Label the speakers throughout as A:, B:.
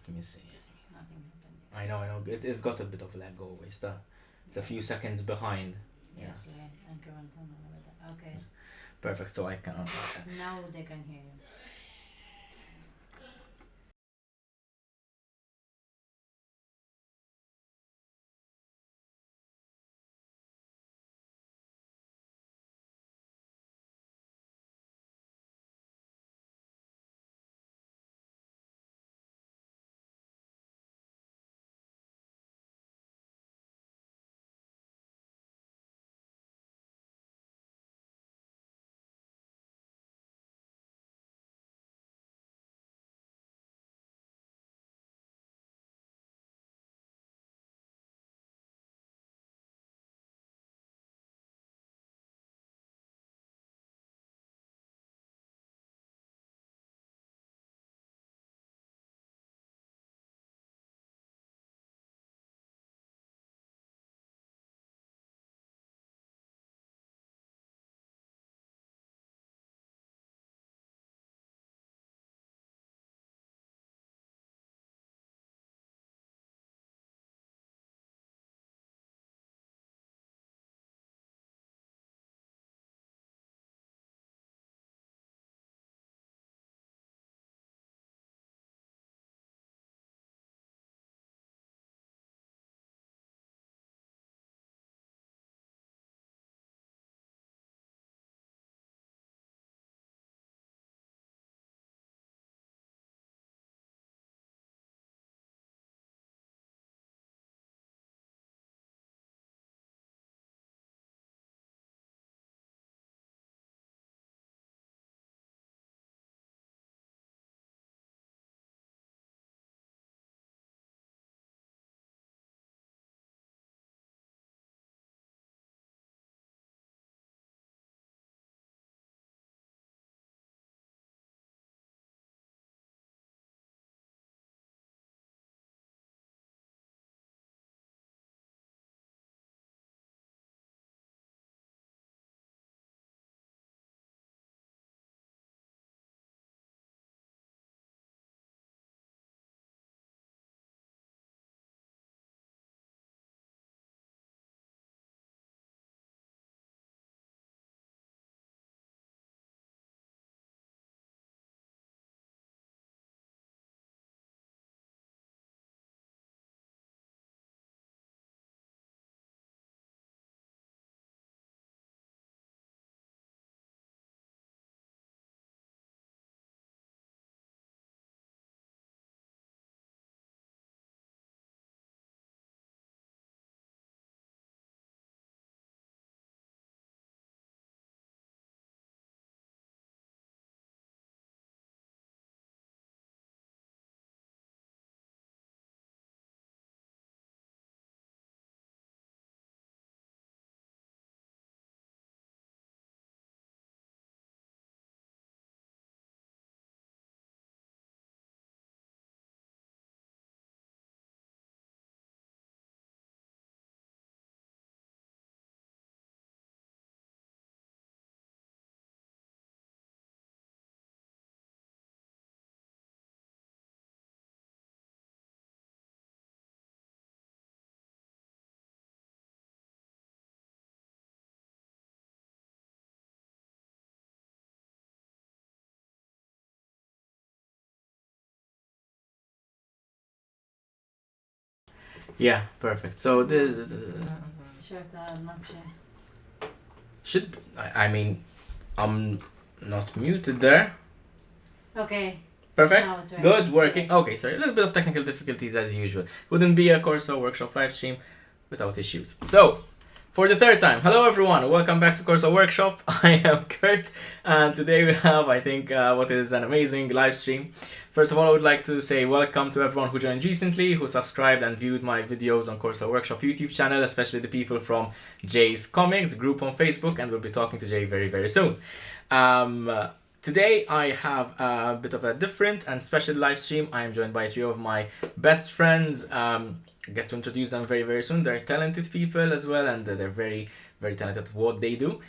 A: Let me see.
B: Nothing happened.
A: I know. It's got a bit of lag always. It's a few seconds behind. Yeah.
B: Yes, and current and all of that. Okay.
A: Perfect. So I can.
B: Now they can hear you.
A: Yeah. Perfect. So this
B: شفت نبشة.
A: should. I mean, I'm not muted there.
B: Okay.
A: Perfect.
B: Now it's right.
A: Good. Working.
B: Yes.
A: Okay. Sorry. A little bit of technical difficulties as usual. Wouldn't be a Corso workshop live stream without issues. So, for the third time, hello everyone, welcome back to Corso Workshop. I am Kurt, and today we have, I think, what is an amazing live stream. First of all, I would like to say welcome to everyone who joined recently, who subscribed and viewed my videos on Corso Workshop YouTube channel, especially the people from Jay's Comics group on Facebook, and we'll be talking to Jay very, very soon. Today I have a bit of a different and special live stream. I am joined by three of my best friends. Get to introduce them very, very soon. They're talented people as well, and they're very, very talented at what they do.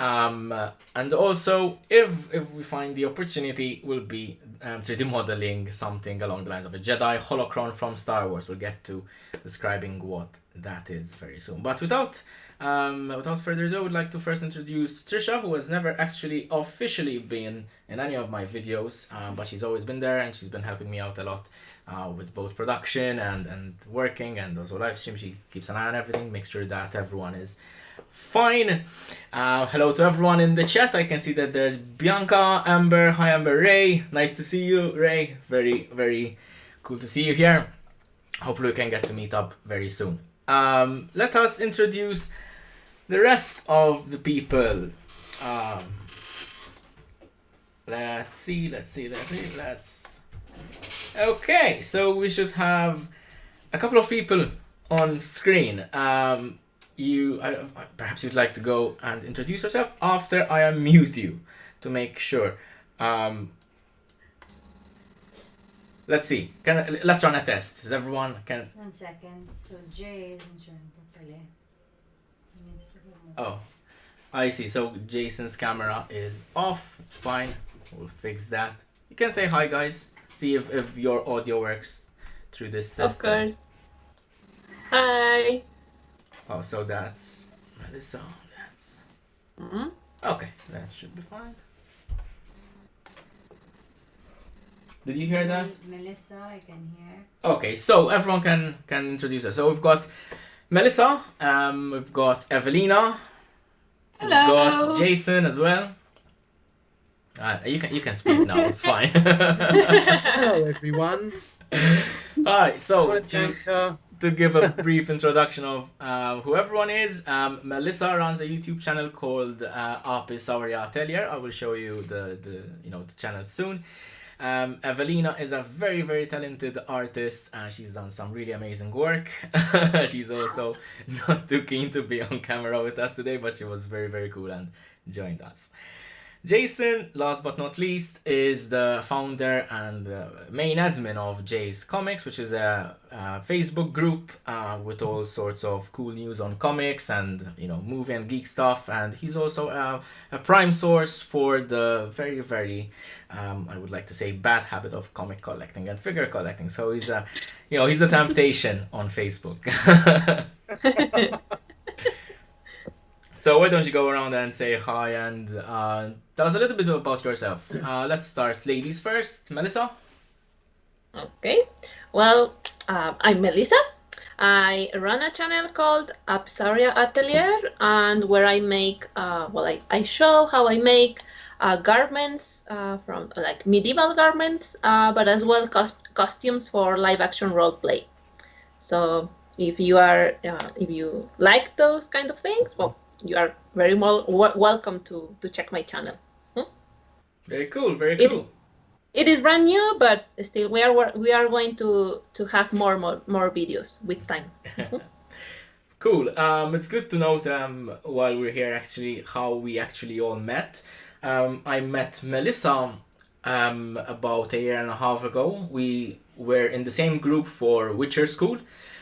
A: And also, if we find the opportunity, we'll be 3D modeling something along the lines of a Jedi Holocron from Star Wars. We'll get to describing what that is very soon. But without further ado, I would like to first introduce Trisha, who has never actually officially been in any of my videos, but she's always been there and she's been helping me out a lot with both production and working and also live stream. She keeps an eye on everything, makes sure that everyone is fine. Hello to everyone in the chat. I can see that there's Bianca, Amber. Hi Amber, Ray. Nice to see you, Ray. Very, very cool to see you here. Hopefully we can get to meet up very soon. Let us introduce the rest of the people. Let's see. Okay, so we should have a couple of people on screen. Perhaps you'd like to go and introduce yourself after I unmute you to make sure. Let's see. Let's run a test. Is everyone can?
B: 1 second. So Jay isn't showing properly. He needs to go more.
A: Oh, I see. So Jason's camera is off. It's fine. We'll fix that. You can say hi, guys. See if your audio works through this system.
C: Of course. Hi.
A: Oh, so that's Melisa. That's okay. That should be fine. Did you hear that?
B: Melisa, I can hear.
A: Okay, so everyone can introduce her. So we've got Melisa, we've got Evelina,
C: Hello.
A: we've got Jason as well. You can speak now. It's fine.
D: Hello, everyone.
A: All right. So
D: Hi, Bianca.
A: to give a brief introduction of who everyone is, Melisa runs a YouTube channel called Evelina Atelier. I will show you the channel soon. Evelina is a very, very talented artist and she's done some really amazing work. She's also not too keen to be on camera with us today, but she was very, very cool and joined us. Jason, last but not least, is the founder and main admin of Jay's Comics, which is a Facebook group with all sorts of cool news on comics and movie and geek stuff. And he's also a prime source for the very, very I would like to say bad habit of comic collecting and figure collecting. So he's he's a temptation on Facebook. So why don't you go around and say hi and tell us a little bit about yourself. Let's start ladies first. Melisa?
C: Okay. Well, I'm Melisa. I run a channel called Evelina Atelier, and where I make, I show how I make garments from like medieval garments, but as well costumes for live action role play. So if you like those kind of things, well, you are very welcome to check my channel.
A: Very cool, very cool.
C: It is brand new, but still we are going to have more videos with time.
A: Cool. It's good to note while we're here actually how we actually all met. I met Melisa about a year and a half ago. We were in the same group for Witcher School.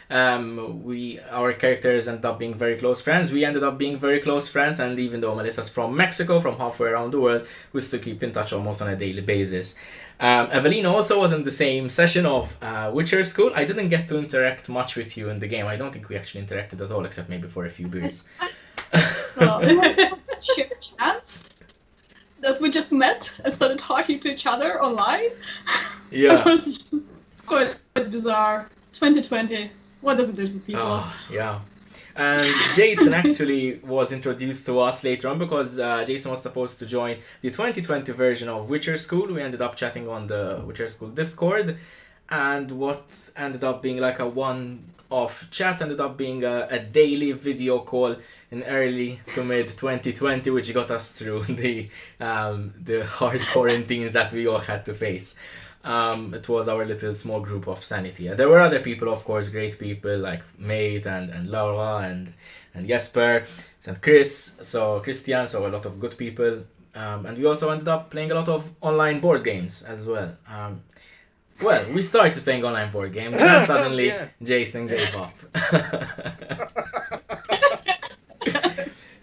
A: Our characters ended up being very close friends. We ended up being very close friends, and even though Melisa's from Mexico, from halfway around the world, we still keep in touch almost on a daily basis. Evelina also was in the same session of Witcher School. I didn't get to interact much with you in the game. I don't think we actually interacted at all, except maybe for a few beers.
E: Well, it was a sheer chance that we just met and started talking to each other online.
A: Yeah.
E: It was quite bizarre. 2020. What does it do to people?
A: Oh, yeah. And Jason actually was introduced to us later on because Jason was supposed to join the 2020 version of Witcher School. We ended up chatting on the Witcher School Discord, and what ended up being like a one-off chat ended up being a daily video call in early to mid 2020, which got us through the hard quarantines that we all had to face. It was our little small group of sanity. There were other people, of course, great people like Mate and Laura and Jesper and Chris, so Christian, so a lot of good people. And we also ended up playing a lot of online board games as well. Well, we started playing online board games, and then suddenly Jason gave up.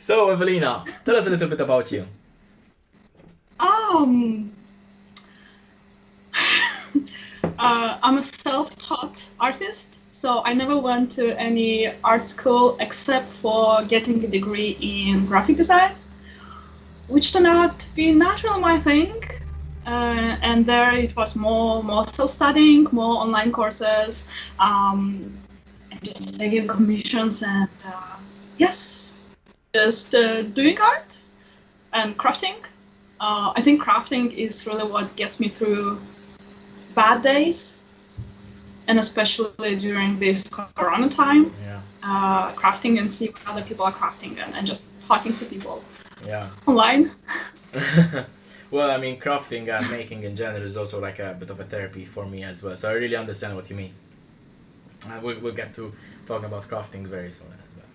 A: So, Evelina, tell us a little bit about you.
E: I'm a self-taught artist, so I never went to any art school except for getting a degree in graphic design, which turned out to be not really my thing. And there it was more self-studying, more online courses, and just taking commissions and yes, just doing art and crafting. I think crafting is really what gets me through bad days, and especially during this Corona time.
A: Yeah.
E: Crafting and see what other people are crafting and just talking to people
A: Yeah.
E: online.
A: Well, I mean, crafting and making in general is also like a bit of a therapy for me as well. So I really understand what you mean. We'll get to talking about crafting very soon as well.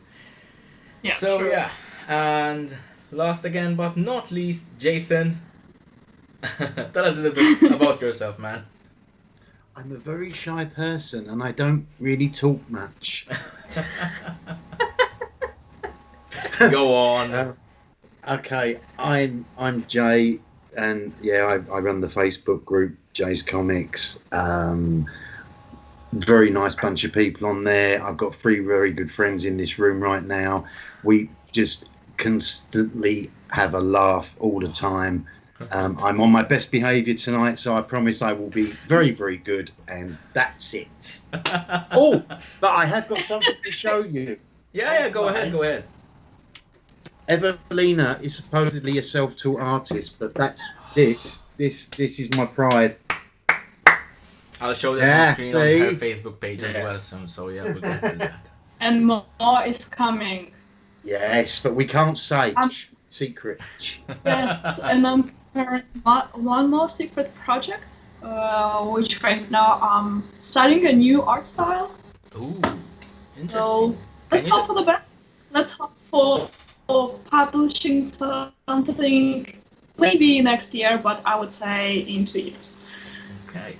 E: Yeah.
A: So
E: sure.
A: yeah, and last again but not least, Jason. Tell us a little bit about yourself, man.
D: I'm a very shy person and I don't really talk much.
A: Go on.
D: Okay, I'm Jay, and yeah, I run the Facebook group Jay's Comics. Very nice bunch of people on there. I've got 3 very good friends in this room right now. We just constantly have a laugh all the time. I'm on my best behaviour tonight, so I promise I will be very, very good, and that's it. Oh, but I have got something to show you.
A: Yeah, go ahead.
D: Evelina is supposedly a self-taught artist, but that's this is my pride.
A: I'll show this on screen on her Facebook page as well soon, so yeah, we'll get to that.
E: And more is coming.
D: Yes, but we can't say. Secret.
E: Yes, and I'm preparing one more secret project, which right now I'm studying a new art style.
A: Ooh, interesting.
E: So let's hope for the best. Let's hope for publishing something maybe next year, but I would say in 2 years.
A: Okay,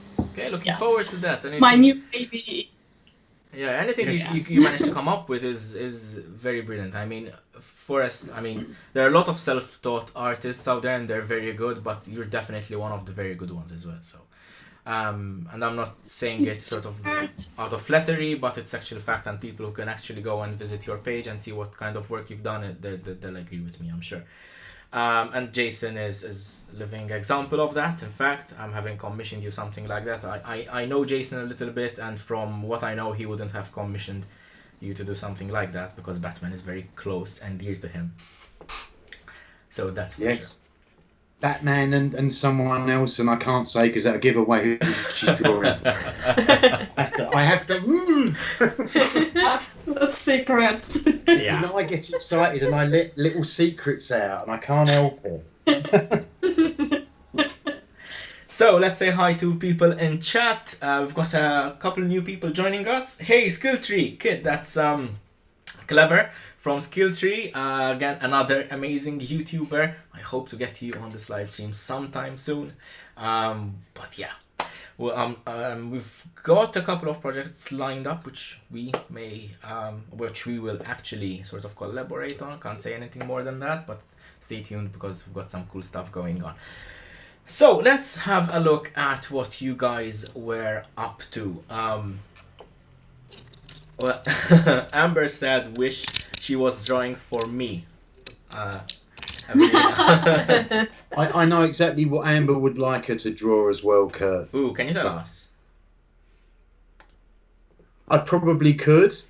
A: looking
E: Yes.
A: forward to that. Anything,
E: My new baby is...
A: yeah, anything
D: Yes.
A: you manage to come up with is very brilliant. I mean, for us, I mean, there are a lot of self-taught artists out there, and they're very good. But you're definitely one of the very good ones as well. So, and I'm not saying it sort of out of flattery, but it's actually fact. And people who can actually go and visit your page and see what kind of work you've done, they'll agree with me, I'm sure. And Jason is a living example of that. In fact, I'm having commissioned you something like that. I know Jason a little bit, and from what I know, he wouldn't have commissioned you to do something like that because Batman is very close and dear to him. So that's for
D: Yes.
A: sure.
D: Batman and someone else, and I can't say because that'll give away who she's drawing. I have to.
E: That's secrets.
A: Yeah.
D: Now I get excited and I let little secrets out, and I can't help it.
A: So let's say hi to people in chat. We've got a couple new people joining us. Hey, Skilltree Kid, that's Clever from Skilltree. Again, another amazing YouTuber. I hope to get you on this live stream sometime soon. But yeah, well, we've got a couple of projects lined up, which we will actually sort of collaborate on. Can't say anything more than that, but stay tuned because we've got some cool stuff going on. So let's have a look at what you guys were up to. Well, Amber said, "Wish she was drawing for me."
D: I know exactly what Amber would like her to draw as well, Kurt.
A: Ooh, can you tell us?
D: I probably could.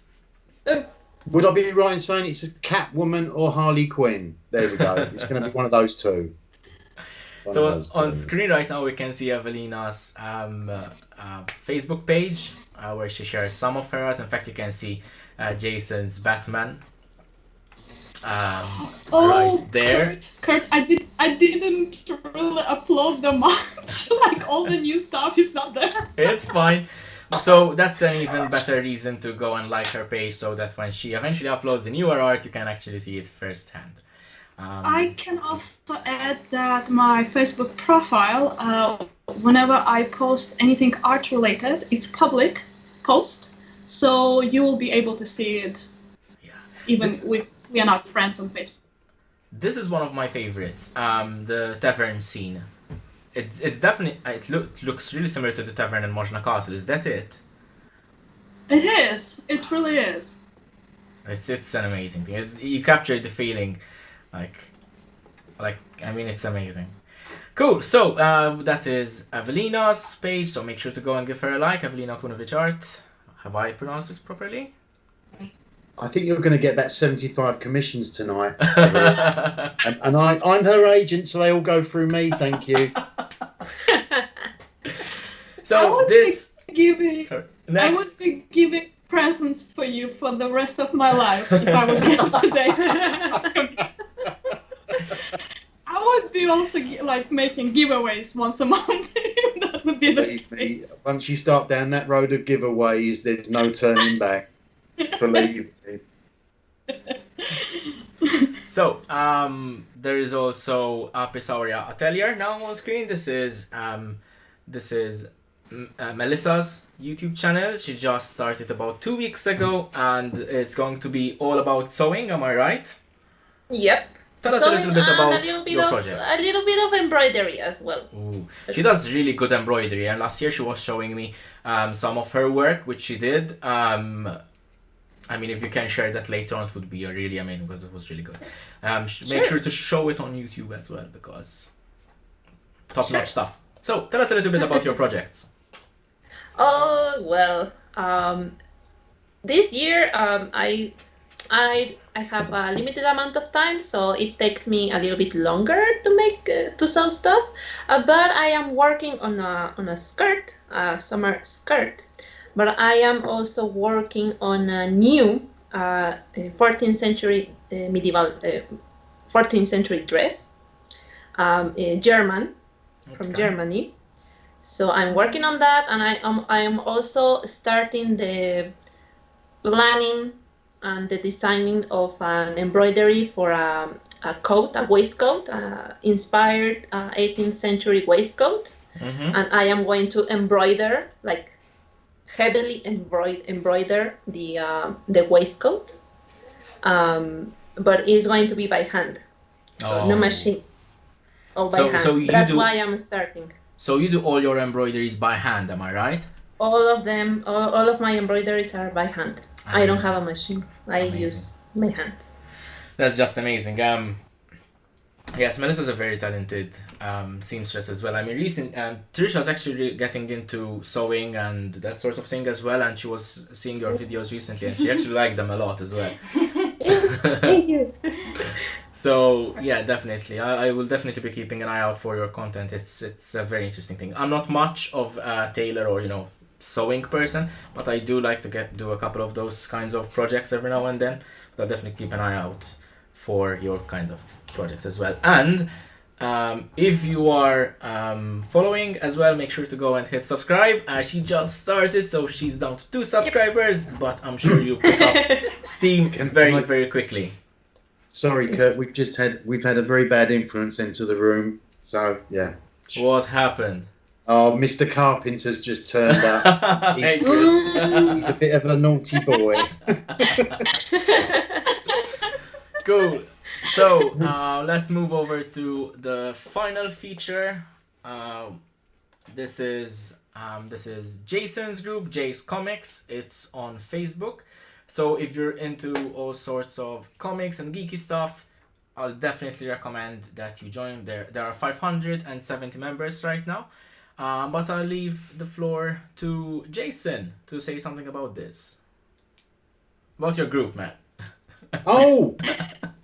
D: Would I be right in saying it's a Catwoman or Harley Quinn? There we go. It's going to be one of those two.
A: So on screen right now we can see Evelina's Facebook page where she shares some of her art. In fact, you can see Jason's Batman right there.
E: Kurt, I didn't really upload them much. Like all the new stuff is not there.
A: It's fine. So that's an even better reason to go and like her page, so that when she eventually uploads the newer art, you can actually see it firsthand.
E: I can also add that my Facebook profile, whenever I post anything art related, it's public post, so you will be able to see it even if we are not friends on Facebook.
A: this is one of my favorites. The tavern scene. It's definitely it looks really similar to the tavern in Mojna Castle. Is that it?
E: It is. It really is.
A: It's an amazing thing. You captured the feeling, like I mean, it's amazing. Cool. So that is Evelina's page. So make sure to go and give her a like. Evelina Kunovic Art. Have I pronounced this properly?
D: I think you're going to get about 75 commissions tonight. and I'm her agent, so they all go through me. Thank you.
A: So this. Sorry. Next.
E: I would be giving presents for you for the rest of my life if I would get today. I would be also making giveaways once a month. That would be the
D: Believe me,
E: case.
D: once you start down that road of giveaways, there's no turning back. Believe me.
A: So there is also Pisauria Atelier now on screen. This is Melisa's YouTube channel. She just started about 2 weeks ago, and it's going to be all about sewing. Am I right?
C: Yep.
A: Tell us a little bit about your
C: A
A: project.
C: little bit of embroidery as well.
A: Ooh. She does really good embroidery, and last year she was showing me some of her work, which she did. I mean, if you can share that later on, it would be really amazing because it was really good. Make sure to show it on YouTube as well, because top-notch stuff. So, tell us a little bit about your projects.
C: Oh well, this year I have a limited amount of time, so it takes me a little bit longer to make to sew stuff. But I am working on a skirt, a summer skirt. But I am also working on a new 14th century medieval 14th century dress, German, from Germany. So I'm working on that, and I am also starting the planning and the designing of an embroidery for a coat, a waistcoat, inspired 18th century waistcoat.
A: Mm-hmm.
C: And I am going to embroider, heavily embroider the waistcoat, but it's going to be by hand, so no machine, all by hand.
A: So
C: that's why I'm starting.
A: So you do all your embroideries by hand, am I right?
C: All of them, all of my embroideries are by hand. I don't have a machine. I use my hands.
A: That's just amazing. Yes, Melisa's a very talented seamstress as well. I mean, Trisha's actually getting into sewing and that sort of thing as well, and she was seeing your videos recently, and she actually liked them a lot as well.
C: Thank you.
A: So yeah, definitely, I will definitely be keeping an eye out for your content. It's a very interesting thing. I'm not much of a tailor or sewing person, but I do like to do a couple of those kinds of projects every now and then. But I'll definitely keep an eye out for your kinds of projects as well. And if you are following as well, make sure to go and hit subscribe. She just started, so she's down to 2 subscribers, but I'm sure you'll pick up steam very, very quickly.
D: Sorry, Kurt. We've had a very bad influence into the room. So yeah.
A: What happened?
D: Oh, Mr. Carpenter's just turned up. He's a bit of a naughty boy.
A: Cool. So let's move over to the final feature. This is Jason's group, Jay's Comics. It's on Facebook. So if you're into all sorts of comics and geeky stuff, I'll definitely recommend that you join. There are 570 members right now. But I'll leave the floor to Jason to say something about this. About your group, man.
D: Oh!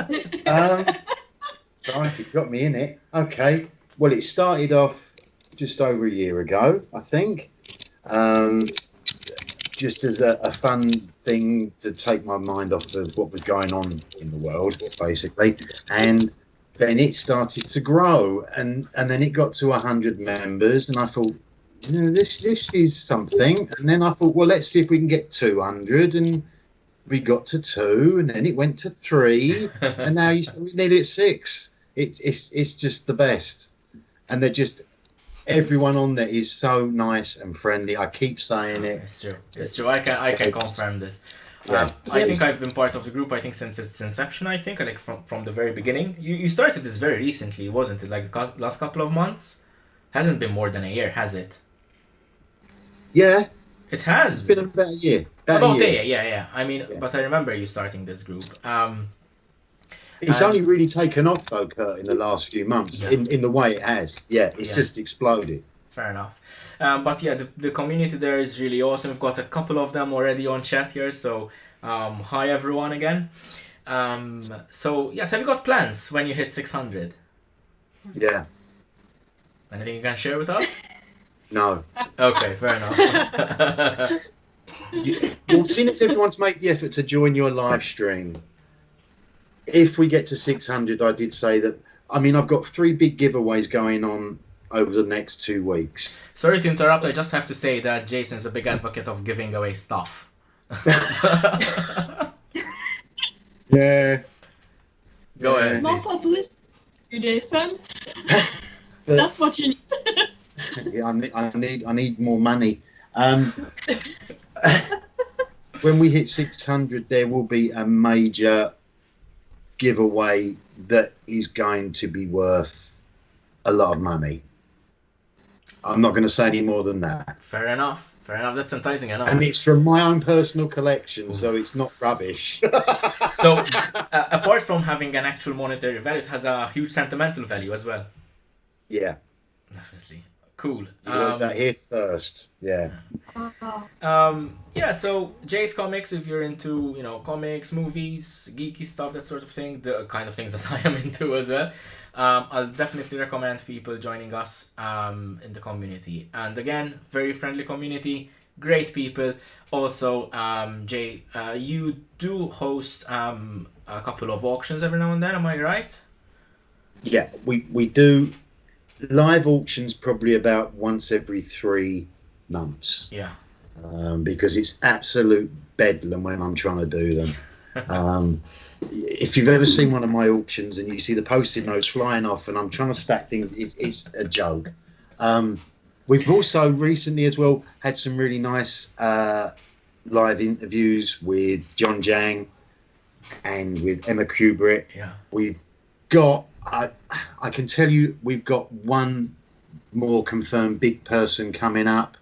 D: Right, you got me in it. Okay. Well, it started off just over a year ago, I think. Just as a fun thing to take my mind off of what was going on in the world, basically. And then it started to grow, and then it got to 100 members, and I thought, this is something. And then I thought, well, let's see if we can get 200, and we got to 2, and then it went to 3, and now we're nearly at 6. It's just the best, and they're just everyone on there is so nice and friendly. I keep saying it.
A: It's true. I can confirm this.
D: Yeah.
A: I think I've been part of the group, I think, since its inception, I think, like from the very beginning. You started this very recently, wasn't it? Like the last couple of months? Hasn't been more than a year, has it?
D: Yeah,
A: It has.
D: it's been about a year.
A: About a year, yeah. I mean,
D: Yeah.
A: but I remember you starting this group.
D: It's only really taken off, though, Kurt, in the last few months,
A: Yeah.
D: in the way it has. Yeah, it's
A: Yeah.
D: just exploded.
A: Fair enough. But yeah, the community there is really awesome. We've got a couple of them already on chat here, so hi everyone again. So yes, have you got plans when you hit 600?
D: Yeah.
A: Anything you can share with us?
D: No.
A: Okay, fair enough.
D: Well, seeing as everyone's made the effort to join your live stream, if we get to 600, I did say that. I mean, I've got 3 big giveaways going on over the next 2 weeks.
A: Sorry to interrupt, I just have to say that Jason's a big advocate of giving away stuff.
D: Yeah.
A: Go ahead.
E: Not
A: please.
E: publicity, Jason.
D: But,
E: That's what you need.
D: yeah, I need more money. When we hit 600, there will be a major giveaway that is going to be worth a lot of money. I'm not going to say any more than that.
A: Fair enough. That's enticing enough.
D: And it's from my own personal collection, so it's not rubbish.
A: So, apart from having an actual monetary value, it has a huge sentimental value as well.
D: Yeah.
A: Definitely. Cool.
D: You heard that here first. Yeah.
A: Yeah, so Jay's Comics, if you're into, comics, movies, geeky stuff, that sort of thing, the kind of things that I am into as well, I'll definitely recommend people joining us in the community. And again, very friendly community, great people. Also, Jay, you do host a couple of auctions every now and then, am I right?
D: Yeah, we do live auctions probably about once every 3 months.
A: Yeah.
D: Because it's absolute bedlam when I'm trying to do them. If you've ever seen one of my auctions and you see the post-it notes flying off and I'm trying to stack things, it's a joke. We've also recently as well had some really nice live interviews with John Jang and with Emma Kubrick.
A: Yeah.
D: We've got, I can tell you, we've got one more confirmed big person coming up,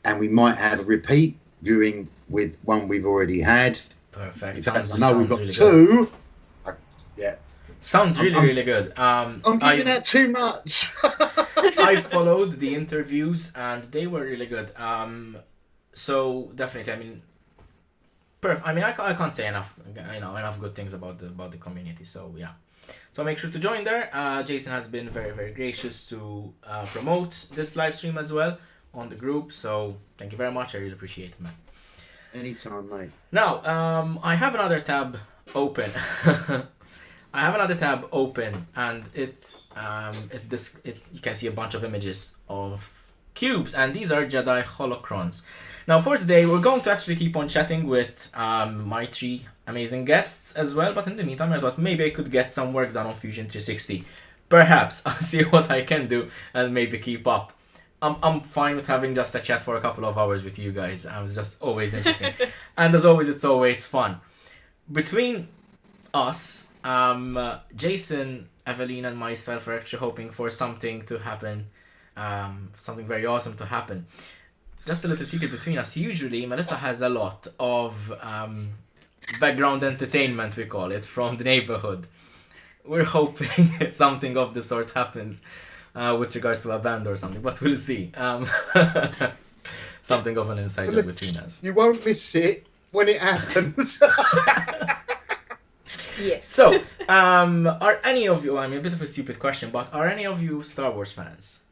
D: and we might have a repeat viewing with one we've already had.
A: Perfect.
D: In
A: Sounds,
D: fact, I know we've got
A: really
D: 2. Yeah.
A: Sounds really good.
D: I'm giving out too much.
A: I followed the interviews and they were really good. So definitely, I mean, I can't say enough good things about the community. So yeah, so make sure to join there. Jason has been very, very gracious to promote this live stream as well on the group. So thank you very much. I really appreciate it, man.
D: Anytime, mate.
A: Now, I have another tab open. And it's you can see a bunch of images of cubes, and these are Jedi Holocrons. Now, for today, we're going to actually keep on chatting with my 3 amazing guests as well. But in the meantime, I thought maybe I could get some work done on Fusion 360. Perhaps I'll see what I can do and maybe keep up. I'm fine with having just a chat for a couple of hours with you guys. It's just always interesting. And as always, it's always fun. Between us, Jason, Evelina, and myself are actually hoping for something to happen. Something very awesome to happen. Just a little secret between us. Usually, Melisa has a lot of background entertainment, we call it, from the neighborhood. We're hoping something of the sort happens. With regards to a band or something, but we'll see. Something of an inside joke between us.
D: You won't miss it when it happens.
C: Yes.
A: So, are any of you, I mean, a bit of a stupid question, but are any of you Star Wars fans?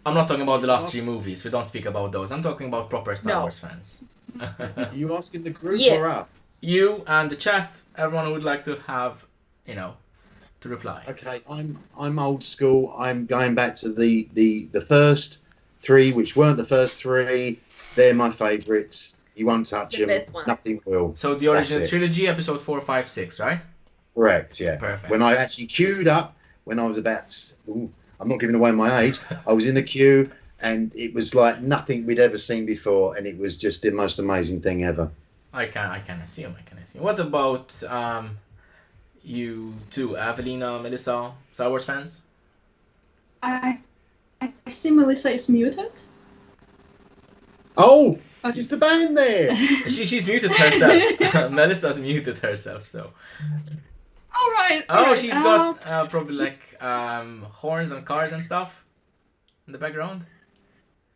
A: I'm not talking about the last 3 movies. We don't speak about those. I'm talking about proper Star Wars fans.
D: Are you asking the group
C: Yes.
D: or us?
A: You and the chat, everyone who would like to have, to reply.
D: Okay, I'm old school. I'm going back to the first 3, which weren't the first 3. They're my favourites. You won't touch
C: The
D: them.
C: best ones.
D: Nothing will.
A: So the original
D: That's it.
A: trilogy, episode 4, 5, 6, right?
D: Correct, yeah.
A: Perfect.
D: When I actually queued up, when I was about, I'm not giving away my age, I was in the queue, and it was like nothing we'd ever seen before, and it was just the most amazing thing ever.
A: I can assume. What about you two, Evelina, Melissa, Star Wars fans?
E: I see Melissa is muted.
D: Oh,
E: Okay.
D: is the band there?
A: She's muted herself. Melissa's muted herself, so.
E: All right.
A: Oh, she's got probably like horns and cars and stuff in the background.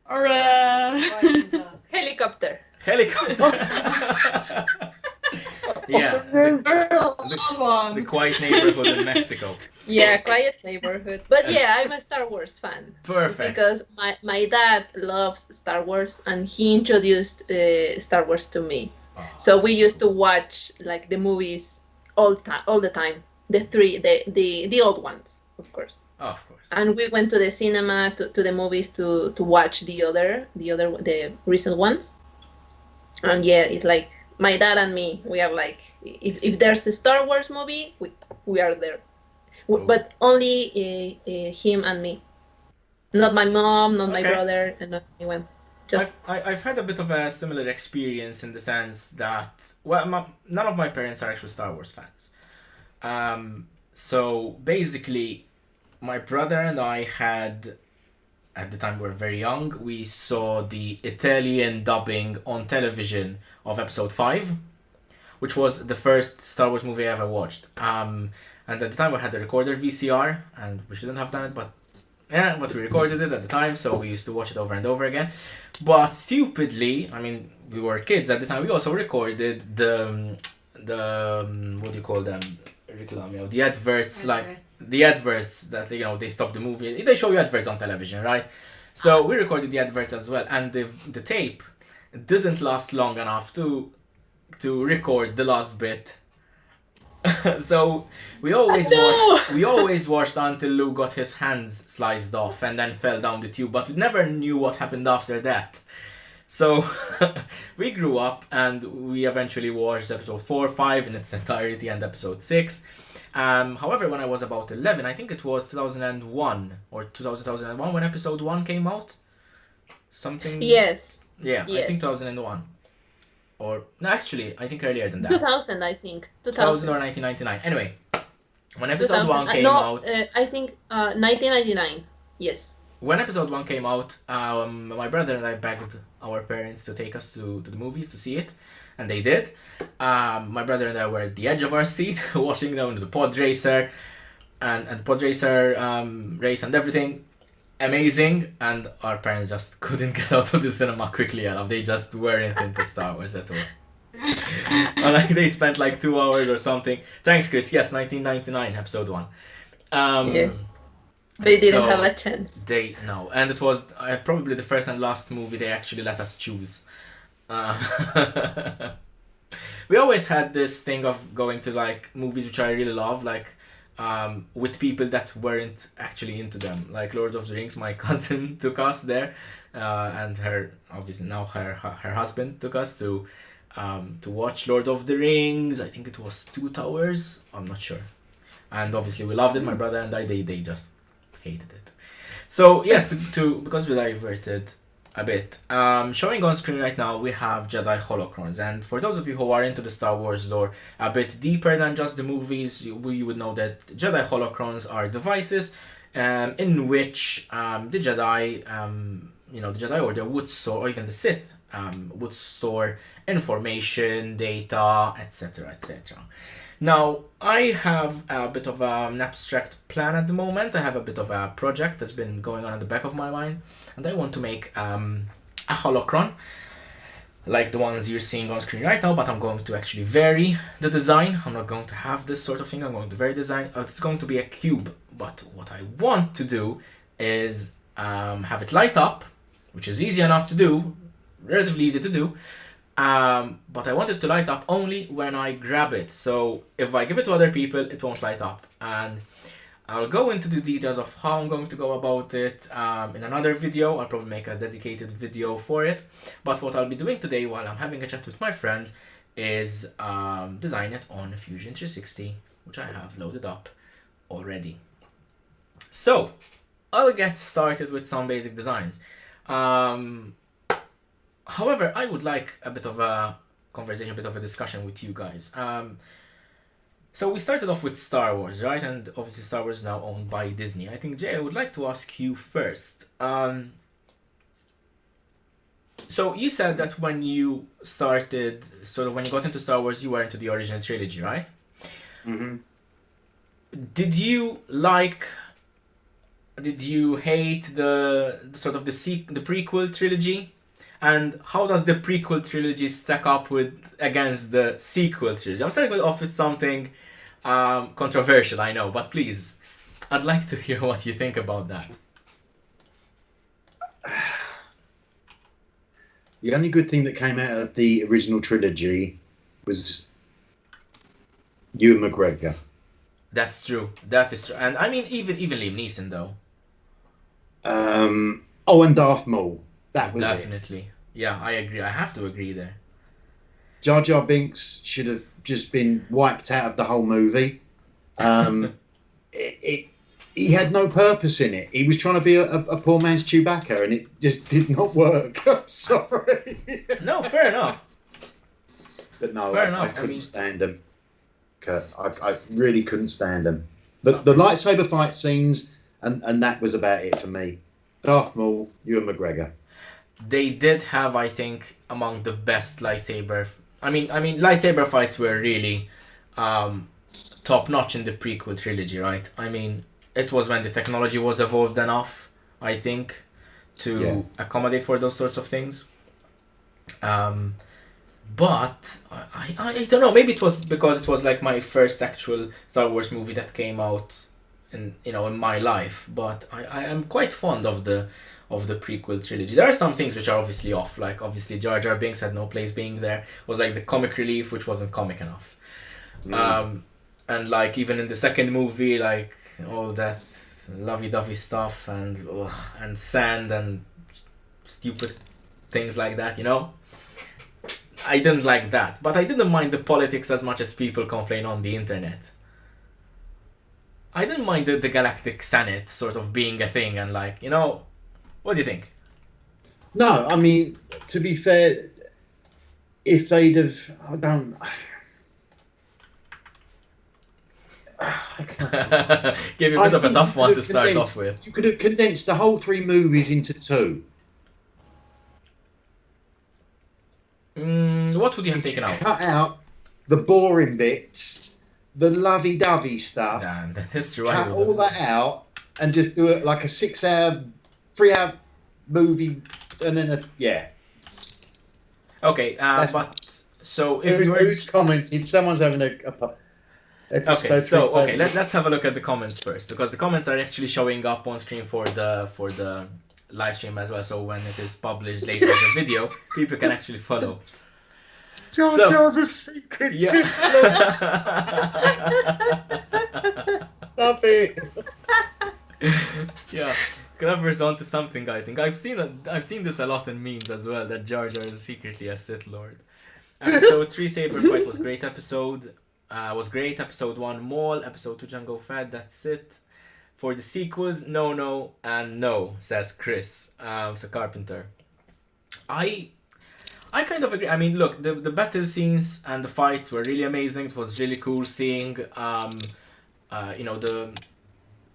E: Or
B: Viking dogs.
C: Helicopter.
A: Helicopter. Yeah, the quiet neighborhood in Mexico.
C: Yeah, quiet neighborhood. But yeah, I'm a Star Wars fan.
A: Perfect.
C: Because my dad loves Star Wars and he introduced Star Wars to me.
A: Oh,
C: So we used to watch like the movies all the time. The old ones, of course.
A: oh, of course.
C: And we went to the cinema to the movies to watch the recent ones. And yeah, it's like my dad and me, we are like, if there's a Star Wars movie, we are there. But only him and me. Not my mom, not my
A: Okay.
C: brother, and not anyone. Just
A: I've had a bit of a similar experience in the sense that none of my parents are actual Star Wars fans. So basically, my brother and I had, at the time we were very young, we saw the Italian dubbing on television of Episode 5, which was the first Star Wars movie I ever watched. And at the time we had a recorder VCR, and we shouldn't have done it, but we recorded it at the time, so we used to watch it over and over again. But stupidly, I mean, we were kids at the time, we also recorded the what do you call them? Reclamio, the adverts, like the adverts that, you know, they stop the movie. They show you adverts on television, right? So we recorded the adverts as well, and the tape didn't last long enough to record the last bit. So we always watched until Lou got his hands sliced off and then fell down the tube, but we never knew what happened after that. So we grew up and we eventually watched episode 4, 5 in its entirety and episode 6. However, when I was about 11, I think it was 2001 or 2001 when episode 1 came out. Something.
C: yes,
A: Yeah, I
C: yes.
A: think 2001. Or, no, actually, I think earlier than that.
C: 2000, I think.
A: 2000 or 1999. Anyway, when episode 1 came
C: no,
A: out.
C: I think 1999. Yes.
A: When episode 1 came out, my brother and I begged our parents to take us to the movies to see it, and they did. My brother and I were at the edge of our seat, watching down the pod racer and pod racer race and everything. Amazing, and our parents just couldn't get out of the cinema quickly enough. They just weren't into Star Wars at all. And like they spent like 2 hours or something. Thanks, Chris. Yes, 1999, episode 1.
C: Yeah. They didn't have a chance.
A: No, and it was probably the first and last movie they actually let us choose. We always had this thing of going to like movies which I really love, like with people that weren't actually into them. Like Lord of the Rings, my cousin took us there, and her obviously now her husband took us to watch Lord of the Rings. I think it was Two Towers. I'm not sure. And obviously we loved it. My brother and I, they just hated it. So yes, to because we diverted a bit. Showing on screen right now, we have Jedi Holocrons, and for those of you who are into the Star Wars lore a bit deeper than just the movies, you would know that Jedi Holocrons are devices in which the Jedi, the Jedi Order would store, or even the Sith would store information, data, etc., etc. Now, I have a bit of an abstract plan at the moment. I have a bit of a project that's been going on in the back of my mind, and I want to make a holocron, like the ones you're seeing on screen right now, but I'm going to actually vary the design. I'm not going to have this sort of thing. I'm going to vary the design. It's going to be a cube, but what I want to do is have it light up, which is easy enough to do, relatively easy to do. But I want it to light up only when I grab it. So if I give it to other people, it won't light up. And I'll go into the details of how I'm going to go about it in another video. I'll probably make a dedicated video for it. But what I'll be doing today while I'm having a chat with my friends is design it on Fusion 360, which I have loaded up already. So I'll get started with some basic designs. However, I would like a bit of a conversation, a bit of a discussion with you guys. So we started off with Star Wars, right? And obviously Star Wars is now owned by Disney. I think, Jay, I would like to ask you first. So you said that when you started, sort of when you got into Star Wars, you were into the original trilogy, right?
D: Mm-hmm.
A: Did you hate the sort of the prequel trilogy? And how does the prequel trilogy stack up against the sequel trilogy? I'm starting off with something controversial, I know, but please, I'd like to hear what you think about that.
D: The only good thing that came out of the original trilogy was Ewan McGregor.
A: That's true. That is true. And I mean, even Liam Neeson, though.
D: And Darth Maul. That was
A: definitely. Yeah, I agree. I have to agree there.
D: Jar Jar Binks should have just been wiped out of the whole movie. He had no purpose in it. He was trying to be a poor man's Chewbacca, and it just did not work. I'm sorry.
A: No, fair enough.
D: But no,
A: fair
D: I
A: enough.
D: couldn't stand them. I really couldn't stand them. The lightsaber fight scenes, and that was about it for me. Darth Maul, Ewan McGregor.
A: They did have, I think, among the best lightsaber. I mean, lightsaber fights were really top notch in the prequel trilogy, right? I mean, it was when the technology was evolved enough, I think, to accommodate for those sorts of things. But I don't know. Maybe it was because it was like my first actual Star Wars movie that came out in my life. But I am quite fond of the prequel trilogy. There are some things which are obviously off. Like obviously Jar Jar Binks had no place being there. It was like the comic relief, which wasn't comic enough. And like even in the second movie, like all that lovey-dovey stuff and sand and stupid things like that, I didn't like that, but I didn't mind the politics as much as people complain on the internet. I didn't mind the Galactic Senate sort of being a thing and like, what do you think?
D: No, I mean, to be fair, if they'd have,
A: Give you a bit of a tough one to start off with.
D: You could have condensed the whole 3 movies into 2.
A: What would you have taken out?
D: Cut out the boring bits, the lovey-dovey stuff.
A: Yeah, that is true.
D: Cut all that out and just do it like a 6-hour, 3-hour movie, and then
A: Okay, but so if you were...
D: Who's commented? Someone's having a
A: Okay, let's have a look at the comments first, because the comments are actually showing up on screen for the live stream as well. So when it is published later as a video, people can actually follow.
D: Jojo's a secret.
A: Yeah.
D: Love it.
A: Yeah, Clever's onto something. I think I've seen this a lot in memes as well. That Jar Jar is secretly a Sith Lord. So 3 Saber Fight was great episode. Episode 1 Maul, episode 2 Django Fett. That's it. For the sequels, no, and no, says Chris. So Carpenter. I kind of agree. I mean, look, the battle scenes and the fights were really amazing. It was really cool seeing, the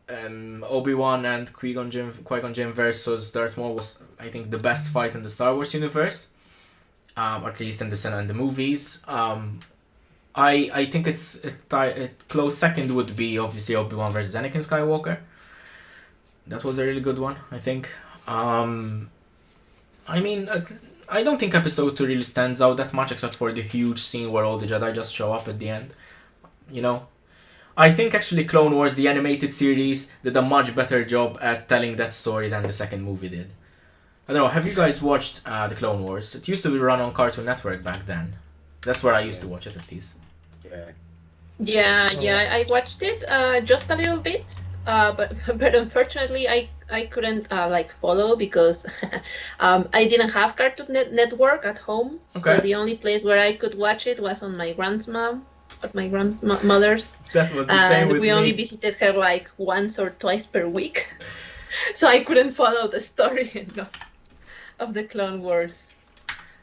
A: Obi-Wan and Qui-Gon Jinn versus Darth Maul was, I think, the best fight in the Star Wars universe, or at least in the movies. I think it's a close second would be obviously Obi-Wan versus Anakin Skywalker. That was a really good one, I think. I don't think episode 2 really stands out that much, except for the huge scene where all the Jedi just show up at the end. I think actually Clone Wars, the animated series, did a much better job at telling that story than the second movie did. I don't know, have you guys watched the Clone Wars? It used to be run on Cartoon Network back then. That's where I used to watch it, at least.
C: Yeah, I watched it just a little bit, but unfortunately I couldn't follow because I didn't have Cartoon Network at home.
A: Okay.
C: So the only place where I could watch it was on my grandmother's.
A: That was the same with me.
C: And we only visited her like once or twice per week, so I couldn't follow the story of the Clone Wars.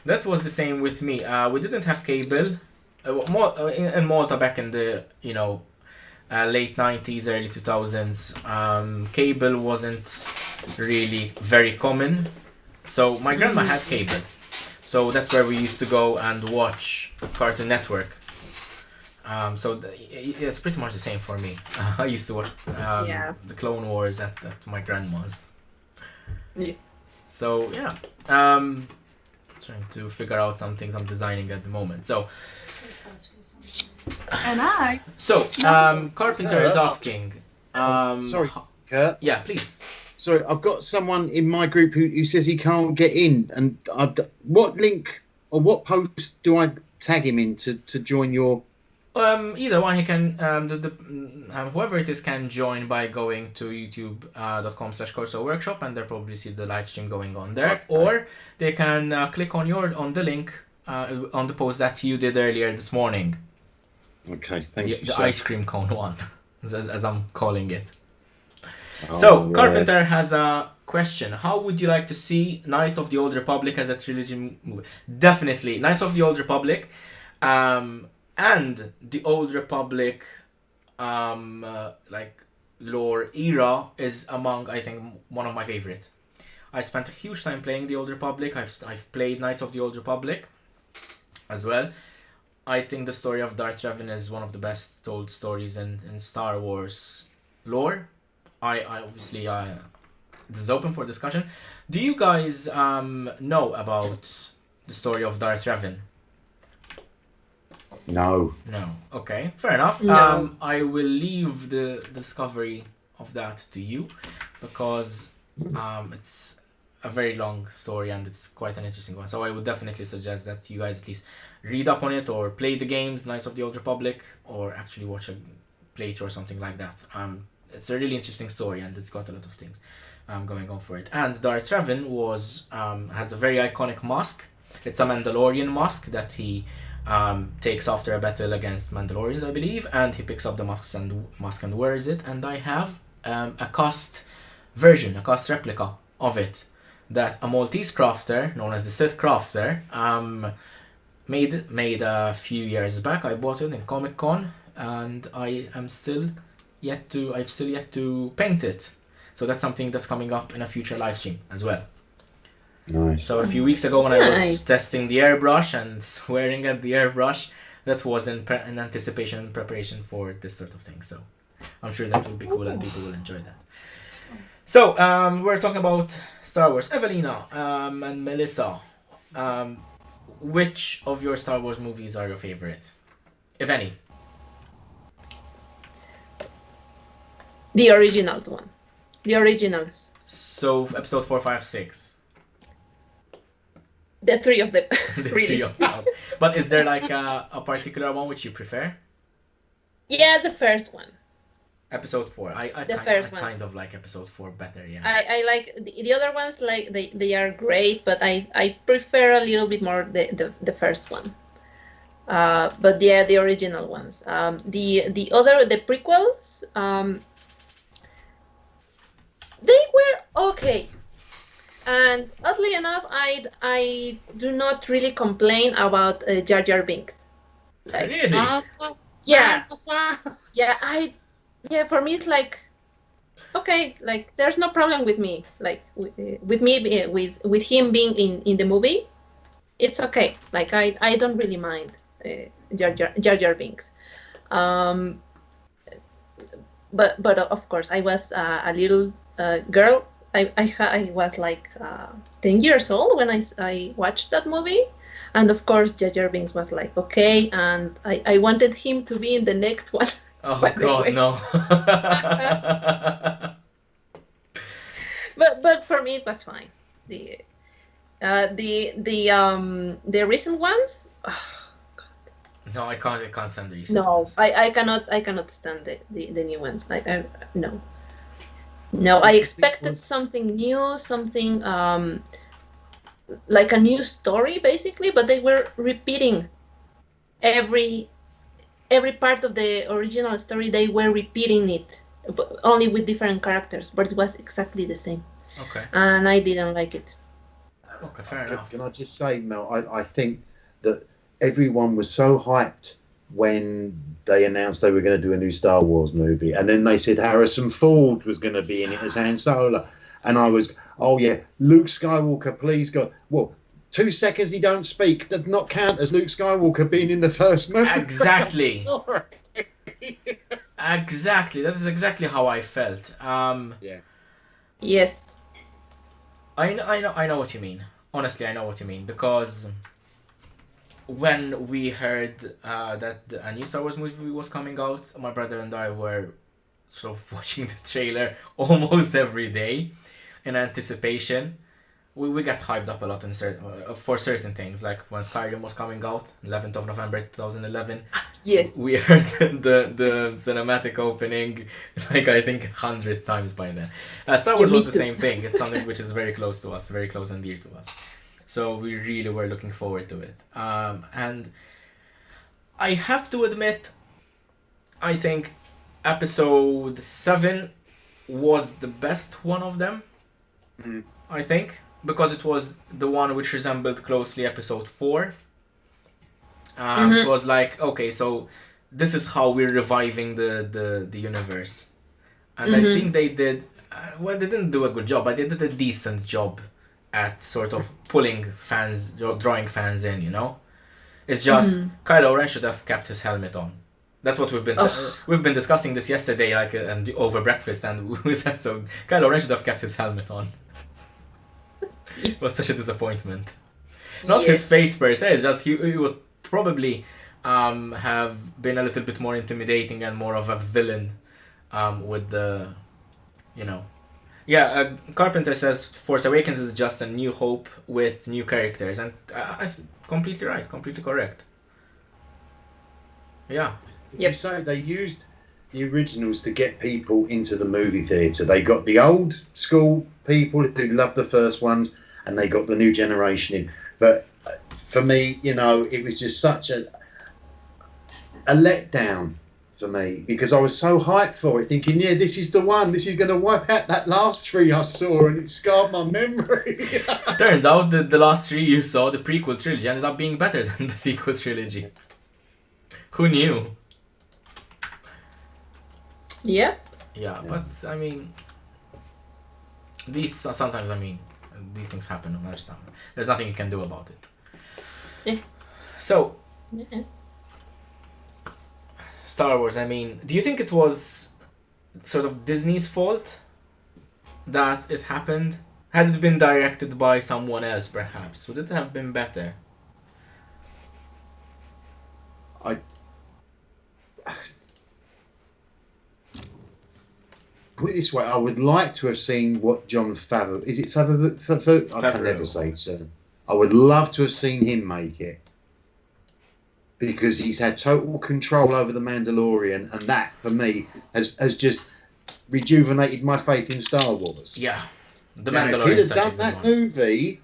A: That was the same with me. We didn't have cable. In Malta back in the late 90s, early 2000s, cable wasn't really very common. So my grandma had cable. So that's where we used to go and watch Cartoon Network. It's pretty much the same for me. I used to watch the Clone Wars at my grandma's.
C: Yeah.
A: So yeah, trying to figure out some things I'm designing at the moment. So
E: And I.
A: So, Carpenter is asking.
D: Sorry, Kurt.
A: Yeah, please.
D: Sorry, I've got someone in my group who says he can't get in. And what link or what post do I tag him in to join your?
A: Either one. He can. Whoever it is can join by going to youtube.com/Corso Workshop, and they'll probably see the live stream going on there.
D: Okay.
A: Or they can click on the link on the post that you did earlier this morning.
D: Okay, thank you.
A: The ice cream cone one, as I'm calling it.
D: Oh,
A: So,
D: yeah.
A: Carpenter has a question. How would you like to see Knights of the Old Republic as a trilogy movie? Definitely. Knights of the Old Republic and the Old Republic lore era is among, I think, one of my favorite. I spent a huge time playing the Old Republic. I've played Knights of the Old Republic as well. I think the story of Darth Revan is one of the best told stories in Star Wars lore. I obviously this is open for discussion. Do you guys know about the story of Darth Revan?
D: No.
A: No. Okay, fair enough.
C: No.
A: I will leave the discovery of that to you because it's a very long story and it's quite an interesting one. So I would definitely suggest that you guys at least read up on it or play the games, Knights of the Old Republic, or actually watch a playthrough or something like that. It's a really interesting story and it's got a lot of things going on for it. And Darth Revan has a very iconic mask. It's a Mandalorian mask that he takes after a battle against Mandalorians, I believe, and he picks up the mask and wears it. And I have a cast replica of it that a Maltese crafter known as the Sith Crafter made a few years back. I bought it in Comic-Con and I've still yet to paint it. So that's something that's coming up in a future live stream as well.
D: Nice.
A: So a few weeks ago when I was
C: Nice.
A: testing the airbrush and swearing at the airbrush, that was in anticipation and preparation for this sort of thing. So I'm sure that will be cool and people will enjoy that. So we're talking about Star Wars. Evelina and Melisa, which of your Star Wars movies are your favorite, if any?
C: The originals one. The originals.
A: So episode 4, 5, 6.
C: The three of them.
A: The
C: really.
A: three of them. But is there like a particular one which you prefer?
C: Yeah, the first one.
A: Episode 4. I
C: first one.
A: kind of like episode 4 better, yeah.
C: I like the other ones, like they are great, but I prefer a little bit more the first one. But yeah, the original ones. The prequels, they were okay. And oddly enough, I do not really complain about Jar Jar Binks. Like,
A: Really?
C: yeah, for me it's like, okay, like there's no problem with me, like with him being in the movie, it's okay. Like I don't really mind Jar Jar Binks. But of course I was a little girl. I was like 10 years old when I watched that movie, and of course Jar Jar Binks was like okay, and I wanted him to be in the next one.
A: Oh
C: But
A: god,
C: anyway.
A: no.
C: But for me it was fine. The recent ones.
A: No, I can't stand the recent
C: No,
A: ones.
C: I cannot stand the new ones. No, I expected something new, something like a new story basically, but they were repeating every part of the original story. They were repeating it, but only with different characters, but it was exactly the same,
A: Okay.
C: and I didn't like it.
A: Okay, fair enough.
D: Can I just say, Mel, I think that everyone was so hyped when they announced they were going to do a new Star Wars movie, and then they said Harrison Ford was going to be in it as Han Solo, and I was, oh yeah, Luke Skywalker, please God. Well, 2 seconds he don't speak does not count as Luke Skywalker being in the first movie.
A: Exactly. Exactly. That is exactly how I felt.
D: Yeah.
C: Yes.
A: I know what you mean. Honestly, I know what you mean, because when we heard that a new Star Wars movie was coming out, my brother and I were sort of watching the trailer almost every day in anticipation. We got hyped up a lot for certain things, like when Skyrim was coming out, 11th of November 2011.
C: Yes.
A: We heard the cinematic opening, like I think 100 times by then. Star Wars was the same thing. It's something which is very close to us, very close and dear to us. So we really were looking forward to it. And I have to admit, I think episode 7 was the best one of them.
D: Mm.
A: I think, because it was the one which resembled closely episode 4. It was like, okay, so this is how we're reviving the universe. And I think they did, well, they didn't do a good job, but they did a decent job at sort of pulling fans, drawing fans in, you know? It's just, Kylo Ren should have kept his helmet on. That's what we've been discussing this yesterday, like, and over breakfast, and we said so. Kylo Ren should have kept his helmet on. It was such a disappointment. Not his face per se, it's just he would probably have been a little bit more intimidating and more of a villain with the, you know. Yeah, Carpenter says Force Awakens is just a new hope with new characters, and completely right, completely correct. Yeah.
D: You say they used the originals to get people into the movie theatre. They got the old school people who loved the first ones, and they got the new generation in. But for me, you know, it was just such a letdown for me, because I was so hyped for it, thinking, yeah, this is the one. This is going to wipe out that last 3 I saw, and it scarred my memory.
A: Turned out that the last 3 you saw, the prequel trilogy, ended up being better than the sequel trilogy. Who knew?
C: Yeah.
A: Yeah, but I mean, these sometimes, I mean, these things happen. There's nothing you can do about it.
C: Yeah.
A: So,
C: Yeah.
A: Star Wars, I mean, do you think it was sort of Disney's fault that it happened? Had it been directed by someone else, perhaps, would it have been better?
D: Put it this way, I would like to have seen what John Favreau... Is it Favreau? I can never say it, sir. I would love to have seen him make it. Because he's had total control over The Mandalorian, and that, for me, has just rejuvenated my faith in Star Wars.
A: Yeah. The
D: Now,
A: Mandalorian
D: if he'd
A: is
D: have
A: such a
D: done
A: good
D: that
A: one.
D: movie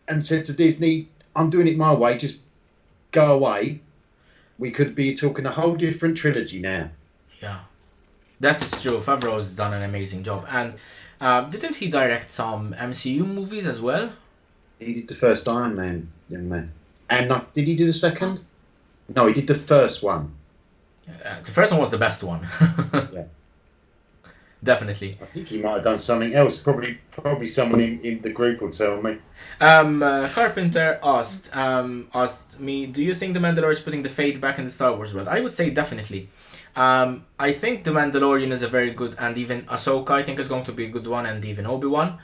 D: and said to Disney, I'm doing it my way, just go away, we could be talking a whole different trilogy now.
A: Yeah. That is true. Favreau's done an amazing job. And didn't he direct some MCU movies as well?
D: He did the first Iron Man, young man. And did he do the second? No, he did the first one.
A: The first one was the best one.
D: Yeah.
A: Definitely.
D: I think he might have done something else. Probably someone in the group will tell me.
A: Carpenter asked me, do you think The Mandalorian is putting the faith back in the Star Wars world? I would say definitely. I think The Mandalorian is a very good, and even Ahsoka I think is going to be a good one, and even Obi-Wan.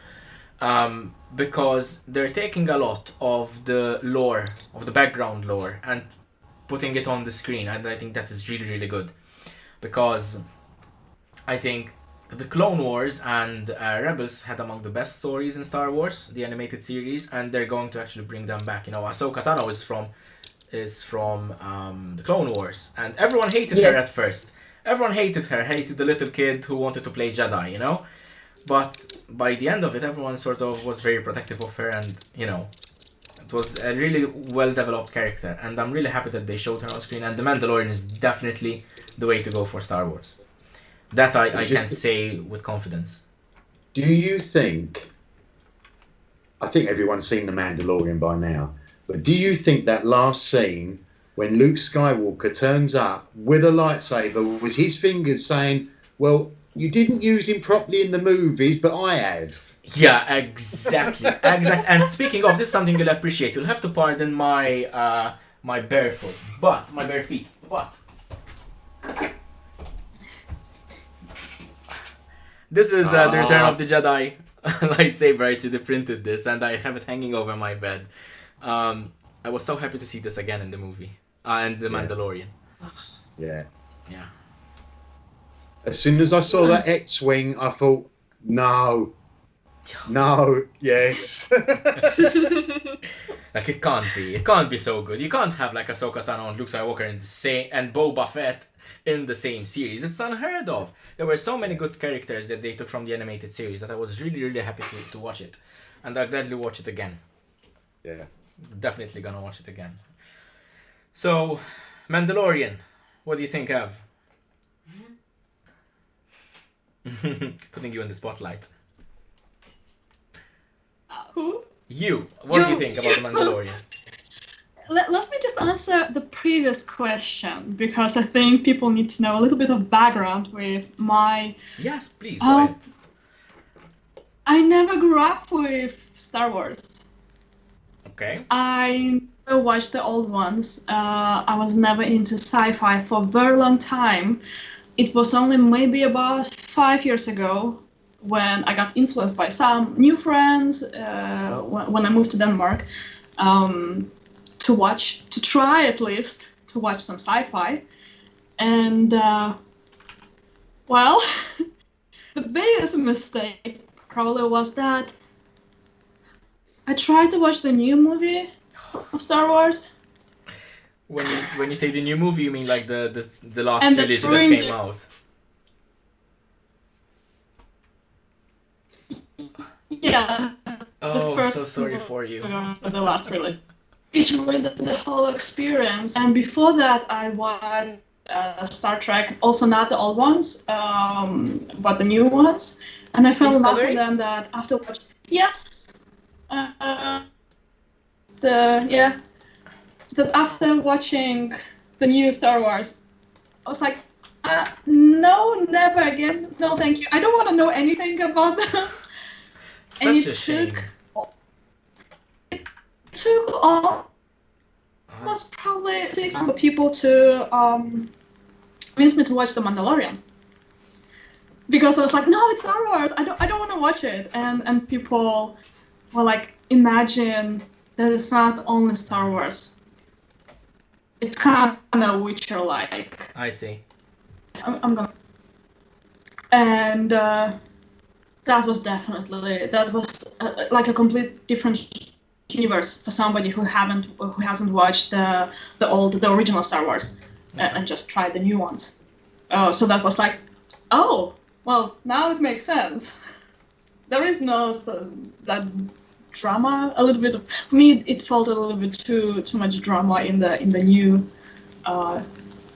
A: Because they're taking a lot of the lore, of the background lore, and putting it on the screen, and I think that is really, really good. Because I think the Clone Wars and Rebels had among the best stories in Star Wars, the animated series, and they're going to actually bring them back. You know, Ahsoka Tano is from the Clone Wars, and everyone hated her at first. Everyone hated her, hated the little kid who wanted to play Jedi, you know? But by the end of it, everyone sort of was very protective of her, and, you know, it was a really well-developed character, and I'm really happy that they showed her on screen, and The Mandalorian is definitely the way to go for Star Wars. That I can say with confidence.
D: Do you think... I think everyone's seen The Mandalorian by now. But do you think that last scene when Luke Skywalker turns up with a lightsaber was his fingers saying, well, you didn't use him properly in the movies, but I have?
A: Yeah, exactly. Exactly. And speaking of, this is something you'll appreciate. You'll have to pardon my my bare feet. But this is the Return of the Jedi lightsaber. I actually printed this and I have it hanging over my bed. I was so happy to see this again in the movie. And The Mandalorian.
D: Yeah.
A: Yeah.
D: As soon as I saw that X-Wing, I thought, no, yes.
A: Like, it can't be so good. You can't have like Ahsoka Tano and Luke Skywalker in the same, and Boba Fett in the same series. It's unheard of. There were so many good characters that they took from the animated series that I was really, really happy to watch it. And I'll gladly watch it again.
D: Yeah.
A: Definitely gonna watch it again. So, Mandalorian, what do you think, Ev? Putting you in the spotlight.
E: Who?
A: You, what do you think about The Mandalorian?
E: Let me just answer the previous question, because I think people need to know a little bit of background with my...
A: Yes, please, go ahead.
E: I never grew up with Star Wars.
A: Okay.
E: I never watched the old ones. I was never into sci-fi for a very long time. It was only maybe about 5 years ago when I got influenced by some new friends when I moved to Denmark to try at least to watch some sci-fi. And well, the biggest mistake probably was that I tried to watch the new movie of Star Wars.
A: When you say the new movie, you mean like the last
E: And
A: trilogy that came out?
E: Yeah.
A: Oh,
E: first
A: so sorry for you.
E: The last trilogy. It ruined the whole experience. And before that, I watched Star Trek, also not the old ones, but the new ones. And I fell in love with them that after watching... Yes! That after watching the new Star Wars, I was like, no, never again. No, thank you. I don't want to know anything about them.
A: Such
E: And
A: a shame.
E: It took almost probably 6 people to convince me to watch The Mandalorian. Because I was like, no, it's Star Wars. I don't want to watch it. And people were like, imagine that it's not only Star Wars. It's kind of Witcher-like.
A: I see.
E: I'm gonna. And that was like a complete different universe for somebody who hasn't watched the original Star Wars and just tried the new ones. So that was like, oh, well, now it makes sense. There is no that drama. A little bit for me, it felt a little bit too much drama in the new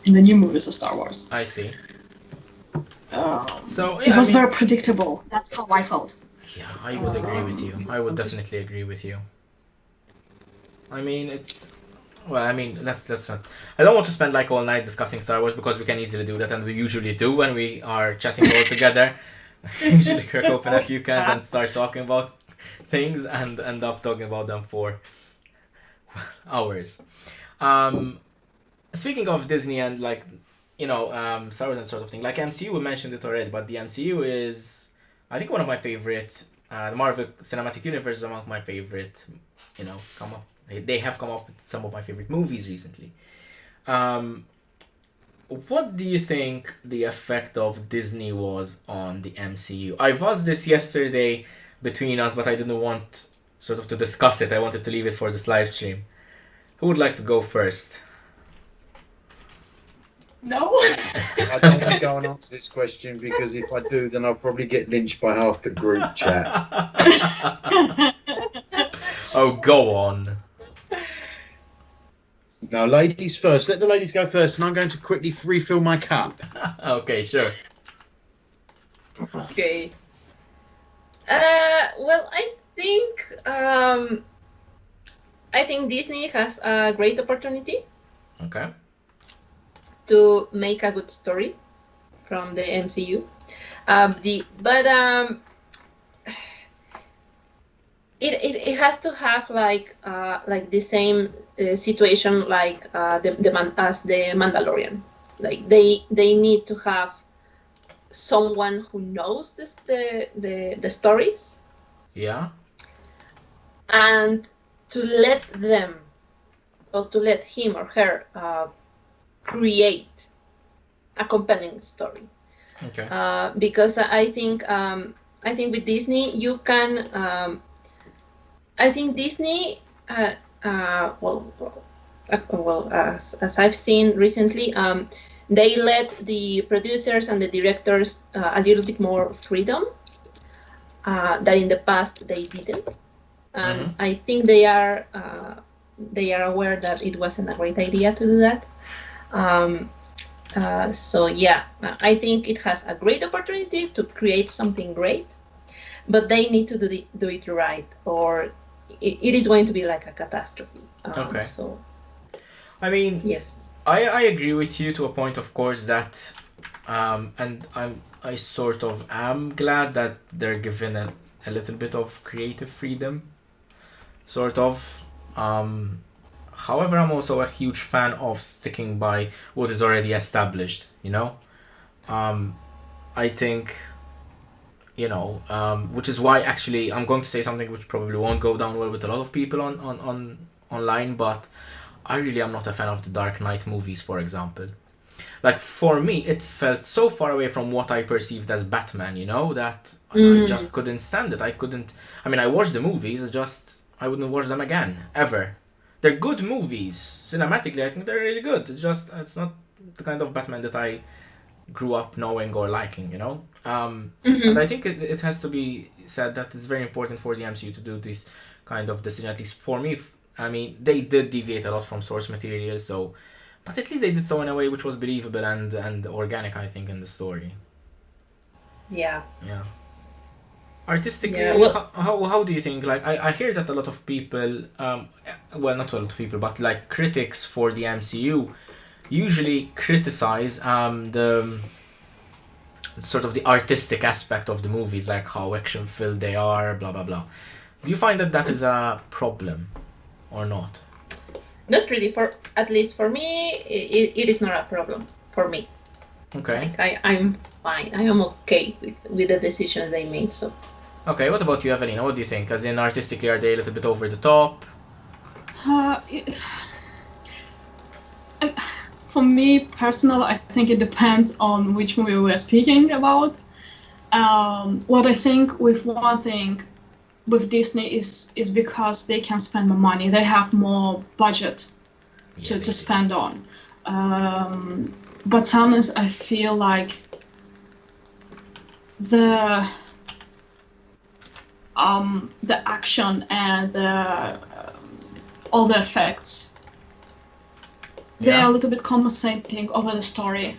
E: movies of Star Wars.
A: I see. So
E: it was very predictable. That's how I felt.
A: Yeah, I would agree with you. I would definitely agree with you. I mean, it's... Well, I mean, let's not... I don't want to spend like all night discussing Star Wars because we can easily do that, and we usually do when we are chatting all together. Usually crack open a few cans and start talking about things and end up talking about them for hours. Speaking of Disney and like, Star Wars and sort of thing, like MCU, we mentioned it already, but the MCU is, I think, one of my favorite. The Marvel Cinematic Universe is among my favorite. They have come up with some of my favorite movies recently. What do you think the effect of Disney was on the MCU? I've asked this yesterday between us, but I didn't want sort of to discuss it. I wanted to leave it for this live stream. Who would like to go first?
E: No.
D: I don't want to go and answer this question because if I do, then I'll probably get lynched by half the group chat.
A: Oh, go on.
D: No, ladies first. Let the ladies go first, and I'm going to quickly refill my cup.
A: Okay, sure.
C: Okay. Well, I think I think Disney has a great opportunity
A: Okay.
C: to make a good story from the MCU. But it has to have like the same situation like as the Mandalorian. Like they need to have someone who knows the stories
A: Yeah.
C: and to let them or to let him or her create a compelling story.
A: Okay.
C: Because I think with Disney you can. I think Disney, as I've seen recently, they let the producers and the directors a little bit more freedom that in the past they didn't, and I think they are aware that it wasn't a great idea to do that. So yeah, I think it has a great opportunity to create something great, but they need to do it right, or it is going to be like a catastrophe.
A: Okay.
C: So,
A: I mean,
C: yes.
A: I agree with you to a point, of course, that, and I sort of am glad that they're given a little bit of creative freedom, sort of. However, I'm also a huge fan of sticking by what is already established. You know, I think. Which is why actually I'm going to say something which probably won't go down well with a lot of people on online, but I really am not a fan of the Dark Knight movies, for example. Like, for me, it felt so far away from what I perceived as Batman, that I just couldn't stand it. I watched the movies, it's just, I wouldn't watch them again, ever. They're good movies. Cinematically, I think they're really good. It's not the kind of Batman that I grew up knowing or liking, And I think it has to be said that it's very important for the MCU to do this kind of decision. At least for me, they did deviate a lot from source material, but at least they did so in a way which was believable and organic, I think, in the story.
C: Yeah.
A: Yeah. Artistically,
C: Yeah, well,
A: how do you think? Like, I hear that a lot of people, well, not a lot of people, but like critics for the MCU usually criticize the sort of the artistic aspect of the movies, like how action filled they are, blah blah blah. Do you find that is a problem or not?
C: not really. At least for me, it is not a problem for me.
A: Okay.
C: Like I'm fine. I am okay with the decisions they made. So.
A: Okay. What about you, Evelina? What do you think? As in, artistically, are they a little bit over the top?
E: For me personally, I think it depends on which movie we're speaking about. What I think with one thing with Disney is because they can spend more money. They have more budget to spend on. But sometimes I feel like the action and all the effects, they are a little bit compensating over the story,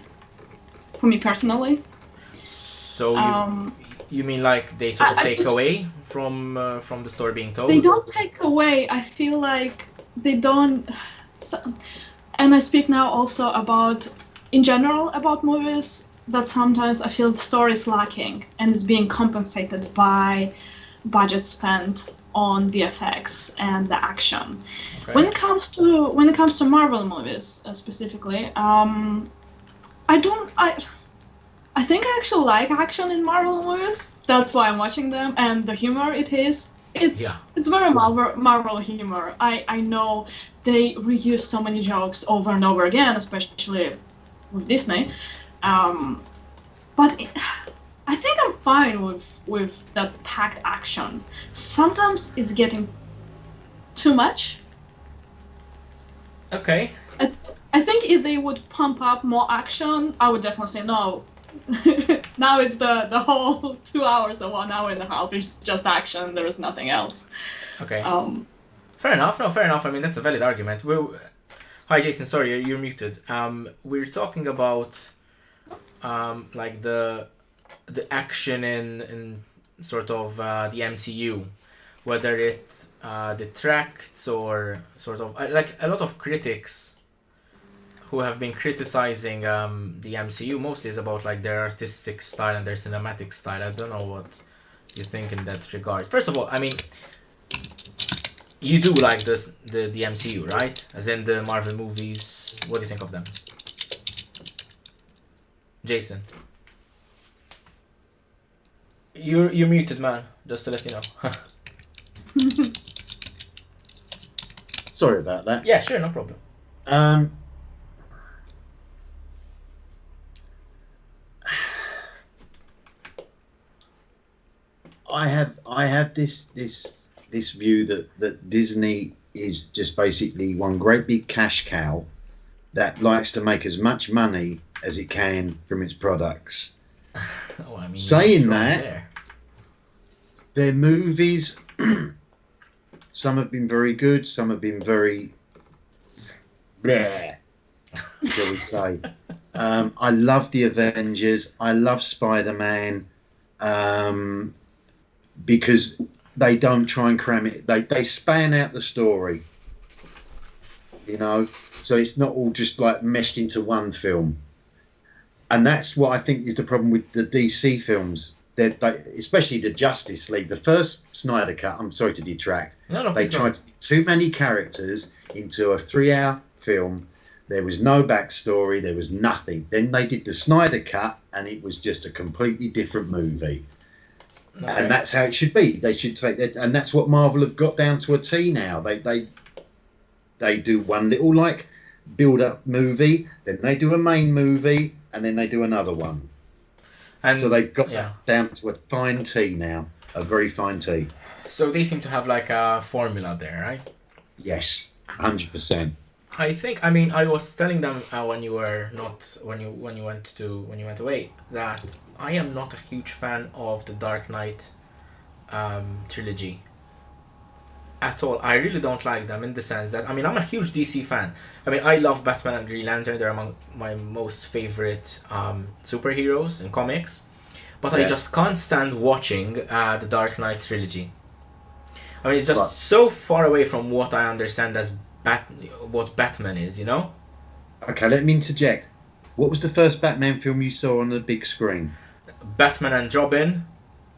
E: for me personally.
A: So you mean like they sort of take away from the story being told?
E: They don't take away. I feel like they don't. And I speak now also about, in general, about movies, that sometimes I feel the story is lacking and is being compensated by budget spent on VFX and the action. Okay. When it comes to Marvel movies specifically, I think I actually like action in Marvel movies. That's why I'm watching them, and the humor it's very Marvel humor. I know they reuse so many jokes over and over again, especially with Disney. But I think I'm fine with that packed action. Sometimes it's getting too much.
A: Okay.
E: I think if they would pump up more action, I would definitely say no. Now it's the whole 2 hours or 1 hour and a half is just action. There is nothing else.
A: Okay. Fair enough. No, fair enough. I mean, that's a valid argument. Hi, Jason. Sorry, you're muted. We're talking about like the action in sort of the MCU. whether it detracts or sort of like a lot of critics who have been criticizing the MCU mostly is about like their artistic style and their cinematic style. I don't know what you think in that regard. First of all, I mean, you do like the MCU, right? As in the Marvel movies. What do you think of them? Jason. You're muted, man. Just to let you know.
D: Sorry about that.
A: Yeah, sure, no problem.
D: I have this view that Disney is just basically one great big cash cow that likes to make as much money as it can from its products.
A: Oh, I mean,
D: saying that, their movies, some have been very good, some have been very bleh, shall we say. I love the Avengers, I love Spider-Man, because they don't try and cram it. They span out the story, you know, so it's not all just like meshed into one film. And that's what I think is the problem with the DC films. They, especially the Justice League, the first Snyder Cut. I'm sorry to detract.
A: No,
D: they tried to get too many characters into a 3-hour film. There was no backstory. There was nothing. Then they did the Snyder Cut, and it was just a completely different movie. Okay. And that's how it should be. They should take that, and that's what Marvel have got down to a T now. They do one little like build-up movie, then they do a main movie, and then they do another one. And so they've got that down to a fine T now, a very fine T.
A: So they seem to have like a formula there, right?
D: Yes, 100%.
A: I think. I mean, I was telling them when you went away that I am not a huge fan of the Dark Knight trilogy at all. I really don't like them in the sense that, I mean, I'm a huge DC fan. I mean, I love Batman and Green Lantern. They're among my most favorite superheroes in comics. But I just can't stand watching the Dark Knight trilogy. I mean, it's just so far away from what I understand as what Batman is, you know?
D: Okay, let me interject. What was the first Batman film you saw on the big screen?
A: Batman and Robin,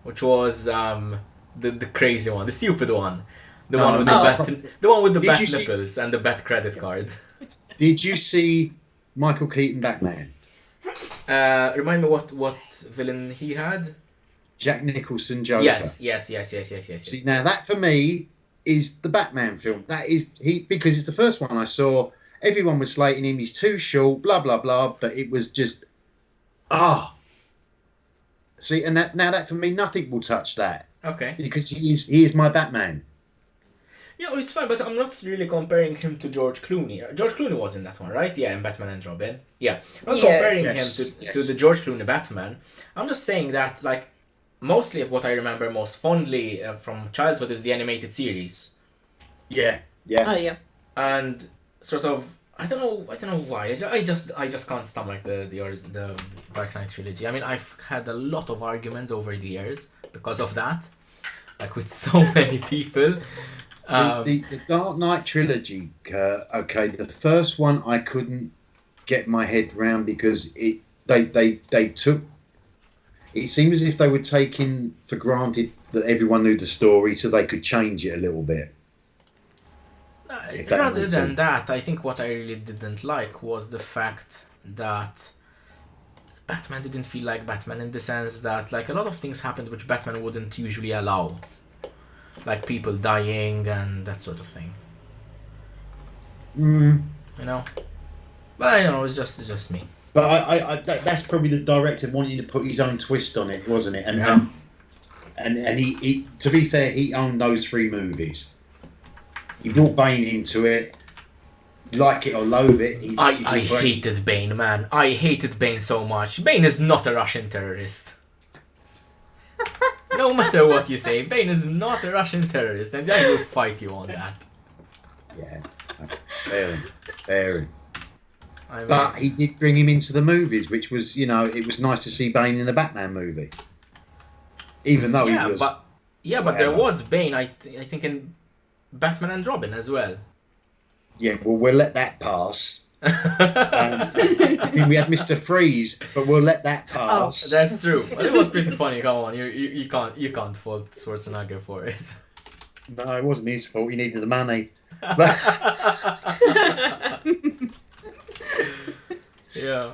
A: which was the crazy one, the stupid one. The one with the bat nipples and the bat credit card.
D: Did you see Michael Keaton Batman?
A: Remind me what villain he had?
D: Jack Nicholson Joker.
A: Yes.
D: See, now that for me is the Batman film. That is because it's the first one I saw. Everyone was slating him. He's too short. Blah blah blah. But it was just See, and that for me, nothing will touch that.
A: Okay.
D: Because he is my Batman.
A: Yeah, well, it's fine, but I'm not really comparing him to George Clooney. George Clooney was in that one, right? Yeah, in Batman and Robin. Yeah. I'm not comparing him to the George Clooney Batman. I'm just saying that, like, mostly what I remember most fondly from childhood is the animated series.
D: Yeah.
C: Oh, yeah.
A: And sort of, I don't know why. I just can't stomach the Dark Knight trilogy. I mean, I've had a lot of arguments over the years because of that, like with so many people.
D: The Dark Knight trilogy, okay, the first one I couldn't get my head round because they took. It seemed as if they were taking for granted that everyone knew the story, so they could change it a little bit.
A: Rather than that, I think what I really didn't like was the fact that Batman didn't feel like Batman in the sense that, like, a lot of things happened which Batman wouldn't usually allow. Like people dying and that sort of thing. You know? But I don't know, it's just me.
D: But I that's probably the director wanting to put his own twist on it, wasn't it? And he to be fair, he owned those 3 movies. He brought Bane into it. Like it or loathe it.
A: I hated Bane, man. I hated Bane so much. Bane is not a Russian terrorist. No matter what you say, Bane is not a Russian terrorist, and I will fight you on that.
D: Yeah, fair. But he did bring him into the movies, which was, you know, it was nice to see Bane in a Batman movie. Even though he was
A: Yeah, but there
D: whatever.
A: was Bane, I think, in Batman and Robin as well.
D: Yeah, well, we'll let that pass. I think we had Mr. Freeze, but we'll let that pass.
A: That's true. But it was pretty funny. Come on, you can't fault Schwarzenegger for it.
D: No, it wasn't his fault. He needed the money. But
A: Yeah.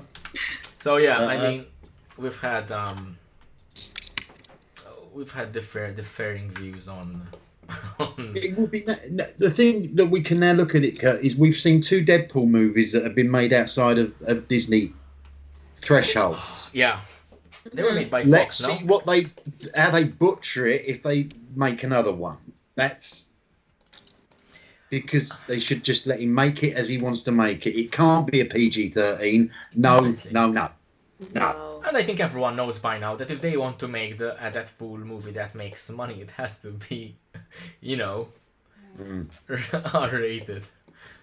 A: So yeah, I mean, we've had differing views on.
D: it will be the thing that we can now look at it, Kurt, is we've seen 2 Deadpool movies that have been made outside of Disney thresholds.
A: Yeah, they were made by
D: Let's
A: Fox.
D: see
A: No?
D: how they butcher it if they make another one. That's because they should just let him make it as he wants to make it. It can't be a PG-13. No,
A: Definitely.
D: no.
C: No.
A: And I think everyone knows by now that if they want to make a Deadpool movie that makes money, it has to be, R-rated.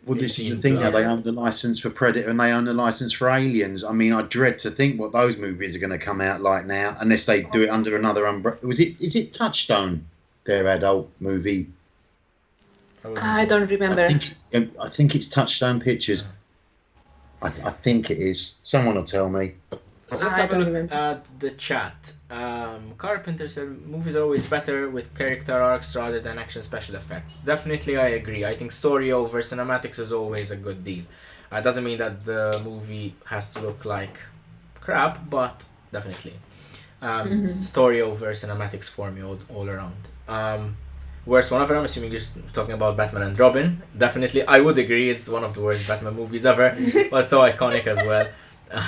D: Well, this is the
A: 18
D: thing now.
A: plus.
D: They own the license for Predator and they own the license for Aliens. I mean, I dread to think what those movies are going to come out like now, unless they do it under another umbrella. Is it Touchstone? Their adult movie.
C: I don't remember.
D: I think it's Touchstone Pictures. I think it is. Someone will tell me.
A: Let's
C: I
A: have a
C: don't
A: look
C: remember.
A: at the chat. Carpenter said movies are always better with character arcs rather than action special effects. Definitely, I agree. I think story over cinematics is always a good deal. Doesn't mean that the movie has to look like crap, but definitely. Story over cinematics for me all around. Worst one ever, I'm assuming you're talking about Batman and Robin. Definitely, I would agree, it's one of the worst Batman movies ever, but so iconic as well.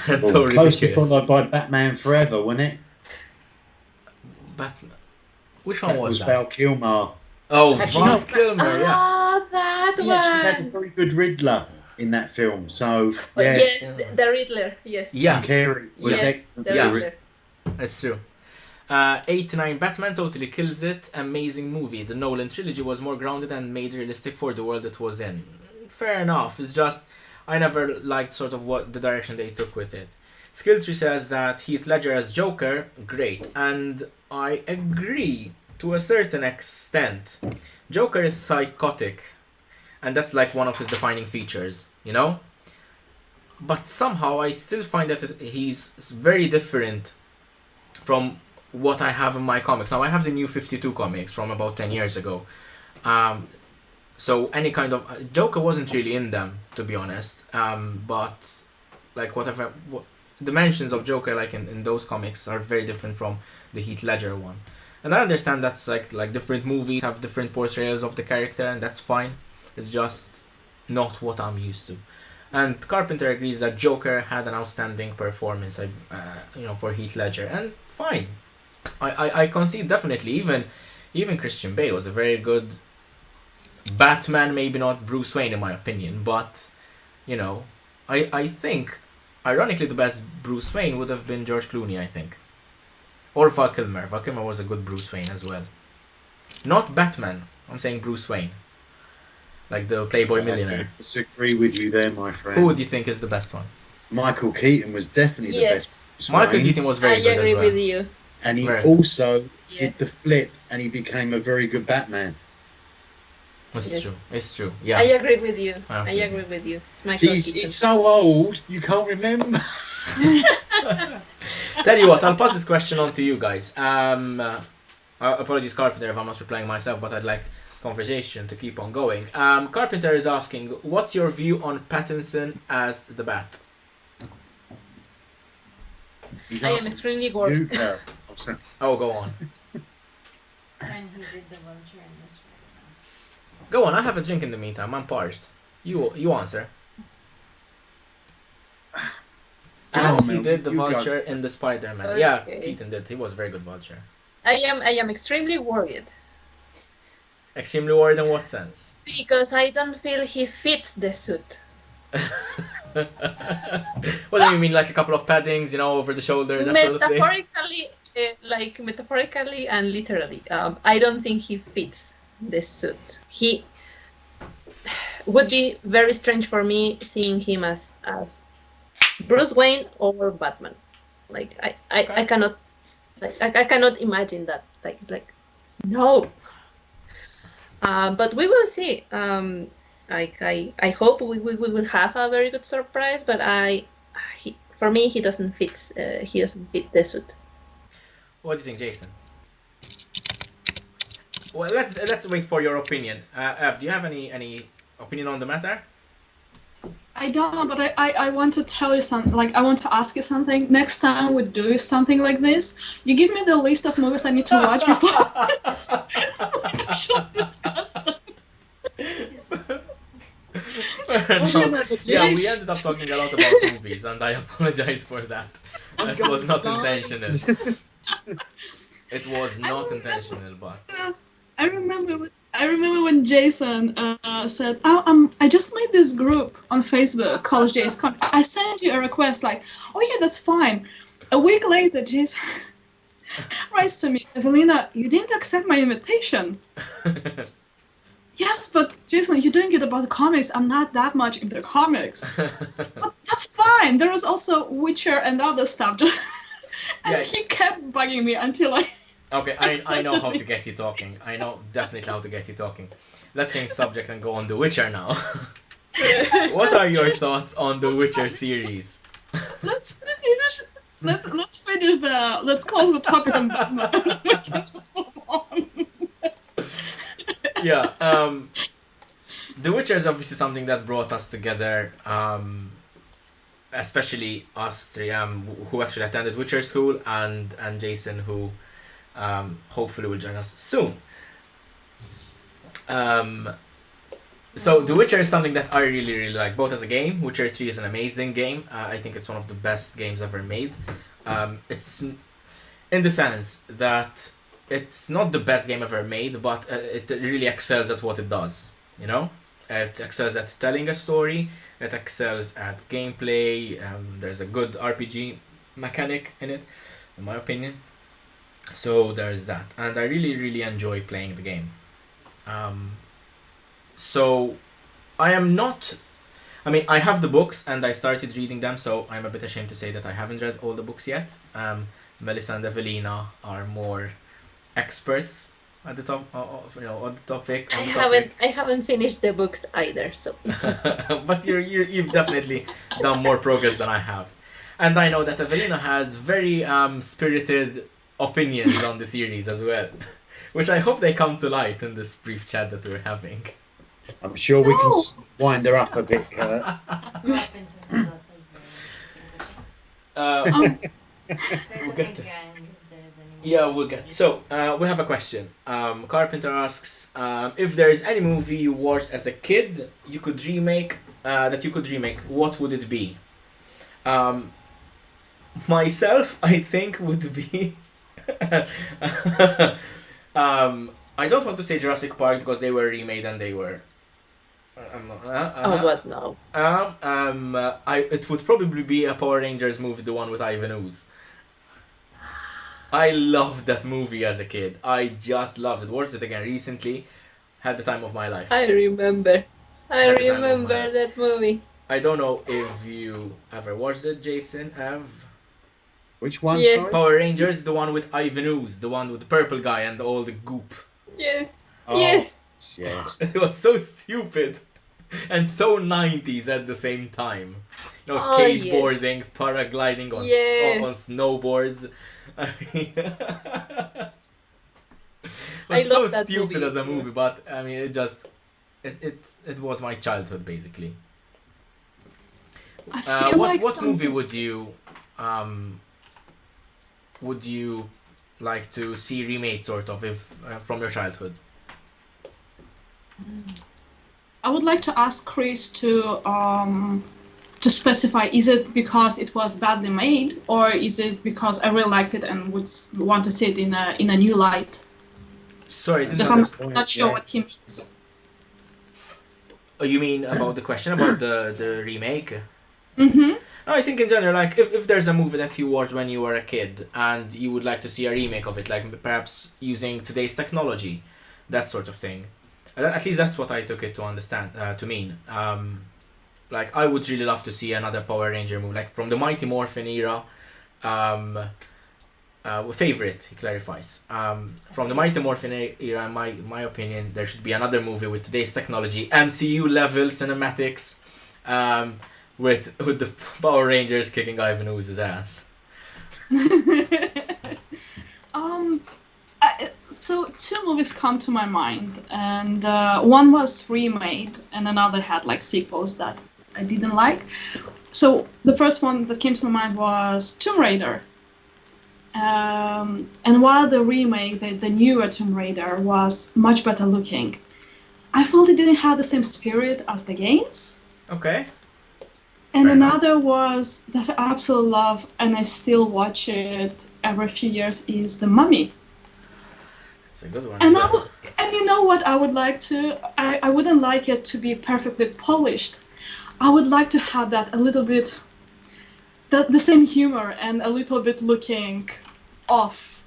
A: And so
D: Closely
A: ridiculous.
D: followed by Batman Forever, wasn't it?
A: Batman. Which one
D: That
A: was
D: was
A: that?
D: Val Kilmer.
A: Oh,
D: Actually,
A: Val
D: no.
A: Kilmer, yeah.
C: Ah, that
D: He actually had a
C: one.
D: very good Riddler in that film. So,
C: Oh,
D: yeah,
C: yes, the Riddler. Yes.
A: Yeah,
D: Carey was
C: Yes,
D: excellent.
C: the
A: Yeah.
C: Riddler.
A: that's true. 89 Batman totally kills it. Amazing movie. The Nolan trilogy was more grounded and made realistic for the world it was in. Fair enough. It's just I never liked sort of what the direction they took with it. Skilltree says that Heath Ledger as Joker, great, and I agree to a certain extent. Joker is psychotic, and that's like one of his defining features, But somehow I still find that he's very different from what I have in my comics. Now I have the New 52 comics from about 10 years ago. So any kind of Joker wasn't really in them, to be honest. But like the mentions of Joker like in those comics are very different from the Heath Ledger one. And I understand that's like different movies have different portrayals of the character, and that's fine. It's just not what I'm used to. And Carpenter agrees that Joker had an outstanding performance, for Heath Ledger, and fine. I concede definitely. Even Christian Bale was a very good Batman, maybe not Bruce Wayne in my opinion, but I think ironically the best Bruce Wayne would have been George Clooney, I think, or Val Kilmer. Val Kilmer was a good Bruce Wayne as well. Not Batman. I'm saying Bruce Wayne, like the Playboy millionaire.
D: I disagree with you there, my friend.
A: Who would you think is the best one?
D: Michael Keaton was definitely
C: Yes.
D: the best. Bruce
A: Michael
D: Wayne.
A: Keaton was
C: I
A: very good
C: agree
A: as well.
C: with you.
D: And he
A: Right.
D: also
C: Yeah.
D: did the flip, and he became a very good Batman.
A: It's
C: Yes.
A: true. It's true.
C: I
A: Yeah.
C: agree with you.
A: I have
C: I
A: to
C: agree with you. Michael
D: See,
C: Keaton.
D: it's so old, you can't remember.
A: Tell you what, I'll pass this question on to you guys. Apologies, Carpenter, if I'm not replying myself, but I'd like conversation to keep on going. Carpenter is asking, what's your view on Pattinson as the Bat?
D: He's
C: I am
D: asking
C: extremely
D: you,
C: bored.
D: Kurt. I'm sorry.
A: Oh, go on.
B: And he did the vulture in this right
A: Go on, I'll have a drink in the meantime. I'm parched. You answer.
D: Go
A: And
D: on,
A: he
D: Mel,
A: did the
D: you go
A: Vulture in the Spider-Man. Yeah,
C: Okay.
A: Keaton did. He was a very good Vulture.
C: I am extremely worried
A: Extremely worried in what sense?
C: because I don't feel he fits the suit.
A: What do you mean, like a couple of paddings, over the shoulder, that sort of thing?
C: Metaphorically and literally. I don't think he fits the suit. He would be very strange for me seeing him as Bruce Wayne or Batman. Like I
A: Okay.
C: cannot I cannot imagine that. Like No. But we will see. I hope we will have a very good surprise. But for me, he doesn't fit. He doesn't fit the suit.
A: What do you think, Jason? Well, let's wait for your opinion. Ev, do you have any opinion on the matter?
E: I don't know, but I want to tell you something. Like, I want to ask you something. Next time we do something like this, you give me the list of movies I need to watch before we should discuss them.
A: Yeah, we ended up talking a lot about movies, and I apologize for that. It was not intentional. It was not intentional, but
E: I remember when Jason said, "Oh, I just made this group on Facebook, College Days. I sent you a request, like, oh yeah, that's fine." A week later, Jason writes to me, "Evelina, you didn't accept my invitation." Yes, but Jason, you're doing it about the comics. I'm not that much into comics. But that's fine. There was also Witcher and other stuff. And he kept bugging me until I...
A: Okay, I know how to get you talking. I know definitely how to get you talking. Let's change subject and go on The Witcher now. What are your thoughts on The Witcher series?
E: Let's finish. Let's close the topic on Batman. We can just move on.
A: Yeah, The Witcher is obviously something that brought us together, especially us three, who actually attended Witcher school, and Jason, who hopefully will join us soon. So The Witcher is something that I really like, both as a game. Witcher 3 is an amazing game. I think it's one of the best games ever made. It's in the sense that it's not the best game ever made, but it really excels at what it does, you know? It excels at telling a story, it excels at gameplay, there's a good RPG mechanic in it, in my opinion. So there's that, and I really enjoy playing the game. So I have the books and I started reading them, so I'm a bit ashamed to say that I haven't read all the books yet. Melisa and Evelina are more experts at the top, on the topic.
C: I haven't finished the books either, so.
A: But you've definitely done more progress than I have, and I know that Evelina has very spirited opinions on the series as well, which I hope they come to light in this brief chat that we're having.
D: I'm sure we can wind her up a bit, Kurt.
A: We'll get to. Yeah, we'll get. So, we have a question. Carpenter asks if there is any movie you watched as a kid you could remake, what would it be? Myself, I think would be. I don't want to say Jurassic Park because they were remade and they were.
C: What no?
A: It would probably be a Power Rangers movie, the one with Ivan Ooze. I loved that movie as a kid. I just loved it. Watched it again recently. Had the time of my life.
C: I remember that movie.
A: I don't know if you ever watched it, Jason, Ev.
D: Which one?
C: Yeah.
D: Sorry?
A: Power Rangers, the one with Ivan Ooze, the one with the purple guy and all the goop.
C: Yes.
D: Oh,
C: Yes.
D: Yes.
A: It was so stupid and so 90s at the same time. You know,
C: Oh,
A: skateboarding, paragliding on on snowboards. I mean, it
C: I
A: was so
C: love that
A: stupid
C: movie.
A: as a movie, but I mean, it was my childhood basically.
E: I feel like
A: What
E: something...
A: movie would you like to see remade, sort of, if from your childhood?
E: I would like to ask Chris to specify, is it because it was badly made, or is it because I really liked it and would want to see it in a new light?
A: Sorry,
E: Just I'm not sure what he means.
A: Oh, you mean about the question about the remake?
E: Mm-hmm.
A: No, I think in general, like if there's a movie that you watched when you were a kid and you would like to see a remake of it, like perhaps using today's technology, that sort of thing. At least that's what I took it to understand, to mean. Like I would really love to see another Power Ranger movie, like from the Mighty Morphin era. favorite, he clarifies. From the Mighty Morphin era, in my opinion, there should be another movie with today's technology, MCU level cinematics, with the Power Rangers kicking Ivan Ooze's ass.
E: So two movies come to my mind, and one was remade, and another had like sequels that I didn't like. So the first one that came to my mind was Tomb Raider. And while the remake, the newer Tomb Raider, was much better looking, I felt it didn't have the same spirit as the games.
A: Okay.
E: And
A: Fair
E: another was that I absolutely love, and I still watch it every few years, is The Mummy.
A: It's a good one.
E: And
A: as well.
E: and you know what I would like to? I wouldn't like it to be perfectly polished. I would like to have that a little bit, the same humor and a little bit looking off,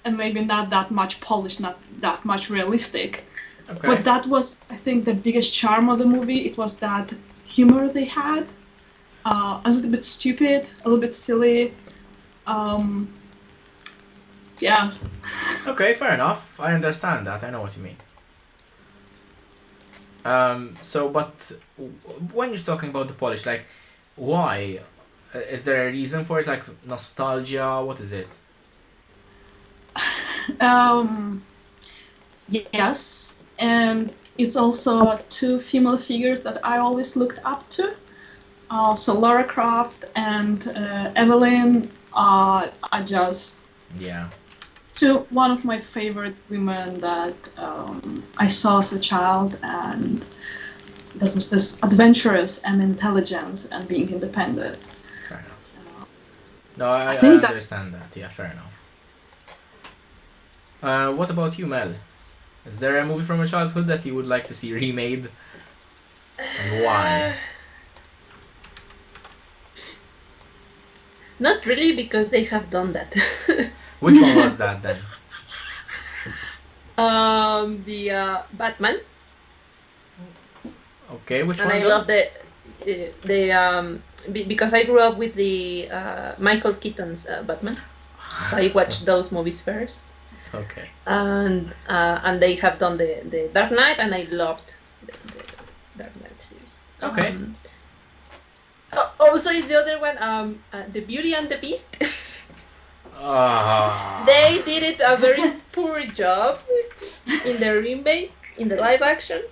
E: and maybe not that much polished, not that much realistic.
A: Okay.
E: But that was, I think, the biggest charm of the movie. It was that humor they had, a little bit stupid, a little bit silly. Yeah.
A: Okay, fair enough. I understand that. I know what you mean. But when you're talking about the polish, like, why? Is there a reason for it? Like nostalgia? What is it?
E: Yes, and it's also two female figures that I always looked up to. So Lara Croft and Evelyn are just
A: Yeah.
E: one of my favorite women that I saw as a child, and that was this adventurous and intelligence and being independent.
A: Fair enough. No, I
E: think
A: understand that. Yeah, fair enough. What about you, Mel? Is there a movie from your childhood that you would like to see remade? And why?
C: Not really, because they have done that.
A: Which one was that then?
C: The Batman,
A: Okay, which
C: and
A: one?
C: I love because I grew up with the Michael Keaton's Batman. So I watched those movies first,
A: Okay.
C: and they have done the Dark Knight, and I loved the Dark Knight series.
A: Okay.
C: Also, is the other one the Beauty and the Beast.
A: Ah.
C: They did it a very poor job in the remake, in the live action.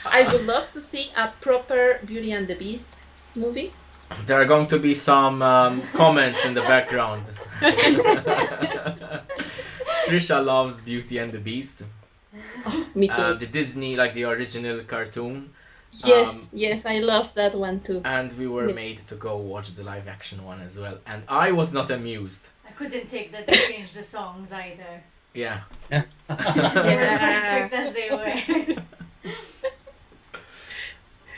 C: I would love to see a proper Beauty and the Beast movie.
A: There are going to be some comments in the background. Trisha loves Beauty and the Beast.
C: Me too.
A: The Disney, like the original cartoon.
C: Yes, I love that one too.
A: And we were
C: Yeah.
A: made to go watch the live action one as well. And I was not amused.
B: I couldn't take that they changed the songs either.
A: Yeah.
B: They were perfect as they were.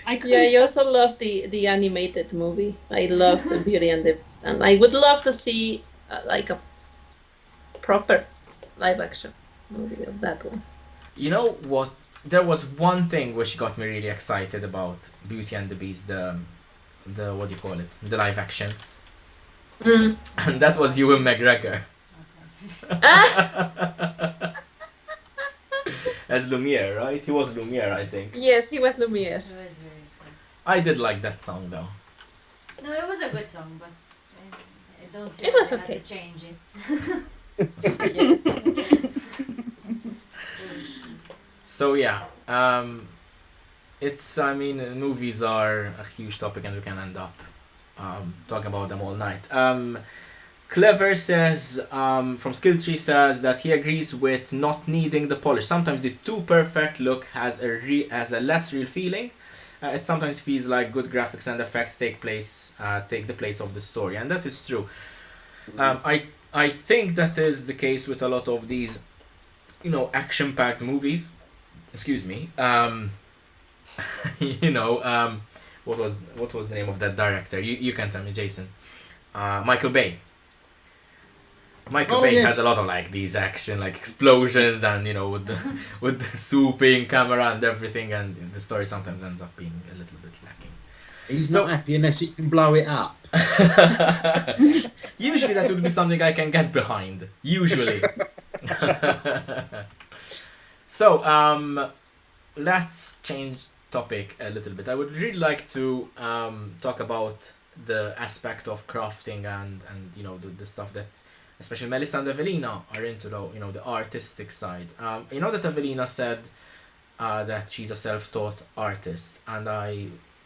C: I also love the animated movie. I love the Beauty and the Beast, and I would love to see like a proper live action movie of that one.
A: You know what? There was one thing which got me really excited about Beauty and the Beast, the what do you call it? The live action.
C: Mm.
A: And that was Ewan McGregor. As Lumiere, right? He was Lumiere, I think.
C: Yes, he was Lumiere.
B: It was very fun.
A: I did like that song though.
B: No, it was a good song, but I don't see
C: It
B: why
C: was
B: they
C: okay.
B: had to change it.
A: So yeah, movies are a huge topic and we can end up talking about them all night. Clever says, from Skilltree says that he agrees with not needing the polish. Sometimes the too perfect look has a less real feeling. It sometimes feels like good graphics and effects take the place of the story, and that is true. I think that is the case with a lot of these, action-packed movies. Excuse me. What was the name of that director? You can tell me, Jason. Michael Bay. Michael Bay
D: yes.
A: has a lot of like these action, like explosions, and with the swooping camera and everything, and the story sometimes ends up being a little bit lacking.
D: He's
A: So-
D: not happy unless he can blow it up.
A: Usually that would be something I can get behind. Usually. So, let's change topic a little bit. I would really like to talk about the aspect of crafting and you know the stuff that especially Melissa and Evelina are into, the artistic side. You know that Evelina said that she's a self-taught artist, and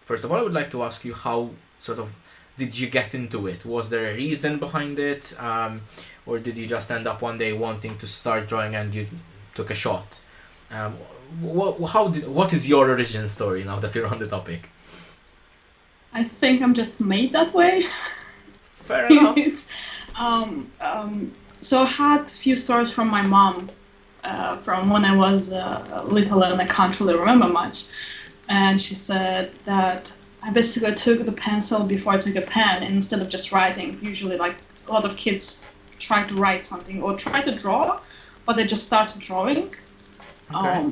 A: first of all I would like to ask you, how sort of did you get into it? Was there a reason behind it, or did you just end up one day wanting to start drawing and you took a shot? What is your origin story, now that you're on the topic?
E: I think I'm just made that way.
A: Fair enough.
E: So I had a few stories from my mom from when I was little and I can't really remember much. And she said that I basically took the pencil before I took a pen, and instead of just writing, usually like a lot of kids try to write something or try to draw, but they just started drawing.
A: Okay.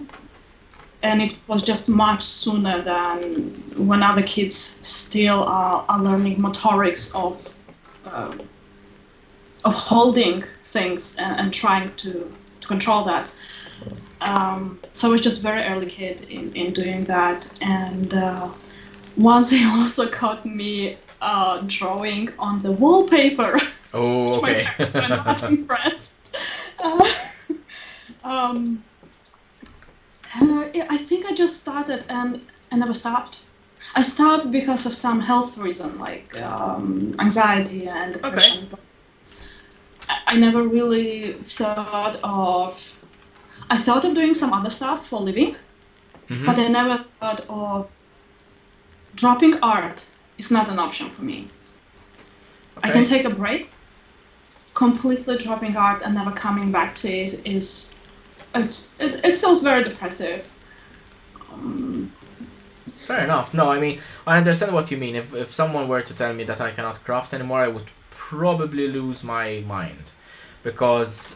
E: And it was just much sooner than when other kids still are learning motorics of holding things and trying to control that. So I was just very early kid in doing that. And once they also caught me drawing on the wallpaper.
A: Oh, okay.
E: I'm not impressed. Yeah, I think I just started and I never stopped. I stopped because of some health reason, like anxiety and depression.
A: Okay.
E: I never really thought of... I thought of doing some other stuff for a living, but I never thought of dropping art. It's not an option for me.
A: Okay.
E: I can take a break. Completely dropping art and never coming back to it it feels very depressive.
A: Fair enough. No, I mean, I understand what you mean. If someone were to tell me that I cannot craft anymore, I would probably lose my mind, because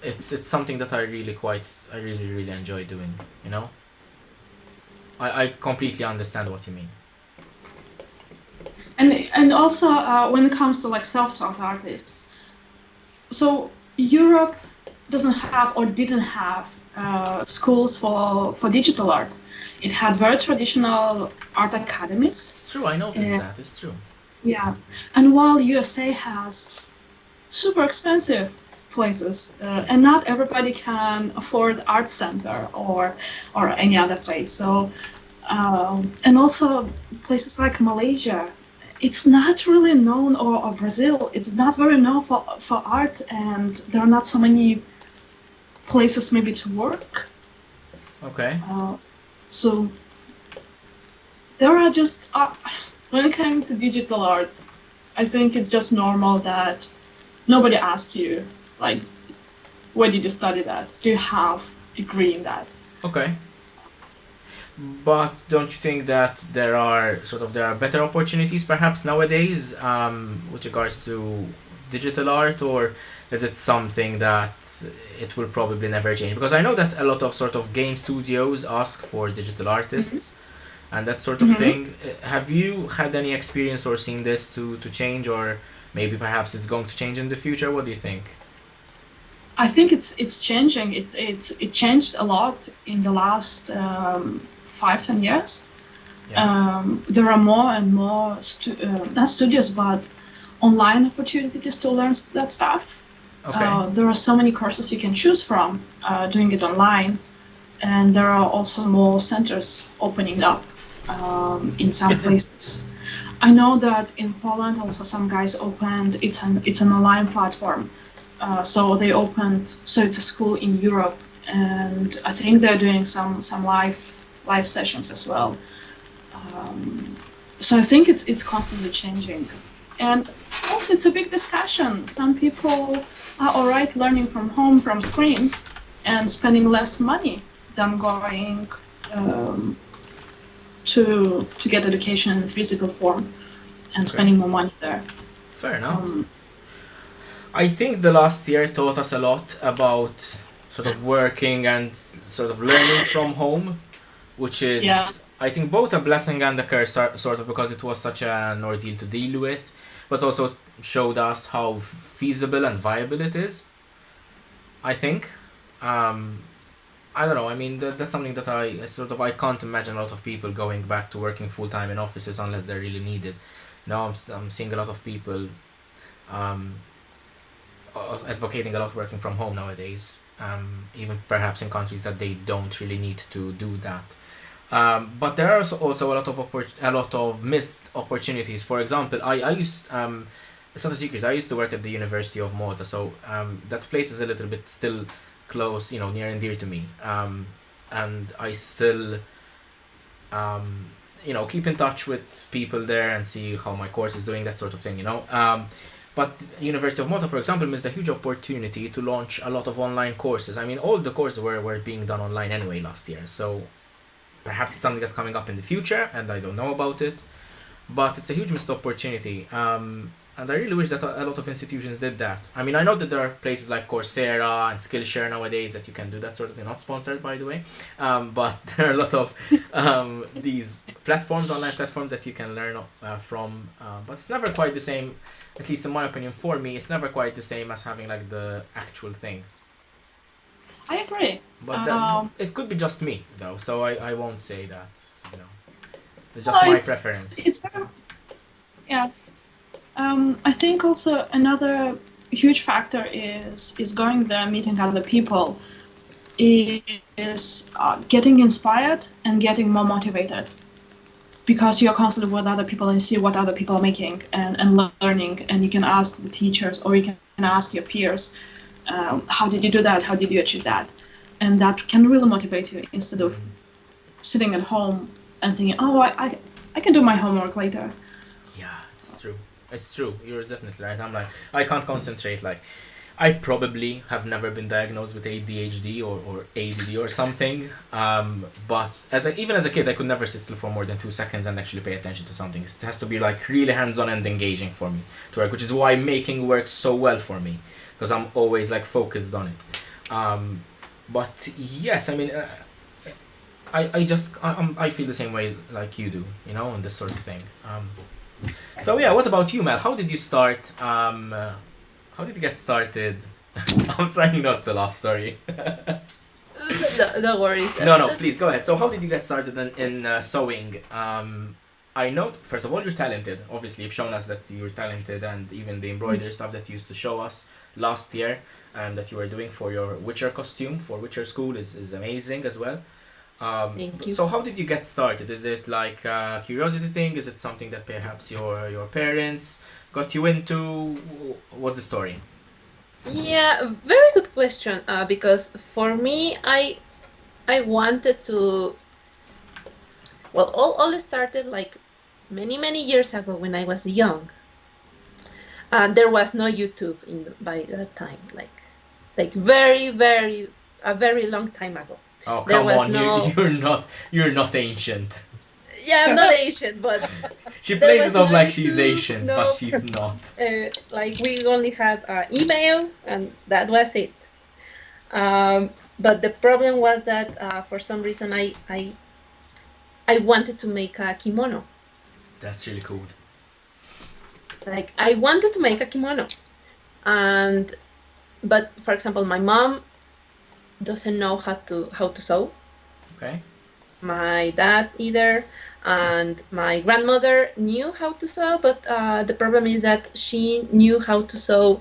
A: it's something that I really enjoy doing. You know. I completely understand what you mean.
E: And also when it comes to like self-taught artists, so Europe doesn't have or didn't have schools for digital art. It had very traditional art academies.
A: It's true. I noticed that. It's true.
E: Yeah, and while USA has super expensive places, and not everybody can afford art center or any other place. So, and also places like Malaysia, it's not really known, or Brazil, it's not very known for art, and there are not so many places maybe to work.
A: Okay.
E: So there are just when it comes to digital art, I think it's just normal that nobody asks you like, where did you study that? Do you have a degree in that?
A: Okay. But don't you think that there are better opportunities perhaps nowadays with regards to digital art, or is it something that it will probably never change? Because I know that a lot of sort of game studios ask for digital artists and that sort of thing. Have you had any experience or seen this to change, or maybe perhaps it's going to change in the future? What do you think?
E: I think it's changing. It changed a lot in the last 5-10 years.
A: Yeah.
E: There are more and more not studios, but online opportunities to learn that stuff.
A: Okay.
E: There are so many courses you can choose from doing it online, and there are also more centers opening up in some places. I know that in Poland also some guys opened, it's an online platform. So they opened, so it's a school in Europe, and I think they're doing some live sessions as well. So I think it's constantly changing. And also it's a big discussion. Some people are alright learning from home, from screen, and spending less money than going to get education in physical form and spending more money there.
A: Fair enough. I think the last year taught us a lot about sort of working and sort of learning from home, which is, I think both a blessing and a curse, sort of, because it was such an ordeal to deal with, but also showed us how feasible and viable it is. I think. I don't know. I mean, that's something that I can't imagine a lot of people going back to working full time in offices unless they're really needed. I'm seeing a lot of people advocating a lot working from home nowadays. Even perhaps in countries that they don't really need to do that. But there are also a lot of missed opportunities. For example, I used it's not a secret. I used to work at the University of Malta, so that place is a little bit still close, near and dear to me. And I still, keep in touch with people there and see how my course is doing, that sort of thing, But University of Malta, for example, missed a huge opportunity to launch a lot of online courses. I mean, all the courses were being done online anyway last year, so perhaps it's something that's coming up in the future, and I don't know about it. But it's a huge missed opportunity. And I really wish that a lot of institutions did that. I mean, I know that there are places like Coursera and Skillshare nowadays that you can do that sort of thing. Not sponsored, by the way. But there are a lot of these online platforms that you can learn from. But it's never quite the same, at least in my opinion, for me, it's never quite the same as having like the actual thing.
E: I agree.
A: But it could be just me, though. So I won't say that, It's just my preference.
E: It's very, yeah. I think also another huge factor is going there, meeting other people, is getting inspired and getting more motivated, because you're constantly with other people and see what other people are making and learning, and you can ask the teachers or you can ask your peers, how did you do that? How did you achieve that? And that can really motivate you instead of sitting at home and thinking, oh, I can do my homework later.
A: Yeah, it's true. It's true. You're definitely right. I'm like, I can't concentrate. Like, I probably have never been diagnosed with ADHD or ADD or something. But even as a kid, I could never sit still for more than 2 seconds and actually pay attention to something. It has to be like really hands-on and engaging for me to work, which is why making works so well for me, because I'm always like focused on it. But yes, I mean, I feel the same way like you do, on this sort of thing. So yeah, what about you, Mel? How did you start? How did you get started? I'm trying not to laugh, sorry.
C: No worries.
A: No, please go ahead. So how did you get started in sewing? I know, first of all, you're talented. Obviously, you've shown us that you're talented, and even the embroidery stuff that you used to show us last year that you were doing for your Witcher costume for Witcher School is amazing as well.
C: Thank you.
A: So how did you get started? Is it like a curiosity thing? Is it something that perhaps your parents got you into? What's the story?
C: Yeah, very good question. Because for me, I wanted to. Well, all started like many years ago when I was young. There was no YouTube by that time, like very a very long time ago.
A: Oh, come on, you're not ancient.
C: Yeah, I'm not Asian, but
A: she plays it off like she's Asian, but she's not.
C: Like we only had email, and that was it. But the problem was that for some reason I wanted to make a kimono.
A: That's really cool.
C: Like I wanted to make a kimono, but for example, my mom doesn't know how to sew.
A: Okay.
C: My dad either, and my grandmother knew how to sew, but the problem is that she knew how to sew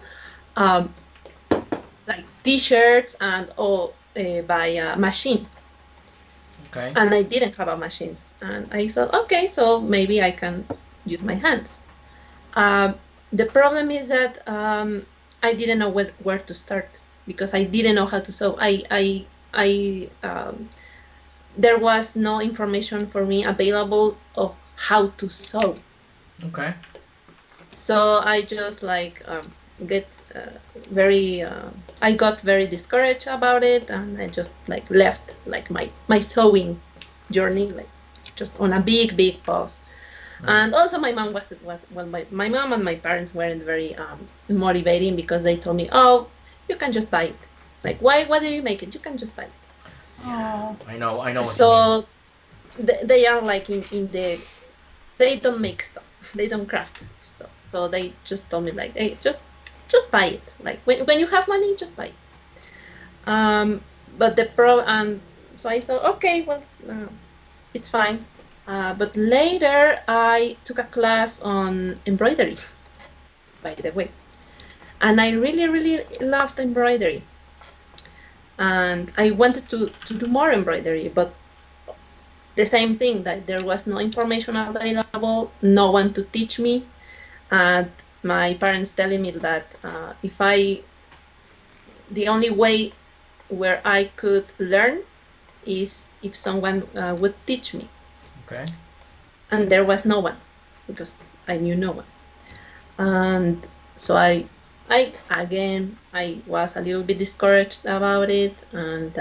C: like t-shirts and all by a machine.
A: Okay.
C: And I didn't have a machine, and I thought, okay, so maybe I can use my hands. The problem is that I didn't know where to start, because I didn't know how to sew. There was no information for me available of how to sew.
A: Okay.
C: So I just like I got very discouraged about it, and I just like left like my sewing journey like just on a big pause. And also my mom my mom and my parents weren't very motivating, because they told me, oh, you can just buy it. Like, why do you make it? You can just buy it.
A: Yeah, I know what you mean.
C: So they are like in the, they don't make stuff, they don't craft stuff, so they just told me like, hey, just buy it, like when you have money, just buy it. But the pro, and so I thought, okay, well, it's fine. But later I took a class on embroidery, by the way, and I really loved embroidery, and I wanted to do more embroidery, but the same thing, that there was no information available, no one to teach me, and my parents telling me that the only way where I could learn is if someone would teach me.
A: Okay.
C: And there was no one, because I knew no one. And so I was a little bit discouraged about it, and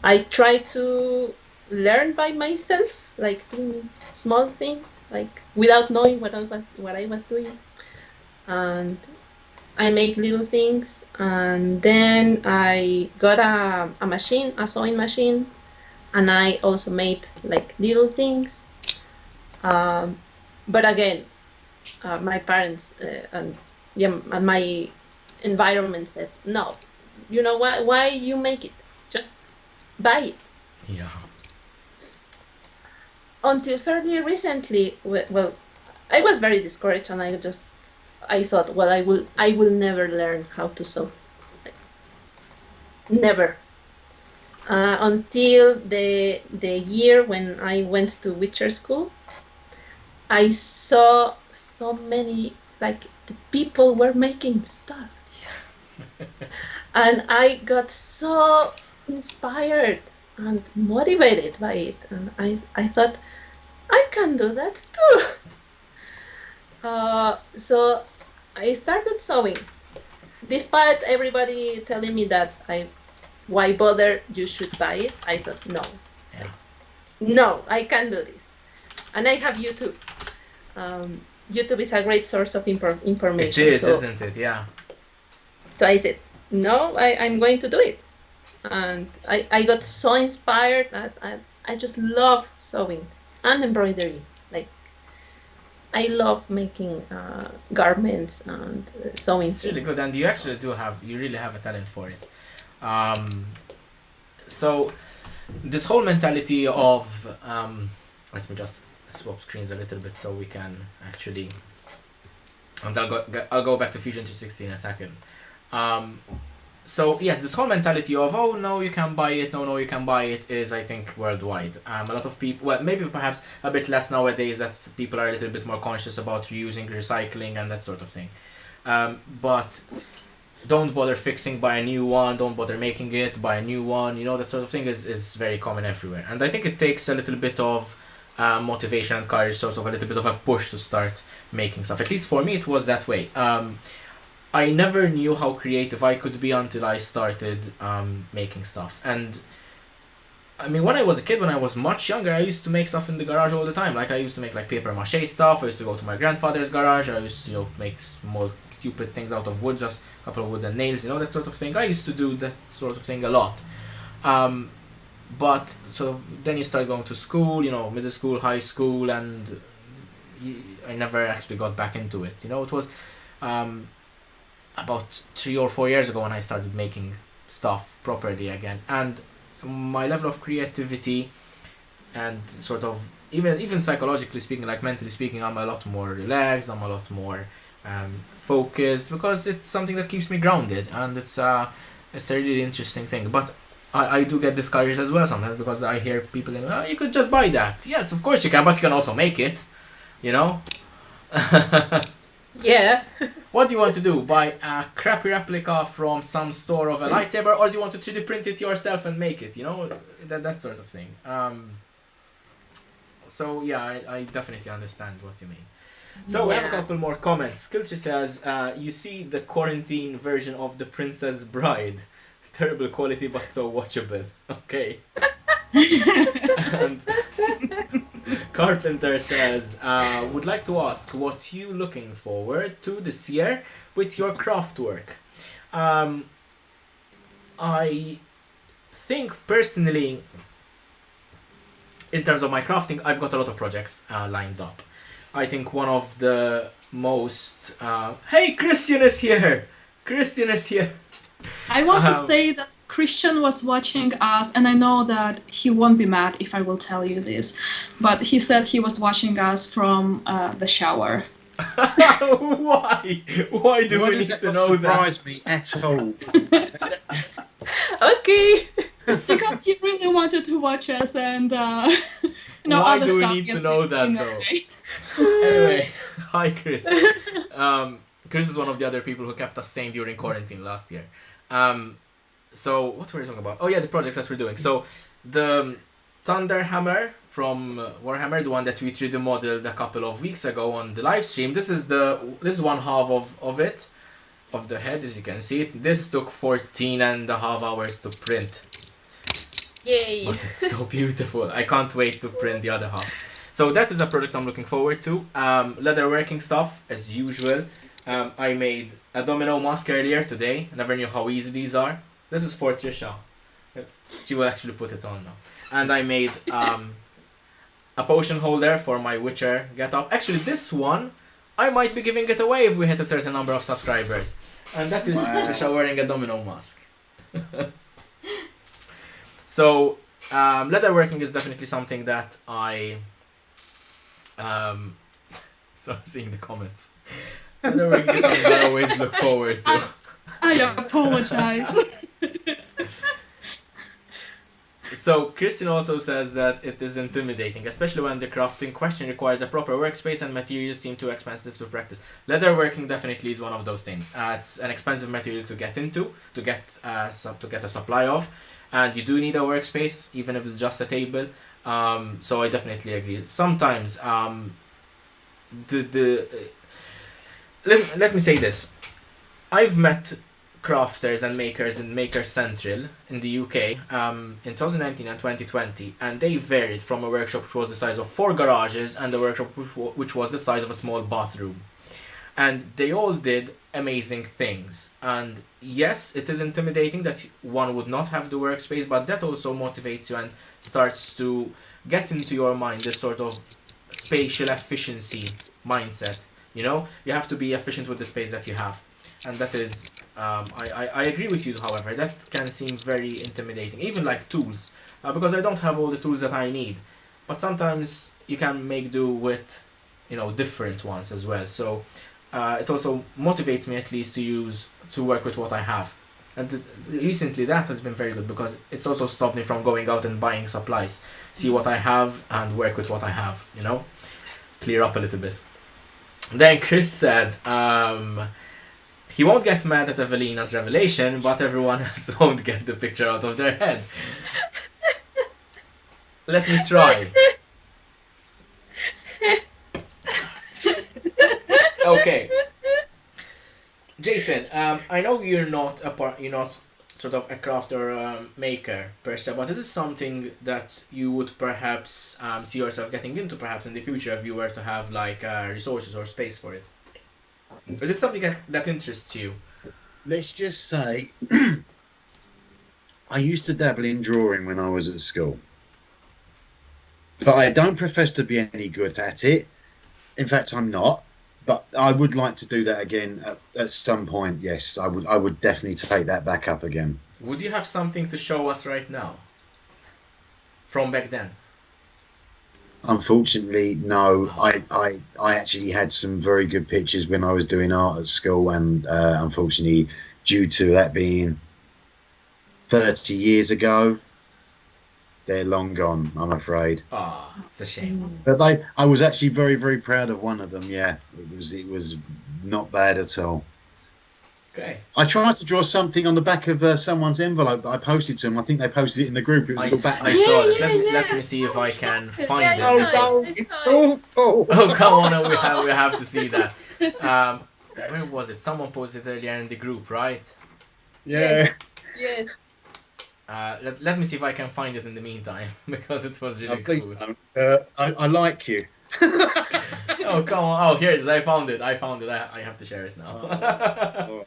C: I tried to learn by myself, like doing small things, like without knowing what I was doing. And I made little things, and then I got a machine, a sewing machine, and I also made like little things. But again, my parents and my environment said, no, you know why you make it? Just buy it.
A: Yeah.
C: Until fairly recently, well, I was very discouraged, and I thought, well, I will never learn how to sew, never. Until the year when I went to Witcher school, I saw so many, like, the people were making stuff, and I got so inspired and motivated by it, and I thought, I can do that too. So I started sewing, despite everybody telling me that why bother, you should buy it. I thought, no, I can do this, and I have YouTube. YouTube is a great source of information.
A: It is, isn't it? Yeah.
C: So I said, no, I'm going to do it, and I got so inspired that I just love sewing and embroidery. Like, I love making garments and sewing.
A: It's really good, and you actually you really have a talent for it. So this whole mentality of let me just swap screens a little bit so we can actually, and I'll go back to Fusion 360 in a second. So yes, this whole mentality of, oh no, you can buy it, no, you can buy it, is, I think, worldwide. A lot of people, well, maybe perhaps a bit less nowadays, that people are a little bit more conscious about reusing, recycling, and that sort of thing. But don't bother fixing, buy a new one, don't bother making it, buy a new one, that sort of thing is very common everywhere. And I think it takes a little bit of motivation and courage, sort of a little bit of a push to start making stuff. At least for me, it was that way. I never knew how creative I could be until I started making stuff. And I mean, when I was a kid, when I was much younger, I used to make stuff in the garage all the time. Like, I used to make like paper mache stuff. I used to go to my grandfather's garage. I used to make small stupid things out of wood, just a couple of wooden nails, that sort of thing. I used to do that sort of thing a lot. But sort of then you start going to school, middle school, high school, and I never actually got back into it. It was about 3 or 4 years ago when I started making stuff properly again, and my level of creativity and sort of even psychologically speaking, like mentally speaking, I'm a lot more relaxed, I'm a lot more focused, because it's something that keeps me grounded, and it's a really interesting thing. But I do get discouraged as well sometimes, because I hear people saying, oh, you could just buy that. Yes, of course you can, but you can also make it,
C: Yeah.
A: What do you want to do? Buy a crappy replica from some store of a lightsaber, or do you want to 3D print it yourself and make it? That sort of thing. So yeah, I definitely understand what you mean. So we have a couple more comments. Skiltry says, you see the quarantine version of The Princess Bride. Terrible quality, but so watchable. Okay. And Carpenter says, would like to ask what you looking forward to this year with your craft work. I think personally in terms of my crafting, I've got a lot of projects lined up. I think one of the most... hey, Christian is here! Christian is here!
E: I want to say that Christian was watching us, and I know that he won't be mad if I will tell you this, but he said he was watching us from the shower.
A: Why? Why do we need to know that?
D: Surprise me at all.
C: Okay.
E: Because he really wanted to watch us, and
A: Why
E: other
A: do we
E: stuff
A: need to
E: gets
A: know
E: in
A: that,
E: the
A: though?
E: way.
A: Anyway, hi Chris. Chris is one of the other people who kept us staying during quarantine last year. So what were we talking about? Oh yeah, the projects that we're doing. So the Thunder Hammer from Warhammer, the one that we 3D modeled a couple of weeks ago on the live stream. This is one half of it, of the head, as you can see it. This took 14.5 hours to print.
C: Yay.
A: But it's so beautiful. I can't wait to print the other half. So that is a project I'm looking forward to. Leatherworking stuff, as usual. I made a domino mask earlier today. I never knew how easy these are. This is for Trisha. She will actually put it on now. And I made a potion holder for my Witcher getup. Actually, this one, I might be giving it away if we hit a certain number of subscribers. And that is Trisha wearing a domino mask. So, leatherworking is definitely something that I... so I'm seeing the comments. Leatherworking is something I always look forward to.
E: I apologize.
A: So Christian also says that it is intimidating, especially when the crafting question requires a proper workspace and materials seem too expensive to practice. Leatherworking definitely is one of those things. It's an expensive material to get into, to get a supply of, and you do need a workspace, even if it's just a table. So I definitely agree. Sometimes let me say this. I've met crafters and makers in Maker Central in the UK in 2019 and 2020, and they varied from a workshop which was the size of 4 garages and a workshop which was the size of a small bathroom. And they all did amazing things. And yes, it is intimidating that one would not have the workspace, but that also motivates you and starts to get into your mind this sort of spatial efficiency mindset. You know, you have to be efficient with the space that you have. And that is, I agree with you, however, that can seem very intimidating, even like tools, because I don't have all the tools that I need. But sometimes you can make do with, different ones as well. So it also motivates me at least to work with what I have. And recently that has been very good because it's also stopped me from going out and buying supplies. See what I have and work with what I have, clear up a little bit. Then Chris said, he won't get mad at Evelina's revelation, but everyone else won't get the picture out of their head. Let me try. Okay. Jason, I know you're not sort of a crafter or maker per se, but this is something that you would perhaps see yourself getting into perhaps in the future if you were to have like resources or space for it. Is it something that interests you?
D: Let's just say, I used to dabble in drawing when I was at school. But I don't profess to be any good at it. In fact, I'm not. But I would like to do that again at some point, yes. I would definitely take that back up again.
A: Would you have something to show us right now? From back then?
D: Unfortunately, no. I actually had some very good pictures when I was doing art at school, and unfortunately, due to that being 30 years ago, they're long gone, I'm afraid.
A: Ah, oh, it's a shame.
D: But I was actually very, very proud of one of them. Yeah, it was not bad at all.
A: Okay.
D: I tried to draw something on the back of someone's envelope that I posted to them. I think they posted it in the group. It was
A: I saw it. Let me see if I can find it.
D: Oh no, it's awful.
A: Oh come on, we have to see that. Where was it? Someone posted it earlier in the group, right?
D: Yeah.
C: Yes.
A: Let me see if I can find it in the meantime because it was really cool.
D: I like you.
A: Oh come on! Oh, here it is. I found it. I have to share it now.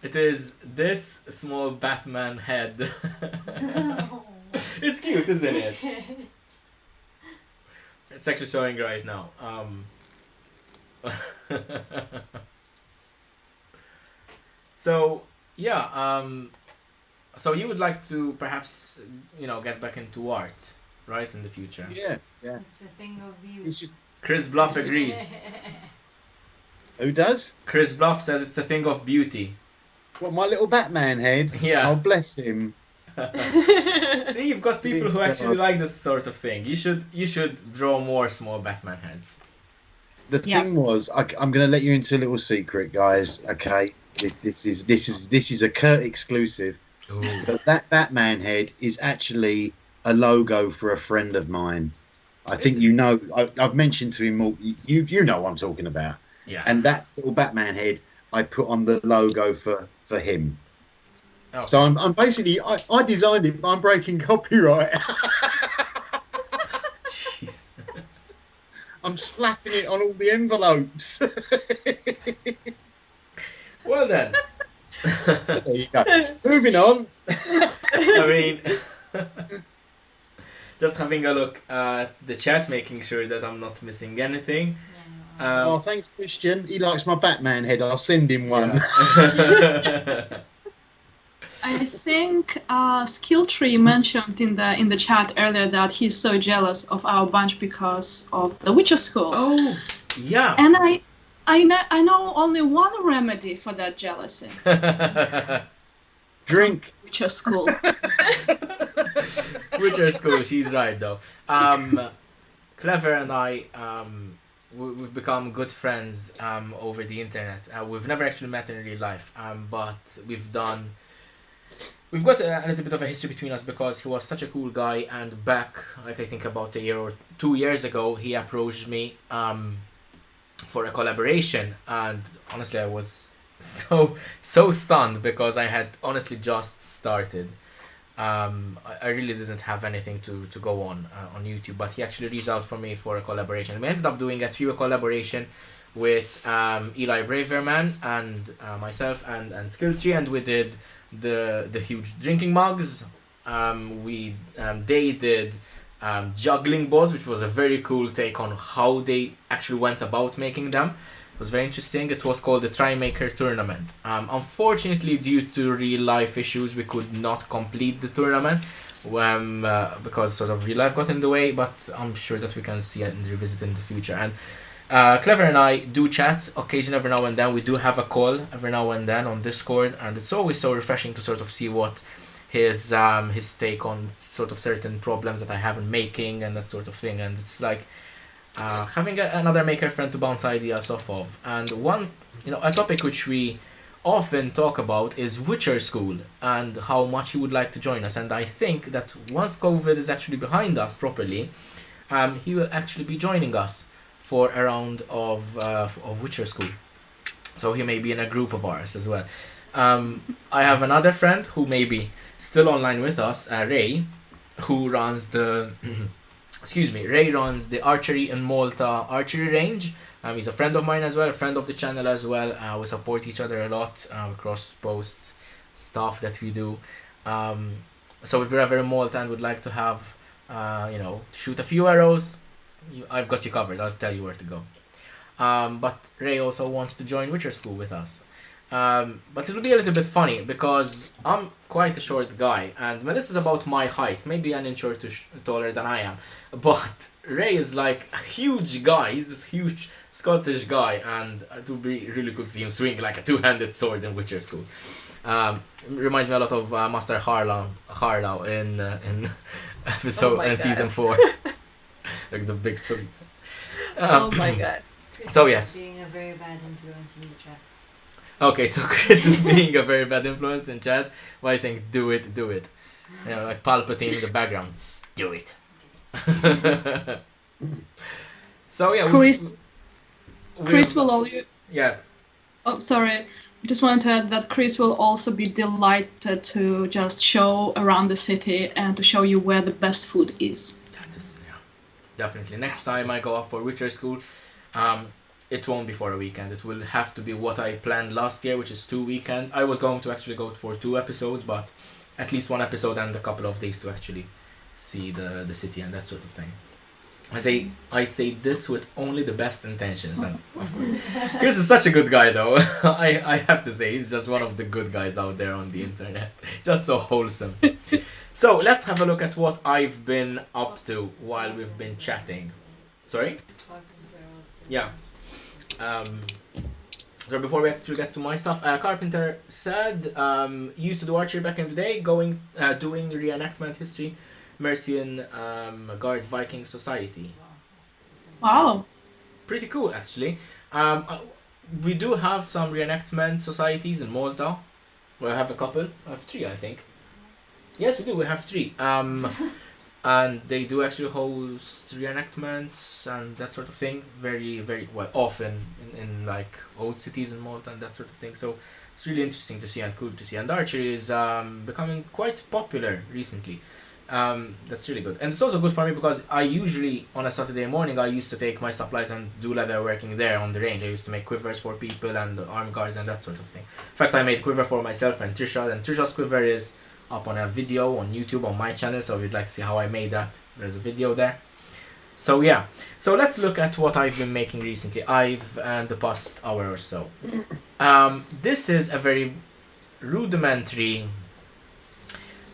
A: It is this small Batman head. It's cute, isn't it? It's actually showing right now. So yeah, so you would like to perhaps get back into art, right, in the future?
D: Yeah.
B: It's a thing of beauty.
D: It's just
A: Chris Bluff agrees.
D: who does?
A: Chris Bluff says it's a thing of beauty.
D: What, my little Batman head?
A: Yeah.
D: Oh, bless him.
A: See, you've got people who actually like this sort of thing. You should draw more small Batman heads.
D: The
E: Yes.
D: thing was, I'm going to let you into a little secret, guys. Okay, this is a Kurt exclusive.
A: Ooh.
D: But that Batman head is actually a logo for a friend of mine. I think
A: it?
D: you know. I've mentioned to him. You know what I'm talking about.
A: Yeah.
D: And that little Batman head, I put on the logo for him.
A: Oh.
D: So I'm basically I designed it, but I'm breaking copyright.
A: Jeez.
D: I'm slapping it on all the envelopes.
A: Well then.
D: There you go. Moving on.
A: I mean, just having a look at the chat, making sure that I'm not missing anything.
D: Oh, thanks, Christian. He likes my Batman head. I'll send him one.
A: Yeah.
E: I think Skilltree mentioned in the chat earlier that he's so jealous of our bunch because of the Witcher School.
A: Oh, yeah.
E: And I know only one remedy for that jealousy.
D: Drink.
E: Witcher School.
A: Witcher School, she's right though. Clever and I, we've become good friends over the internet. We've never actually met in real life, but we've got a little bit of a history between us because he was such a cool guy, and back, like I think about a year or 2 years ago, he approached me for a collaboration, and honestly I was so stunned because I had honestly just started. I really didn't have anything to go on YouTube, but he actually reached out for me for a collaboration. We ended up doing a trio collaboration with Eli Braverman and myself and Skilltree, and we did the huge drinking mugs. They did juggling balls, which was a very cool take on how they actually went about making them. It was very interesting. It was called the Try Maker Tournament. Unfortunately, due to real life issues, we could not complete the tournament because sort of real life got in the way, but I'm sure that we can see it and revisit in the future. And Clever and I do chat occasionally every now and then. We do have a call every now and then on Discord, and it's always so refreshing to sort of see what his take on sort of certain problems that I have in making and that sort of thing. And it's like having another maker friend to bounce ideas off of. And one, a topic which we often talk about is Witcher School and how much he would like to join us. And I think that once COVID is actually behind us properly, he will actually be joining us for a round of Witcher School. So he may be in a group of ours as well. I have another friend who may be still online with us, Ray, who runs the Ray runs the Archery in Malta archery range. He's a friend of mine as well, a friend of the channel as well. We support each other a lot, cross post stuff that we do. So if you're ever in Malta and would like to have, shoot a few arrows, I've got you covered. I'll tell you where to go. But Ray also wants to join Witcher School with us. But it'll be a little bit funny because I'm quite a short guy and Melissa's about my height, maybe an inch or two taller than I am. But Ray is like a huge guy. He's this huge Scottish guy, and it would be really cool to see him swing like a two-handed sword in Witcher School. Reminds me a lot of Master Harlow in episode in season 4. Like the big story.
C: Oh my god.
A: So yes.
B: Being a very bad influence in the chat.
A: Okay, so Chris is being a very bad influence in chat by saying do it. Like Palpatine in the background. Do it. So yeah,
E: Chris will
A: yeah.
E: Oh, sorry. I just wanted to add that Chris will also be delighted to just show around the city and to show you where the best food is.
A: That is, yeah, definitely. Next time I go up for Witcher School, it won't be for a weekend. It will have to be what I planned last year, which is 2 weekends. I was going to actually go for 2 episodes, but at least 1 episode and a couple of days to actually see the city and that sort of thing. I say this with only the best intentions, and of course, Chris is such a good guy, though. I have to say, he's just one of the good guys out there on the internet. Just so wholesome. So let's have a look at what I've been up to while we've been chatting. Sorry? Yeah. So before we actually get to my stuff, Carpenter said used to do archery back in the day, doing reenactment history, Mercian Guard Viking Society.
E: Wow.
A: Pretty cool, actually. We do have some reenactment societies in Malta. We have a couple. I have 3, I think. Yes, we do. We have 3. And they do actually host reenactments and that sort of thing very, very well, often in like old cities in Malta and that sort of thing. So it's really interesting to see and cool to see. And archery is becoming quite popular recently. That's really good. And it's also good for me because I usually, on a Saturday morning, I used to take my supplies and do leather working there on the range. I used to make quivers for people and arm guards and that sort of thing. In fact, I made quiver for myself and Trisha. And Trisha's quiver is up on a video on YouTube on my channel, so if you'd like to see how I made that, there's a video there. So yeah, so let's look at what I've been making recently. In the past hour or so. This is a very rudimentary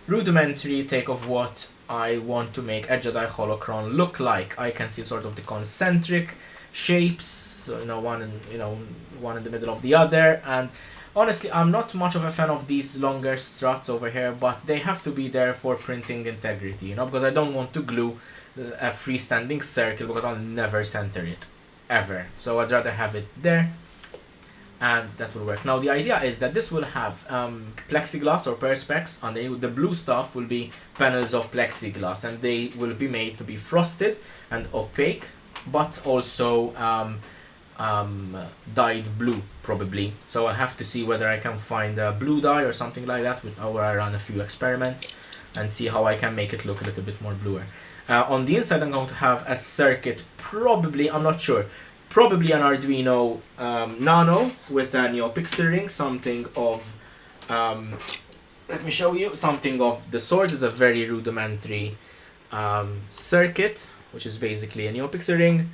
A: take of what I want to make a Jedi Holocron look like. I can see sort of the concentric shapes, so, one in the middle of the other, and honestly, I'm not much of a fan of these longer struts over here, but they have to be there for printing integrity, because I don't want to glue a freestanding circle because I'll never center it, ever. So I'd rather have it there, and that will work. Now the idea is that this will have plexiglass or perspex, and the blue stuff will be panels of plexiglass, and they will be made to be frosted and opaque, but also dyed blue probably. So I'll have to see whether I can find a blue dye or something like that, where I run a few experiments and see how I can make it look a little bit more bluer. On the inside I'm going to have a circuit, probably, I'm not sure, probably an Arduino Nano with a NeoPixel ring, something of, let me show you, something of the sort. Is a very rudimentary circuit, which is basically a NeoPixel ring.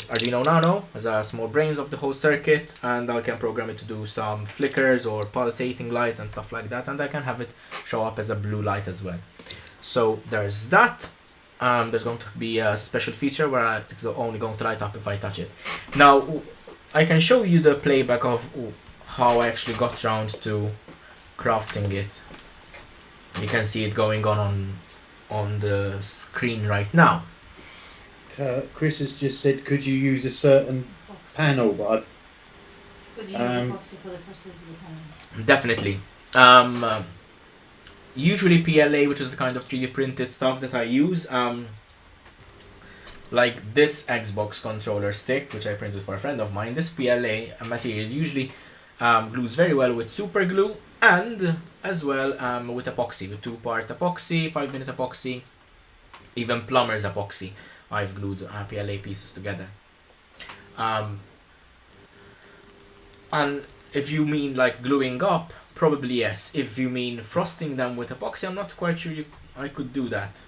A: Arduino Nano has a small brains of the whole circuit, and I can program it to do some flickers or pulsating lights and stuff like that, and I can have it show up as a blue light as well. So there's that. There's going to be a special feature where it's only going to light up if I touch it. Now I can show you the playback of how I actually got around to crafting it. You can see it going on the screen right now.
D: Chris has just said, could you use a certain panel? But
B: Could you use epoxy for the first little panels?
A: Definitely. Usually PLA, which is the kind of 3D printed stuff that I use. Like this Xbox controller stick, which I printed for a friend of mine. This PLA material usually glues very well with super glue, and as well with epoxy, with 2-part epoxy, 5-minute epoxy, even plumber's epoxy. I've glued PLA pieces together. And if you mean like gluing up, probably yes. If you mean frosting them with epoxy, I'm not quite sure I could do that.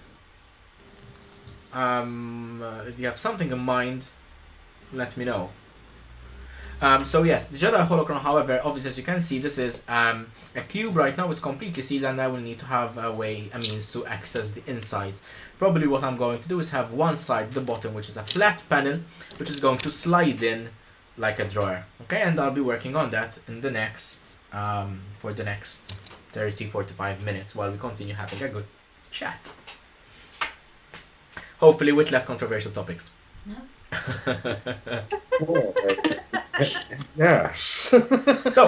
A: If you have something in mind, let me know. So yes, the Jedi Holocron, however, obviously as you can see, this is a cube right now. It's completely sealed, and I will need to have a means to access the insides. Probably what I'm going to do is have one side, the bottom, which is a flat panel, which is going to slide in like a drawer. Okay, and I'll be working on that in the next, for the next 30-45 minutes while we continue having a good chat. Hopefully with less controversial topics.
B: No?
D: Yes.
A: So,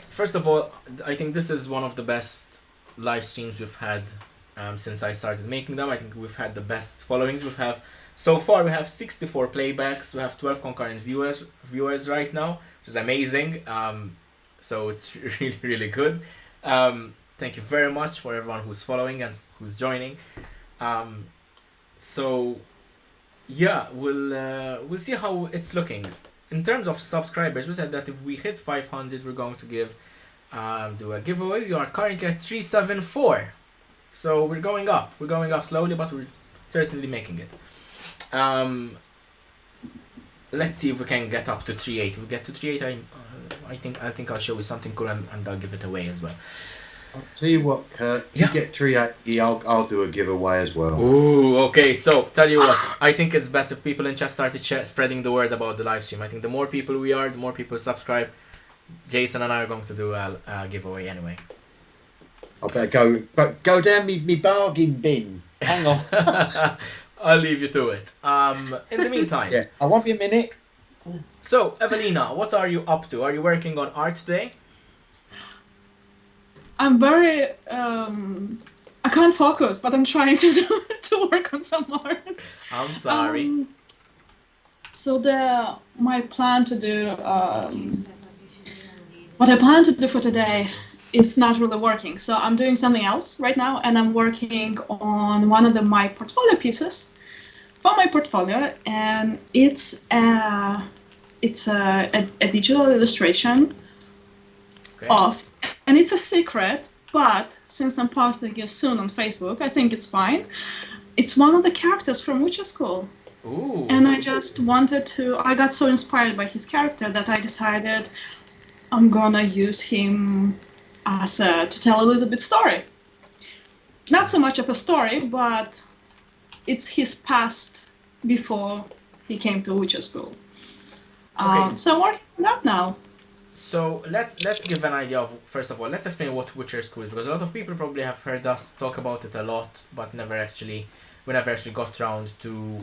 A: first of all, I think this is one of the best live streams we've had since I started making them. I think we've had the best followings. So far we have 64 playbacks. We have 12 concurrent viewers right now, which is amazing. So it's really, really good. Thank you very much for everyone who's following and who's joining. So yeah, we'll see how it's looking. In terms of subscribers, we said that if we hit 500, we're going to give do a giveaway. We are currently at 374. So we're going up. We're going up slowly, but we're certainly making it. Let's see if we can get up to 3.8. If we get to 3.8, I think I'll show you something cool and I'll give it away as well.
D: I'll tell you what, Kurt. If you get 380, I'll do a giveaway as well.
A: Ooh, okay. So tell you what, I think it's best if people in chat started spreading the word about the live stream. I think the more people we are, the more people subscribe. Jason and I are going to do a giveaway anyway.
D: I better go down me bargain bin. Hang on.
A: I'll leave you to it. In the meantime.
D: Yeah, I want you a minute.
A: So, Evelina, what are you up to? Are you working on art today?
E: I'm very I can't focus, but I'm trying to work on some art.
A: I'm sorry.
E: So my plan to do what I plan to do for today is not really working. So I'm doing something else right now, and I'm working on one of my portfolio pieces for my portfolio, and it's a digital illustration of, and it's a secret, but since I'm posting it soon on Facebook, I think it's fine. It's one of the characters from Witcher School.
A: Ooh.
E: And I just wanted to, I got so inspired by his character that I decided I'm gonna use him as to tell a little bit story. Not so much of a story, but it's his past before he came to Witcher School. So I'm working on that now.
A: So let's give an idea of, first of all, let's explain what Witcher School is, because a lot of people probably have heard us talk about it a lot, but we never actually got around to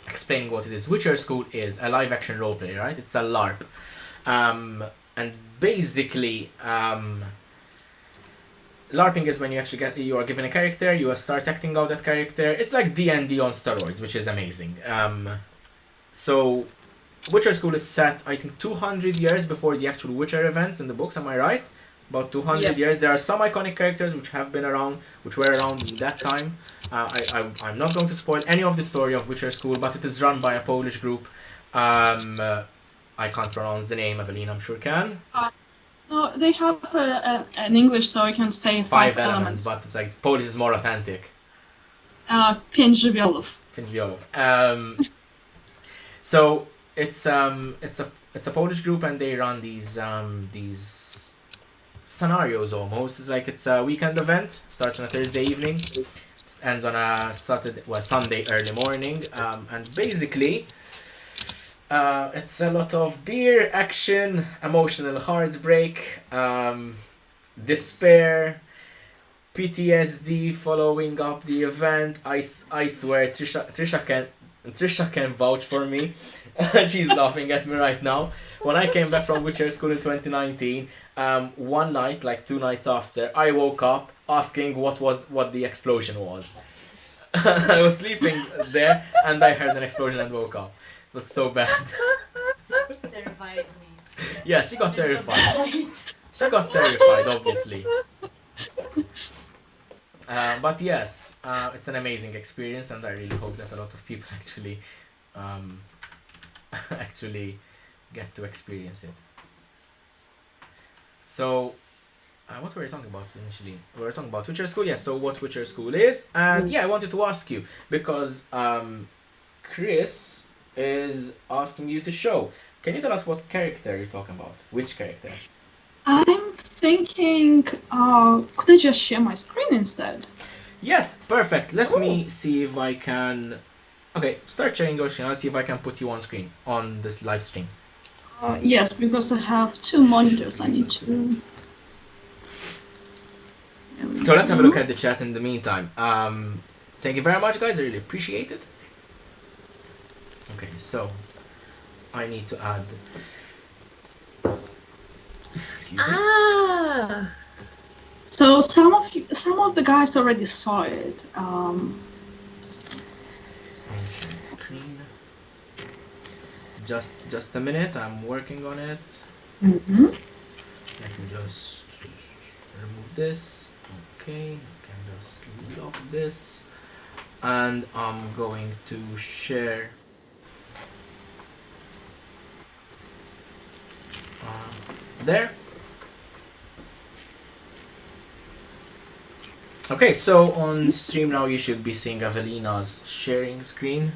A: explaining what it is. Witcher School is a live action roleplay, right? It's a LARP. And basically, LARPing is when you are given a character, you start acting out that character. It's like D&D on steroids, which is amazing. So Witcher School is set, I think, 200 years before the actual Witcher events in the books, am I right? About 200 years. There are some iconic characters which have been around, which were around in that time. I'm not going to spoil any of the story of Witcher School, but it is run by a Polish group. I can't pronounce the name, Evelina, I'm sure can.
E: No, they have an English, so I can say five elements.
A: But it's like Polish is more authentic.
E: Pięć żywiołów.
A: So it's a Polish group, and they run these scenarios almost. It's like it's a weekend event. Starts on a Thursday evening, ends on a Sunday early morning, and basically it's a lot of beer, action, emotional heartbreak, despair, PTSD following up the event. I swear Trisha can vouch for me. She's laughing at me right now. When I came back from Witcher School in 2019, one night, like 2 nights after, I woke up asking what the explosion was. I was sleeping there and I heard an explosion and woke up. It was so bad.
B: Terrified me.
A: Yeah, she got terrified. She got terrified, obviously. But yes, it's an amazing experience, and I really hope that a lot of people actually get to experience it. So, what were we talking about initially? We were talking about Witcher School, yes, so what Witcher School is. And yeah, I wanted to ask you, because Chris is asking you to show. Can you tell us what character you're talking about? Which character?
E: I'm thinking, could I just share my screen instead?
A: Yes, perfect. Let me see if I can... Okay, start sharing your screen. I'll see if I can put you on screen on this live stream.
E: Yes, because I have 2 monitors I need to...
A: So let's have a look at the chat in the meantime. Thank you very much, guys. I really appreciate it. Okay, so I need to add... Excuse me.
E: So some of the guys already saw it.
A: Screen. Just a minute. I'm working on it.
E: Mm-hmm.
A: Let me just remove this. Okay, I can just lock this, and I'm going to share. There. Okay, so on stream now you should be seeing Evelina's sharing screen.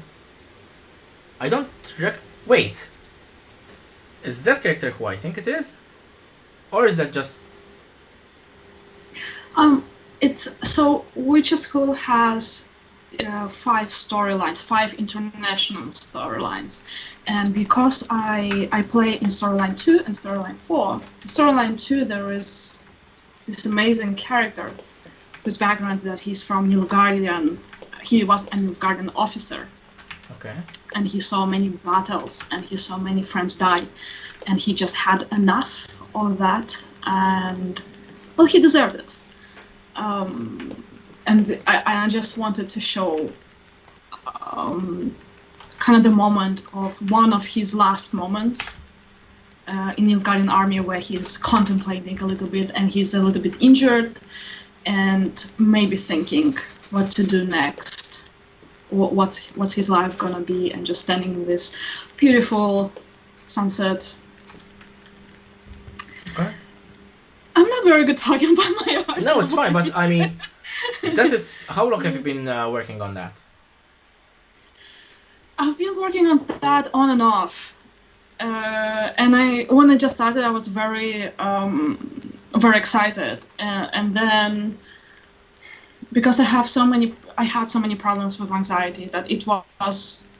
A: I don't wait. Is that character who I think it is? Or is that just...
E: It's so Witcher School has 5 storylines, 5 international storylines, and because I play in storyline 2 and storyline 4. In storyline 2 there is this amazing character whose background is that he's from Nilfgaardian. He was a Nilfgaardian officer.
A: Okay.
E: And he saw many battles, and he saw many friends die, and he just had enough of that, and well, he deserved it. And I just wanted to show kind of the moment of one of his last moments in Nilfgaardian army, where he's contemplating a little bit, and he's a little bit injured, and maybe thinking what to do next. What's his life gonna be, and just standing in this beautiful sunset.
A: Okay.
E: I'm not very good talking about my art.
A: No, it's fine, but I mean, that is... How long have you been working on that?
E: I've been working on that on and off. And when I just started, I was very excited. And then, because I had so many problems with anxiety, that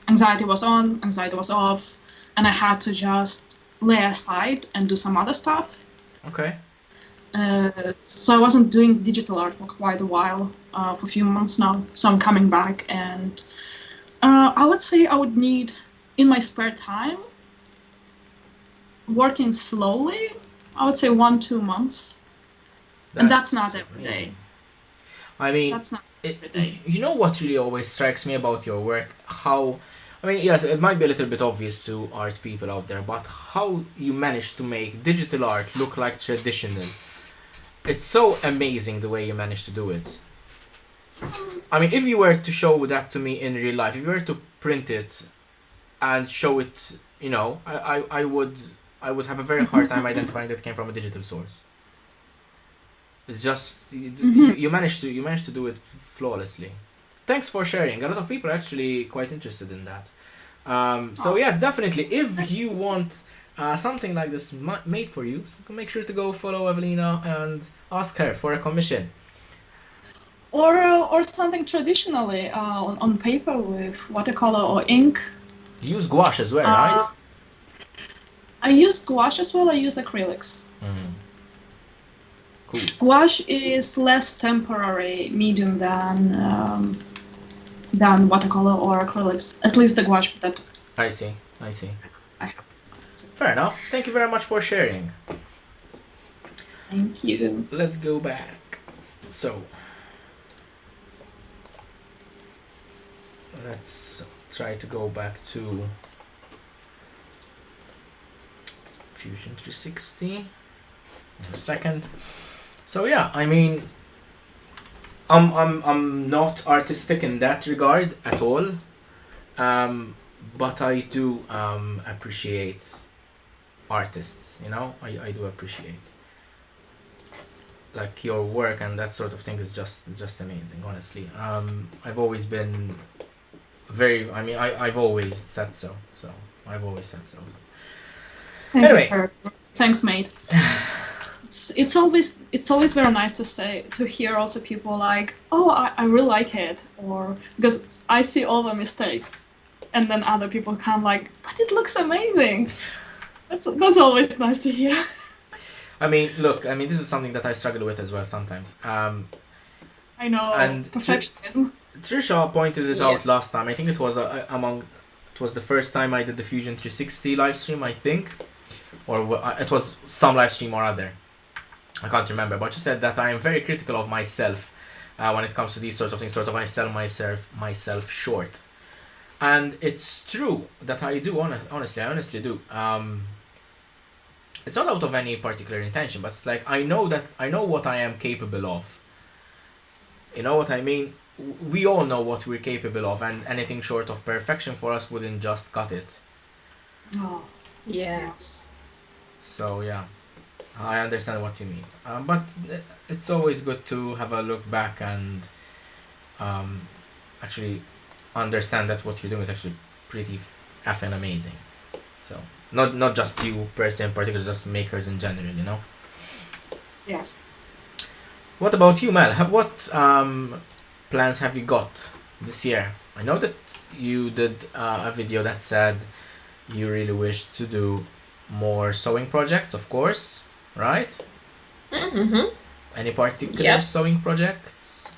E: anxiety was on, anxiety was off, and I had to just lay aside and do some other stuff.
A: Okay.
E: So I wasn't doing digital art for quite a while, for a few months now. So I'm coming back, and I would say I would need, in my spare time, working slowly, I would say 1-2 months. And that's not every day.
A: I mean,
E: That's not every day.
A: you know what really always strikes me about your work? How... I mean, yes, it might be a little bit obvious to art people out there, but how you manage to make digital art look like traditional. It's so amazing the way you manage to do it. I mean, if you were to show that to me in real life, if you were to print it and show it, you know, I would have a very hard time identifying that it came from a digital source. It's just you managed to do it flawlessly. Thanks for sharing. A lot of people are actually quite interested in that. So yes, definitely, if you want something like this made for you, make sure to go follow Evelina and ask her for a commission.
E: Or something traditionally on paper with watercolor or ink.
A: You use gouache as well, right?
E: I use gouache as well. I use acrylics.
A: Cool.
E: Gouache is less temporary medium than watercolor or acrylics. At least the gouache that
A: I see.
E: I have.
A: Fair enough. Thank you very much for sharing.
E: Thank you.
A: Let's go back. So, let's try to go back to Fusion 360 in a second. So yeah, I mean, I'm not artistic in that regard at all, but I do appreciate artists. You know, I do appreciate like your work, and that sort of thing is just amazing. Honestly, I've always been very. I mean, I've always said so. So I've always said so. Anyway,
E: thanks, mate. It's always very nice to hear also people like, oh, I really like it, or because I see all the mistakes, and then other people come like, but it looks amazing. That's always nice to hear.
A: I mean, look, I mean, this is something that I struggle with as well sometimes.
E: I know,
A: and
E: perfectionism.
A: Trisha pointed it out last time. I think it was it was the first time I did the Fusion 360 live stream, I think, or it was some live stream or other. I can't remember, but she said that I am very critical of myself when it comes to these sorts of things. Sort of, I sell myself short, and it's true that I do. Honestly, I honestly do. It's not out of any particular intention, but it's like I know what I am capable of. You know what I mean? We all know what we're capable of, and anything short of perfection for us wouldn't just cut it.
E: Oh,
C: Yeah.
E: yes.
A: So yeah. I understand what you mean. But it's always good to have a look back and actually understand that what you're doing is actually pretty effing amazing. So not just you per se in particular, just makers in general, you know.
E: Yes.
A: What about you, Mel? What plans have you got this year? I know that you did a video that said you really wish to do more sewing projects, of course, right?
C: Mm-hmm.
A: Any particular
C: Yeah.
A: sewing projects?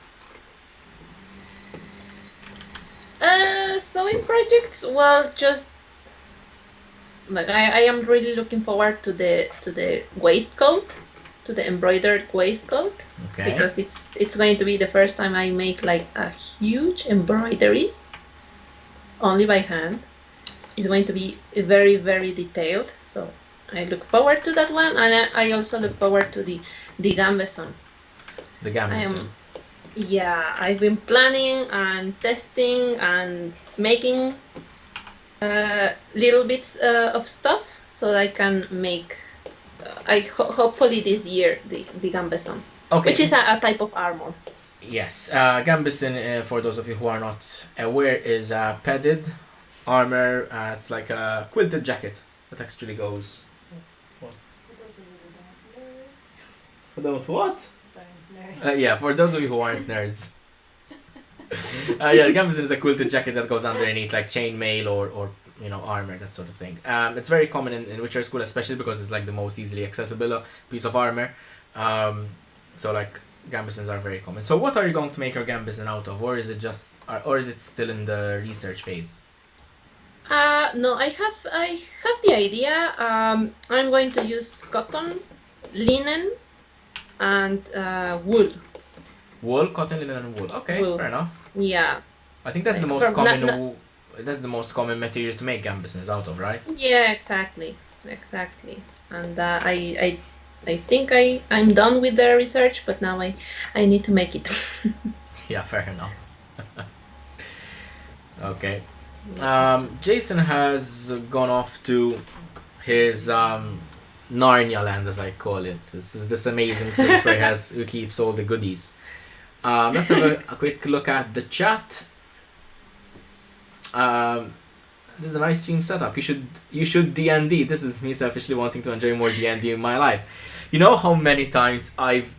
C: Sewing projects. Well, just like I am really looking forward to the waistcoat, to the embroidered waistcoat,
A: Okay.
C: because it's going to be the first time I make like a huge embroidery, only by hand. It's going to be very, very detailed. So I look forward to that one, and I also look forward to the gambeson.
A: The gambeson.
C: Yeah, I've been planning and testing and making little bits of stuff so that I can make. Hopefully this year the gambeson,
A: Okay.
C: which is a type of armor.
A: Yes. Gambeson, for those of you who are not aware, is a padded armor. It's like a quilted jacket that actually goes. Don't what? Yeah, for those of you who aren't nerds. Yeah, the gambeson is a quilted jacket that goes underneath like chainmail or you know, armor, that sort of thing. It's very common in Witcher School, especially because it's like the most easily accessible piece of armor. So like gambesons are very common. So what are you going to make your gambeson out of, or is it just, or is it still in the research phase?
C: No, I have the idea. I'm going to use cotton, linen, and wool.
A: Wool, cotton, linen, and wool. Okay,
C: Wool.
A: fair enough.
C: Yeah.
A: I think that's the most
C: From-
A: common. That's the most common material to make gambesons out of, right?
C: Yeah, exactly. And I think I'm done with the research, but now I need to make it.
A: Yeah, fair enough. Okay. Jason has gone off to his Narnia land, as I call it. This is this amazing place where he keeps all the goodies. Let's have a quick look at the chat. This is a nice stream setup. You should D&D. This is me selfishly wanting to enjoy more D&D in my life. You know how many times I've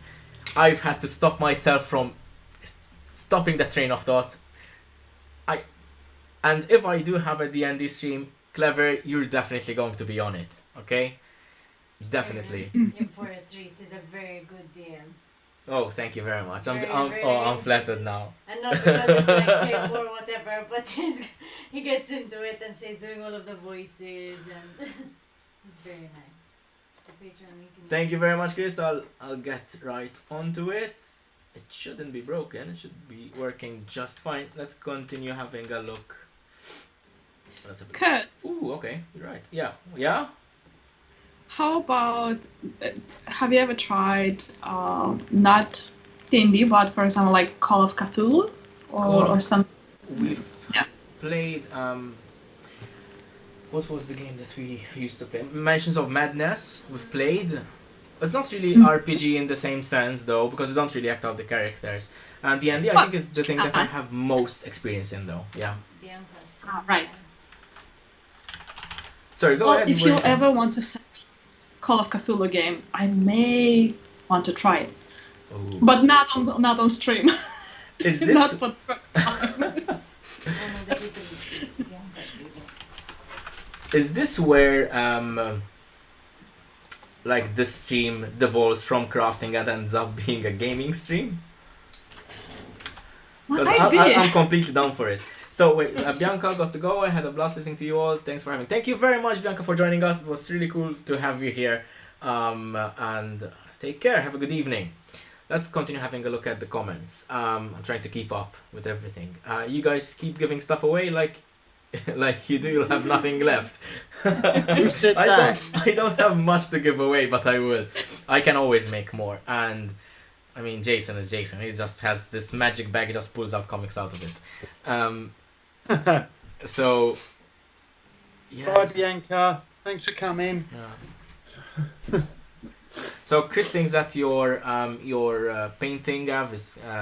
A: had to stop myself from stopping the train of thought. And if I do have a D&D stream, Clever, you're definitely going to be on it. Okay? Definitely.
B: In for a treat. He's a very good DM.
A: Oh, thank you very much.
B: Very, very
A: I'm flattered now.
B: And not because it's like him or whatever, but he gets into it and says doing all of the voices and it's very nice. The Patreon link in
A: Thank you very much, Chris. I'll get right onto it. It shouldn't be broken. It should be working just fine. Let's continue having a look. That's a bit...
E: Kurt,
A: Ooh, okay. You're right. Yeah. Yeah?
E: how about, have you ever tried not D&D, but for example like Call of Cthulhu or something?
A: We've
E: Yeah.
A: played... what was the game that we used to play? Mansions of Madness. We've played... It's not really RPG in the same sense though, because you don't really act out the characters. And D&D, I think, is the thing that I have most experience in though. Yeah.
B: Bianca's.
E: Right.
A: Sorry, go
E: Well,
A: ahead.
E: if you ever want to set Call of Cthulhu game, I may want to try it,
A: Ooh.
E: but not on stream.
A: Is
E: Not
A: this
E: for the first time.
B: One of the people is Bianca's leaving.
A: is this where like this stream devolves from crafting and ends up being a gaming stream? Because
E: Might be.
A: I'm completely down for it. So wait, Bianca got to go. I had a blast listening to you all. Thanks for having. Thank you very much, Bianca, for joining us. It was really cool to have you here. And take care. Have a good evening. Let's continue having a look at the comments. I'm trying to keep up with everything. You guys keep giving stuff away like you do. You'll have nothing left.
D: Who said that?
A: I don't have much to give away, but I will. I can always make more. And I mean, Jason is Jason. He just has this magic bag. He just pulls out comics out of it. So, yeah.
D: Bye, Bianca. Thanks for coming.
A: Yeah. So Chris thinks that your painting, Gav,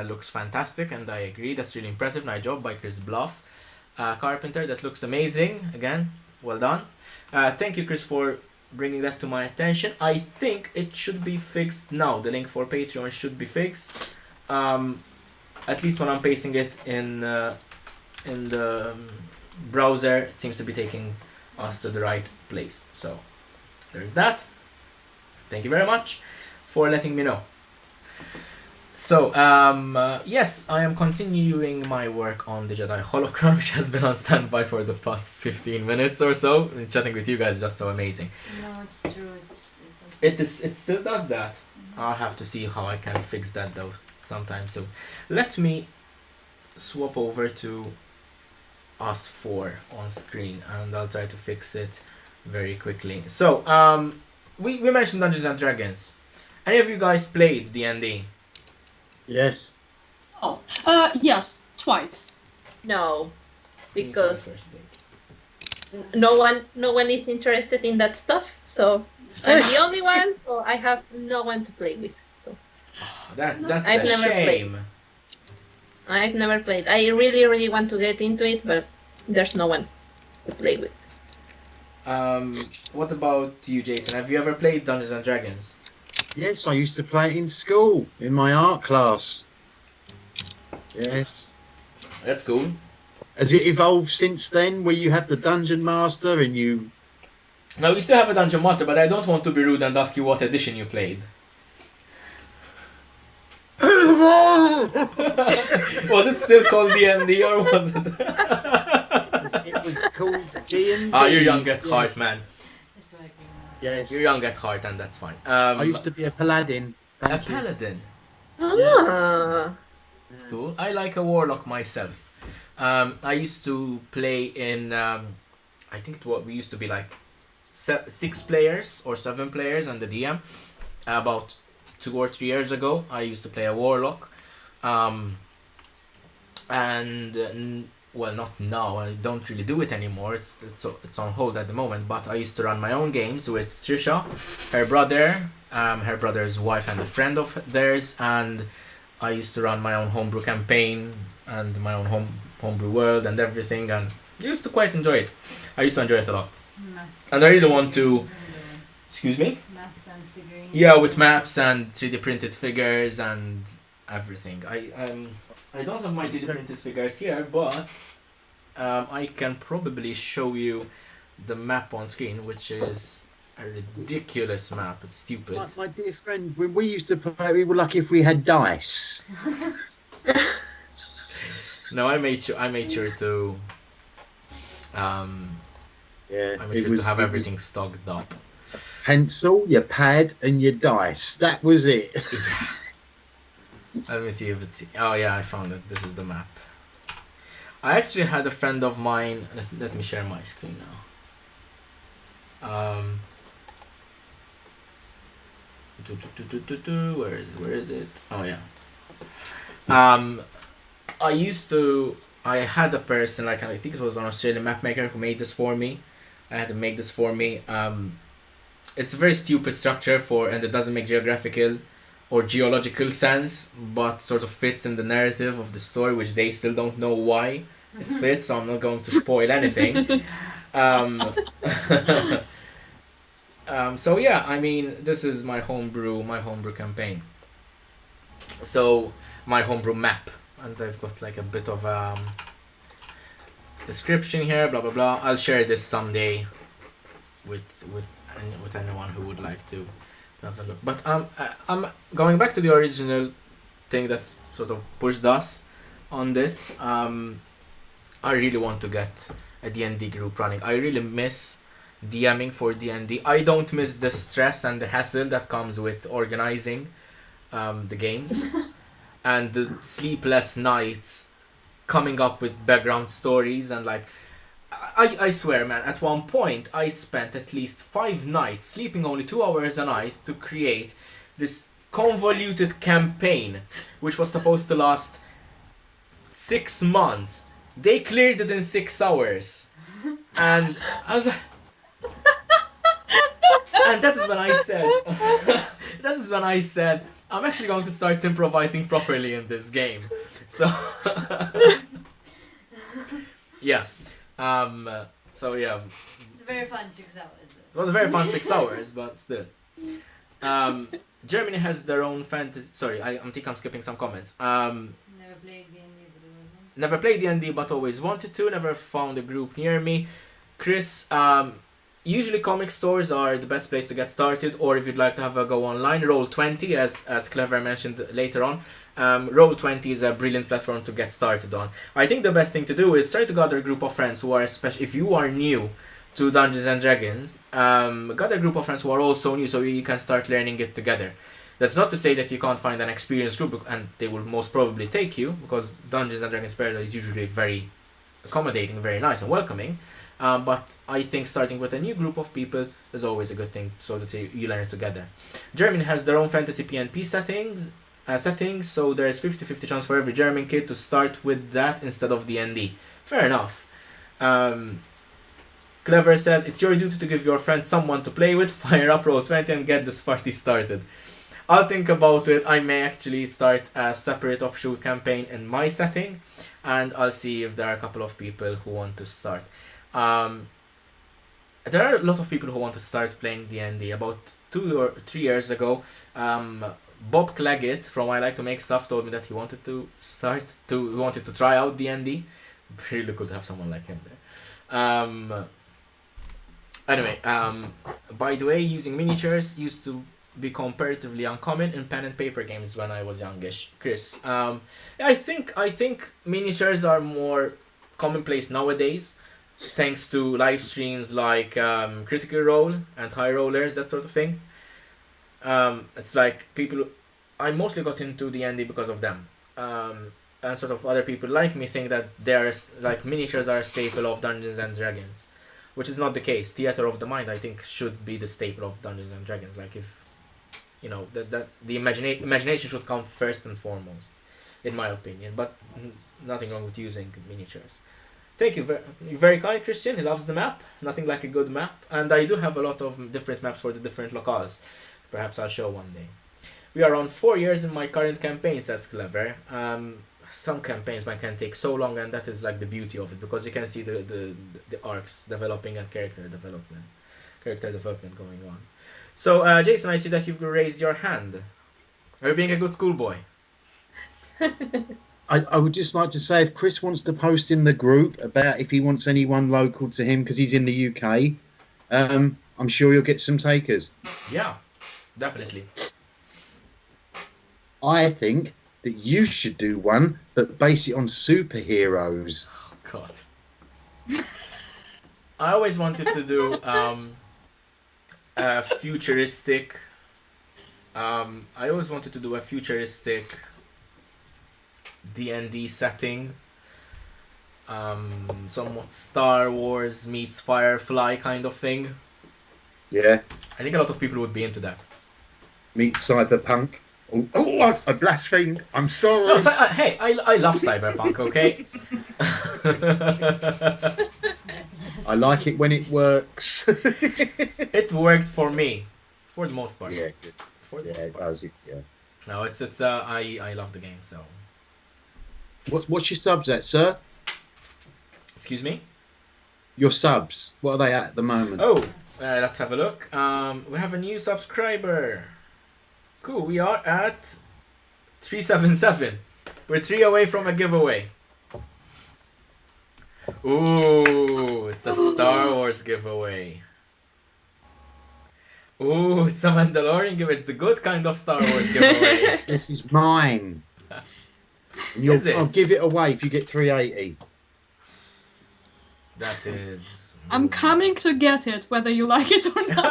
A: looks fantastic, and I agree. That's really impressive. Nice job by Chris Bluff. Carpenter, that looks amazing. Again, well done. Thank you, Chris, for bringing that to my attention. I think it should be fixed now. The link for Patreon should be fixed. At least when I'm pasting it in the browser, it seems to be taking us to the right place. So there's that. Thank you very much for letting me know. So, yes, I am continuing my work on the Jedi Holocron, which has been on standby for the past 15 minutes or so. And chatting with you guys is just so amazing.
B: No, it's true.
A: It still does that.
B: Mhm.
A: I'll have to see how I can fix that though sometime soon. Let me swap over to us four on screen, and I'll try to fix it very quickly. So, we mentioned Dungeons and Dragons. Any of you guys played D&D?
D: Yes.
E: Oh, yes, twice.
C: No, because no one is interested in that stuff. So I'm the only one. So I have no one to play with. So
A: That's
C: I've
A: a
C: never
A: shame.
C: I've never played. I really want to get into it, but there's no one to play with.
A: What about you, Jason? Have you ever played Dungeons and Dragons?
D: Yes, I used to play it in school, in my art class. Yes.
A: That's cool.
D: Has it evolved since then, where you have the dungeon master and you...
A: Now, we still have a Dungeon Master, but I don't want to be rude and ask you what edition you played. Was it still called D&D or was it?
D: It was called D&D.
A: Ah, you're young at
D: yes.
A: heart, man.
B: That's what I think.
D: Yes.
A: You're young at heart, and that's fine.
D: I used to be a paladin.
A: a
D: Thank you.
A: paladin.
C: Ah,
A: That's cool. I like a warlock myself. I used to play in. I think we used to be like 6 players or 7 players and the DM. About 2 or 3 years ago, I used to play a warlock. Well, not now. I don't really do it anymore. It's on hold at the moment. But I used to run my own games with Trisha, her brother, her brother's wife, and a friend of theirs, and I used to run my own homebrew campaign and my own homebrew world and everything, and used to quite enjoy it. I used to enjoy it a lot.
B: Maps.
A: And I really want to.
B: Figurines and,
A: Excuse me.
B: maps and figurines.
A: Yeah, with maps and 3D printed figures and everything. I don't have my 3D printed figures here, but I can probably show you the map on screen, which is a ridiculous map. It's stupid.
D: My dear friend, when we used to play, we were lucky if we had dice.
A: No, I made sure to.
D: Yeah,
A: I made sure to have everything stocked up.
D: Pencil, your pad, and your dice. That was it.
A: Let me see if it's. Oh yeah, I found it. This is the map. I actually had a friend of mine. Let me share my screen now. Where is it? Oh yeah. I had a person, like I think it was an Australian map maker, who made this for me. I had to make this for me. It's a very stupid structure and it doesn't make geographical or geological sense, but sort of fits in the narrative of the story, which they still don't know why it fits, so I'm not going to spoil anything. So yeah, I mean, this is my homebrew campaign. So my homebrew map, and I've got like a bit of description here, blah blah blah. I'll share this someday with anyone who would like to have a look. But I'm going back to the original thing that sort of pushed us on this. I really want to get a D&D group running. I really miss DMing for D&D. I don't miss the stress and the hassle that comes with organizing the games and the sleepless nights coming up with background stories and like I swear, man, at one point I spent at least 5 nights sleeping only 2 hours a night to create this convoluted campaign which was supposed to last 6 months. They cleared it in 6 hours. And I was like... And that is when I said... that is when I said I'm actually going to start improvising properly in this game. So yeah, so yeah,
B: It's a very fun 6 hours.
A: it was a very fun 6 hours, but still. Germany has their own fantasy. Sorry, I think I'm skipping some comments.
B: Never played D&D, but it wasn't.
A: Never played D&D, but always wanted to. Never found a group near me. Chris, usually comic stores are the best place to get started, or if you'd like to have a go online, Roll20, as Clever mentioned later on. Roll20 is a brilliant platform to get started on. I think the best thing to do is try to gather a group of friends who are, especially if you are new to Dungeons and Dragons, gather a group of friends who are also new so you can start learning it together. That's not to say that you can't find an experienced group, and they will most probably take you, because Dungeons and Dragons Paradise is usually very accommodating, very nice and welcoming. But I think starting with a new group of people is always a good thing, so that you learn it together. Germany has their own fantasy PNP settings, so there's 50-50 chance for every German kid to start with that instead of D&D. Fair enough. Clever says, it's your duty to give your friend someone to play with, fire up Roll20 and get this party started. I'll think about it. I may actually start a separate offshoot campaign in my setting, and I'll see if there are a couple of people who want to start. There are a lot of people who want to start playing D&D. About 2 or 3 years ago, Bob Claggett from I Like to Make Stuff told me that he wanted to try out D&D. Really cool to have someone like him there. Anyway, by the way, using miniatures used to be comparatively uncommon in pen and paper games when I was youngish. Chris, I think miniatures are more commonplace nowadays, thanks to live streams like Critical Role and High Rollers, that sort of thing. It's like I mostly got into D&D because of them. And sort of other people like me think that miniatures are a staple of Dungeons and Dragons, which is not the case. Theater of the Mind, I think, should be the staple of Dungeons and Dragons. Like, if the imagination should come first and foremost, in my opinion. But nothing wrong with using miniatures. Thank you, very kind, Christian. He loves the map. Nothing like a good map. And I do have a lot of different maps for the different locales. Perhaps I'll show one day. We are on 4 years in my current campaign, says Clever. Some campaigns can take so long, and that is like the beauty of it, because you can see the arcs developing and character development going on. So, Jason, I see that you've raised your hand. Are you being a good schoolboy?
D: I would just like to say, if Chris wants to post in the group about if he wants anyone local to him, because he's in the UK, I'm sure you'll get some takers.
A: Yeah, definitely.
D: I think that you should do one, but base it on superheroes.
A: Oh, God. I always wanted to do a futuristic... D&D setting. Somewhat Star Wars meets Firefly kind of thing.
D: Yeah.
A: I think a lot of people would be into that.
D: Meet Cyberpunk. Oh, I blasphemed. I'm sorry.
A: No, hey, I love Cyberpunk, okay?
D: I like it when it works.
A: It worked for me, for the most part.
D: Yeah, good. It does. Yeah.
A: No, it's I love the game, so.
D: What's your subs at, sir?
A: Excuse me?
D: Your subs. What are they at the moment?
A: Oh, let's have a look. We have a new subscriber. Cool, we are at 377. We're 3 away from a giveaway. Ooh, it's a Star Wars giveaway. Ooh, it's a Mandalorian giveaway. It's the good kind of Star Wars giveaway.
D: This is mine. And I'll give it away if you get 380.
A: That is...
E: I'm coming to get it, whether you like it or not.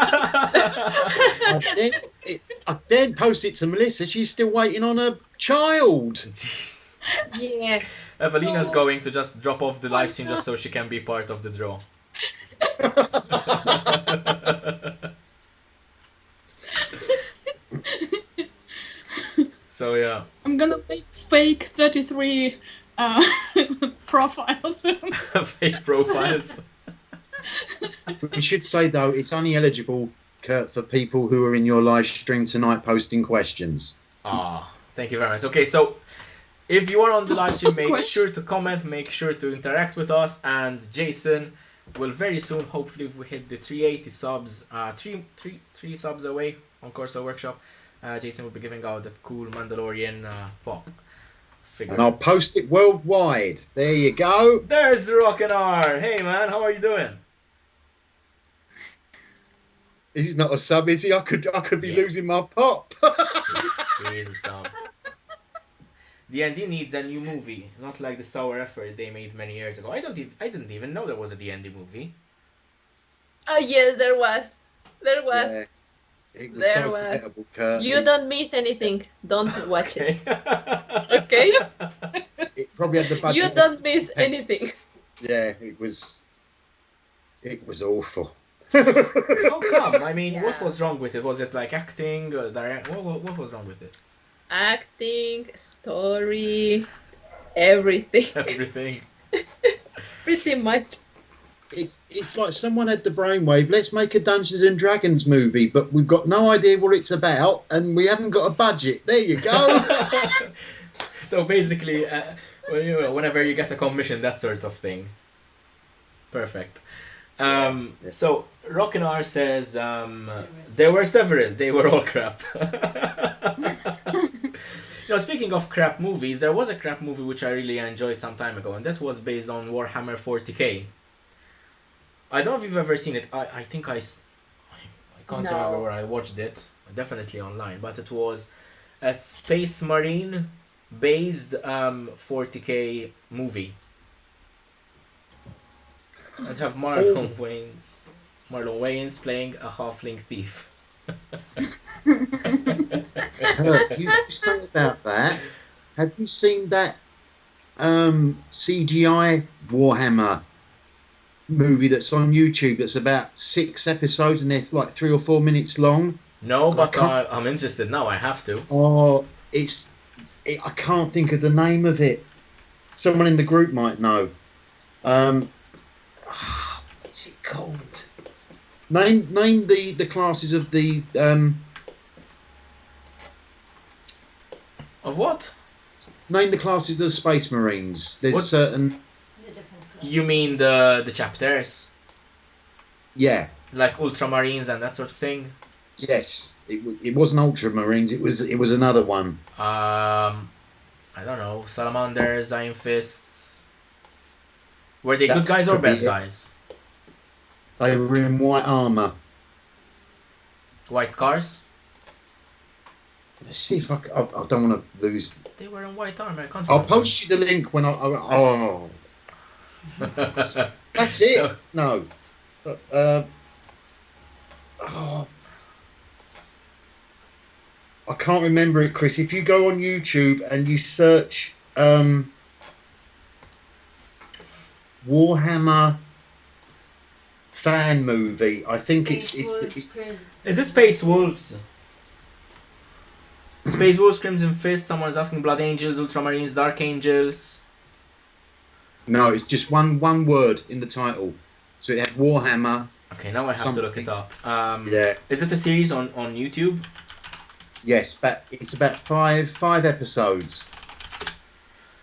D: I then post it to Melissa. She's still waiting on a child.
C: Yeah.
A: Evelina's going to just drop off the live stream just so she can be part of the draw. So yeah.
E: I'm gonna make fake 33 profiles.
A: Fake profiles.
D: We should say though, it's only eligible Kurt, for people who are in your live stream tonight posting questions.
A: Thank you very much. Okay, so if you are on the live stream, make
E: Question.
A: sure to comment, make sure to interact with us, and Jason will very soon, hopefully, if we hit the 380 subs, three subs away on Corso Workshop, Jason will be giving out that cool Mandalorian pop figure.
D: And I'll post it worldwide. There you go.
A: There's Rockin. Hey man, how are you doing?
D: He's not a sub, is he? I could be
A: Yeah.
D: losing my pop.
A: He is a sub. D&D needs a new movie, not like the sour effort they made many years ago. I didn't even know there was a D&D movie.
C: Oh yes, there was. There was.
D: Yeah. It was
C: There
D: so
C: was.
D: forgettable, Kurt.
C: You don't miss anything. Don't watch it.
A: Okay.
C: Okay?
D: It probably had the budget.
C: You don't miss anything.
D: Yeah, it was awful.
A: How come? I mean, what
B: Yeah.
A: was wrong with it? Was it like acting? What was wrong with it?
C: Acting, story, everything.
A: Everything.
C: Pretty much.
D: It's like someone had the brainwave. Let's make a Dungeons and Dragons movie, but we've got no idea what it's about, and we haven't got a budget. There you go.
A: So basically, whenever you get a commission, that sort of thing. Perfect. So Rockin says there were several. They were all crap. Speaking of crap movies, there was a crap movie which I really enjoyed some time ago, and that was based on Warhammer 40k. I don't know if you've ever seen it. I think I can't
C: No.
A: remember where I watched it. Definitely online, but it was a Space Marine based 40k movie. I'd have Marlon Wayans playing a halfling thief.
D: You say about that. Have you seen that CGI Warhammer movie that's on YouTube? That's about 6 episodes and they're like 3 or 4 minutes long.
A: No,
D: I
A: but
D: can't-
A: I'm interested now. I have to.
D: Oh, I can't think of the name of it. Someone in the group might know. What's it called? Name the classes of the
A: Of what?
D: name the classes of the Space Marines. There's
A: What?
D: certain
B: The different classes.
A: You mean the chapters,
D: yeah.
A: like Ultramarines and that sort of thing?
D: Yes, it wasn't Ultramarines. It was another one.
A: I don't know. Salamanders, Iron Fists. Were they
D: That
A: good guys or
D: could be
A: bad
D: it.
A: guys?
D: They were in white armor.
A: White Scars?
D: Let's see if I don't want to lose.
A: They were in white armor. I can't
D: I'll
A: remember.
D: post you the link when oh. That's it.
A: So-
D: No. I can't remember it, Chris. If you go on YouTube and you search Warhammer fan movie, I think it's
A: Is it Space Wolves? Space Wolves, Crimson Fist, someone's asking Blood Angels, Ultramarines, Dark Angels.
D: no, it's just one word in the title. So it had Warhammer.
A: Okay, now I have to look it up.
D: Yeah.
A: Is it a series on YouTube?
D: Yes, but it's about five episodes.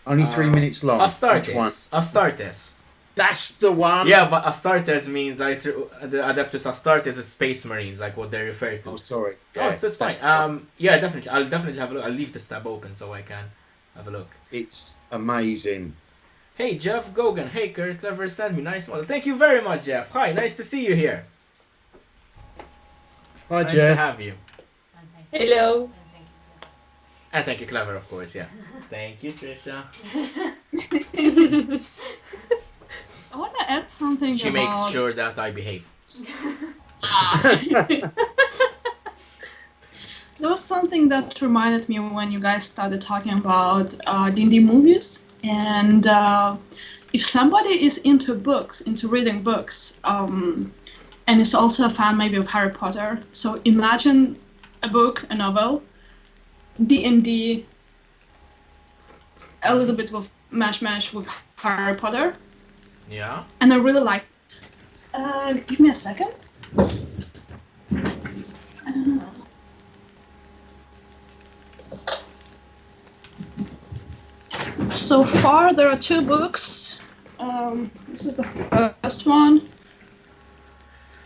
D: Only 3 minutes long. Each one.
A: Astartes.
D: That's the one.
A: Yeah, but Astartes means like the Adeptus Astartes is Space Marines, like what they refer to.
D: Oh, sorry.
A: Oh, so it's fine. Yeah, definitely. I'll definitely have a look. I'll leave this tab open so I can have a look.
D: It's amazing.
A: Hey, Jeff Goguen. Hey, Kurt Clever sent me. Nice model. Thank you very much, Jeff. Hi, nice to see you here.
D: Hi,
A: Nice to
D: Jeff.
A: have you.
B: And thank you.
C: Hello.
B: And thank you.
A: And thank you, Clever, of course, yeah. Thank you, Trisha.
E: I want to add something
A: She
E: about...
A: makes sure that I behave.
E: There was something that reminded me when you guys started talking about D&D movies. And if somebody is into books, into reading books, and is also a fan maybe of Harry Potter, so imagine a book, a novel, D&D, a little bit of mash with Harry Potter.
A: Yeah?
E: And I really liked it. Give me a second. So far, there are 2 books. This is the first one,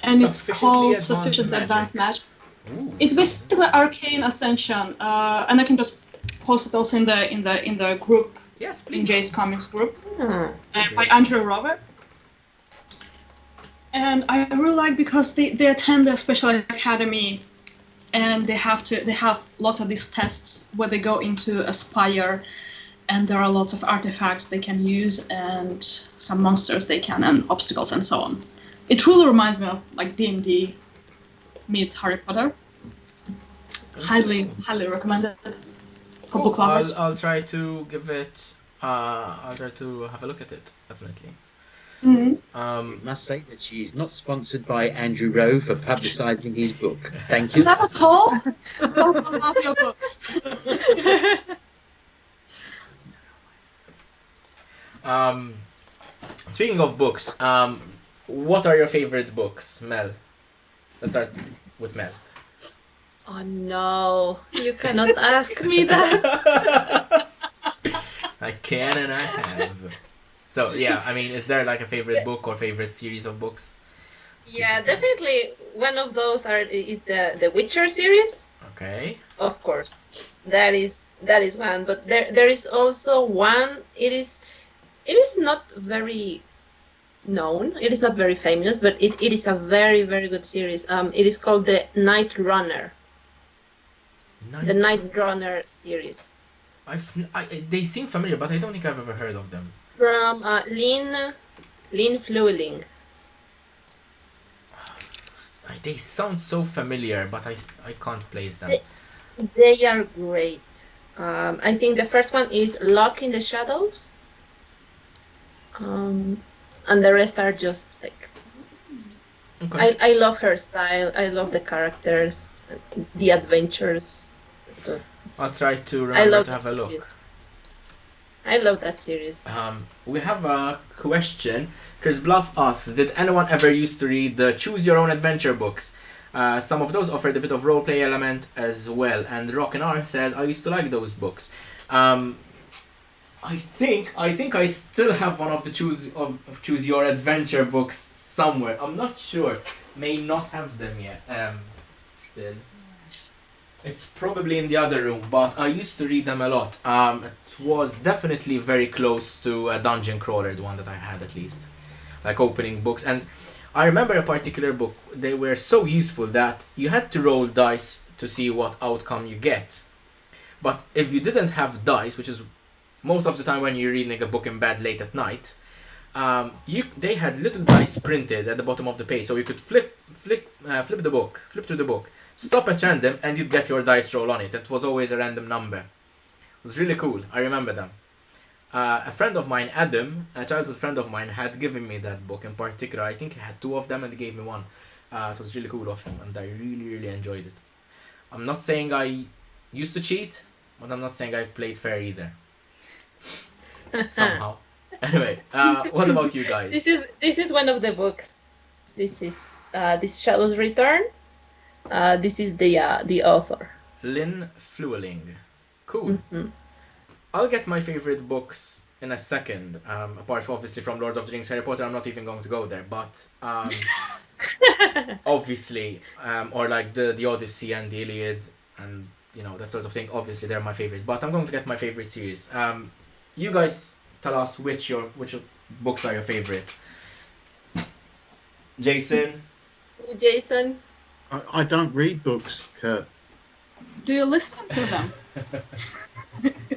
E: and it's called Sufficient Advanced Magic.
A: Ooh,
E: It's
A: sounds
E: basically Arcane Ascension, and I can just post it also in the group,
A: Yes,
E: in
A: please.
E: Jay's Comics group,
C: Hmm.
E: by Andrew Robert. And I really like because they attend the special academy, and they have lots of these tests where they go into Aspire, and there are lots of artifacts they can use and some monsters they can and obstacles and so on. It really reminds me of like D&D meets Harry Potter. Highly recommended for book lovers.
A: I'll try to give it. I'll try to have a look at it. Definitely.
E: Mhm.
D: I must say that she is not sponsored by Andrew Rowe for publicising his book. Thank you.
E: Not at all. Both love your books.
A: Speaking of books, what are your favorite books, Mel? Let's start with Mel.
C: Oh no, you cannot ask me that.
A: I can and I have. So yeah, I mean, is there like a favorite book or favorite series of books?
C: Yeah, definitely one of those is the Witcher series.
A: Okay.
C: Of course, that is one. But there is also one. It is not very known. It is not very famous, but it is a very good series. It is called the Night Runner. The Night Runner series.
A: They seem familiar, but I don't think I've ever heard of them.
C: From Lynn Flueling.
A: They sound so familiar, but I can't place them.
C: They are great. I think the first one is Lock in the Shadows. And the rest are just like...
A: Okay.
C: I love her style. I love the characters, the adventures. So
A: I'll try to remember to have a
C: series.
A: look.
C: I love that series.
A: We have a question. Chris Bluff asks, did anyone ever used to read the Choose Your Own Adventure books? Some of those offered a bit of roleplay element as well. And Rockin says, I used to like those books. I think I still have one of the Choose Your Adventure books somewhere. I'm not sure. May not have them yet. Still. It's probably in the other room, but I used to read them a lot. It was definitely very close to a dungeon crawler, the one that I had at least. Like opening books. And I remember a particular book. They were so useful that you had to roll dice to see what outcome you get. But if you didn't have dice, which is most of the time when you're reading a book in bed late at night, they had little dice printed at the bottom of the page, so you could flip through the book, stop at random, and you'd get your dice roll on it. It was always a random number. It was really cool. I remember them. A friend of mine, Adam, a childhood friend of mine, had given me that book in particular. I think he had 2 of them, and he gave me one. It was really cool of him, and I really enjoyed it. I'm not saying I used to cheat, but I'm not saying I played fair either. Somehow. Anyway, what about you guys?
C: This is one of the books. This is Shadow's Return. This is the author.
A: Lynn Flueling. Cool.
C: Mm-hmm.
A: I'll get my favorite books in a second. Apart from obviously from Lord of the Rings, Harry Potter, I'm not even going to go there. But obviously, or like the Odyssey and the Iliad and that sort of thing. Obviously, they're my favorite. But I'm going to get my favorite series. You guys tell us which books are your favorite. Jason.
C: Jason.
D: I don't read books, Kurt.
E: Do you listen to them?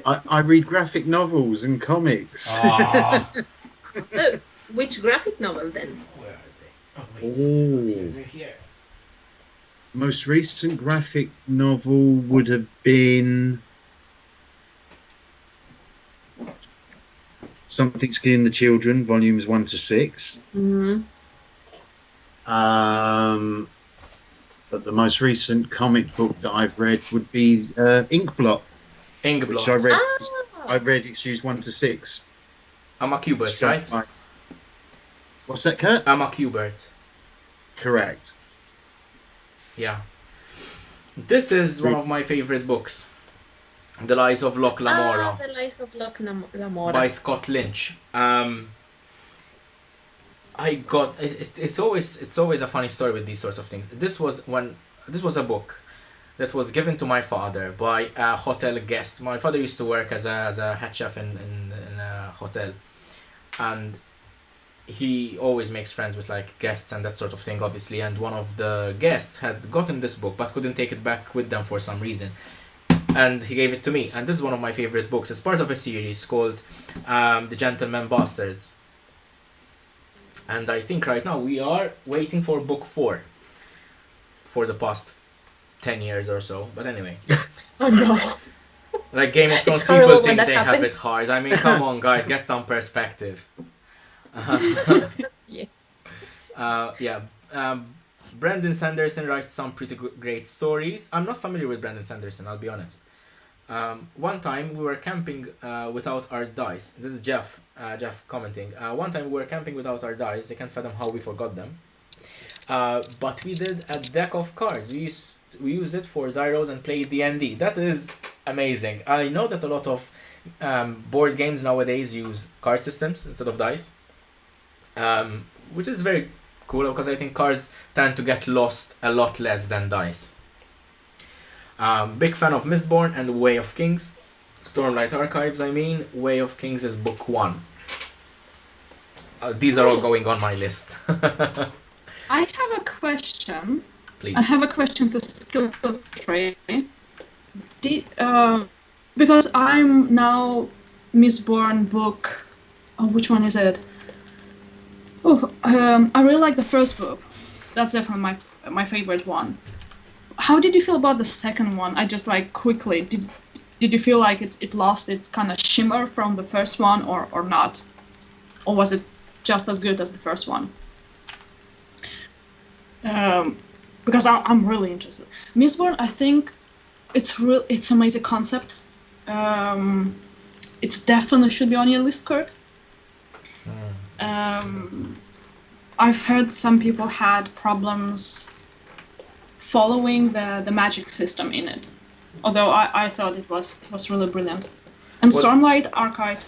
D: I read graphic novels and comics.
A: Ah.
C: Which graphic novel then?
A: Where are they? Oh wait,
D: Ooh.
A: they're here.
D: Most recent graphic novel would have been Something's Killing the Children, volumes 1 to 6.
C: Mm-hmm.
D: But the most recent comic book that I've read would be Inkblot, which I read issues 1 to 6.
A: Emma Kubert, right?
D: What's that, Kurt?
A: Emma Kubert.
D: Correct.
A: Yeah. This is one of my favorite books. The Lies of Loch Lamora.
C: The Lies of Loch Lamora.
A: By Scott Lynch. I got it's always a funny story with these sorts of things. This was a book that was given to my father by a hotel guest. My father used to work as a head chef in a hotel, and he always makes friends with like guests and that sort of thing, obviously. And one of the guests had gotten this book but couldn't take it back with them for some reason, and he gave it to me. And this is one of my favorite books. It's part of a series called The Gentleman Bastards. And I think right now we are waiting for book 4 for the past 10 years or so. But anyway.
C: Oh no.
A: Like Game of Thrones,
C: It's horrible
A: people
C: when
A: think
C: that
A: they have
C: happens.
A: it hard. I mean, come on, guys, get some perspective.
C: Yes.
A: Yeah. Brandon Sanderson writes some pretty great stories. I'm not familiar with Brandon Sanderson, I'll be honest. One time we were camping without our dice. This is Jeff commenting. One time we were camping without our dice. I can't fathom how we forgot them. But we did a deck of cards. We used it for die rolls and played D&D. That is amazing. I know that a lot of board games nowadays use card systems instead of dice, which is very cool because I think cards tend to get lost a lot less than dice. Big fan of Mistborn and Way of Kings. Stormlight Archives, I mean. Way of Kings is book 1. These are all going on my list.
E: I have a question.
A: Please.
E: I have a question to Skill Trade. Because I'm now Mistborn book. Oh, which one is it? Oh, I really like the first book. That's definitely my favorite one. How did you feel about the second one? I just like quickly. Did you feel like it lost its kind of shimmer from the first one or not? Or was it just as good as the first one? Because I'm really interested. Mistborn, I think it's amazing concept. It's definitely should be on your list, Kurt. I've heard some people had problems following the magic system in it, although I thought it was really brilliant. And
A: Well-
E: Stormlight Archive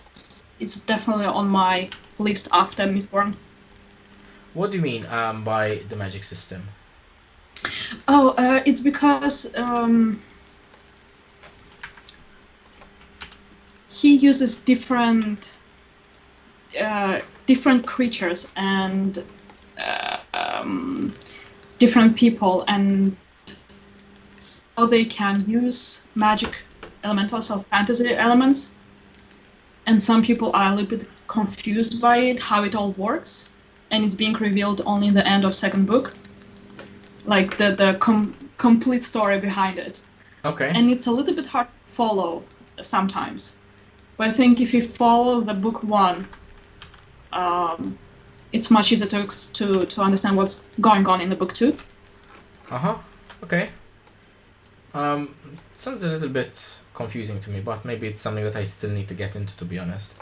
E: is definitely on my list after Mistborn.
A: What do you mean by the magic system?
E: Oh, it's because he uses different creatures and different people, and how they can use magic elementals or fantasy elements. And some people are a little bit confused by it, how it all works, and it's being revealed only in the end of second book, like the complete story behind it.
A: Okay.
E: And it's a little bit hard to follow sometimes. But I think if you follow the book 1, it's much easier to understand what's going on in the book 2.
A: Okay. Sounds a little bit confusing to me, but maybe it's something that I still need to get into, to be honest.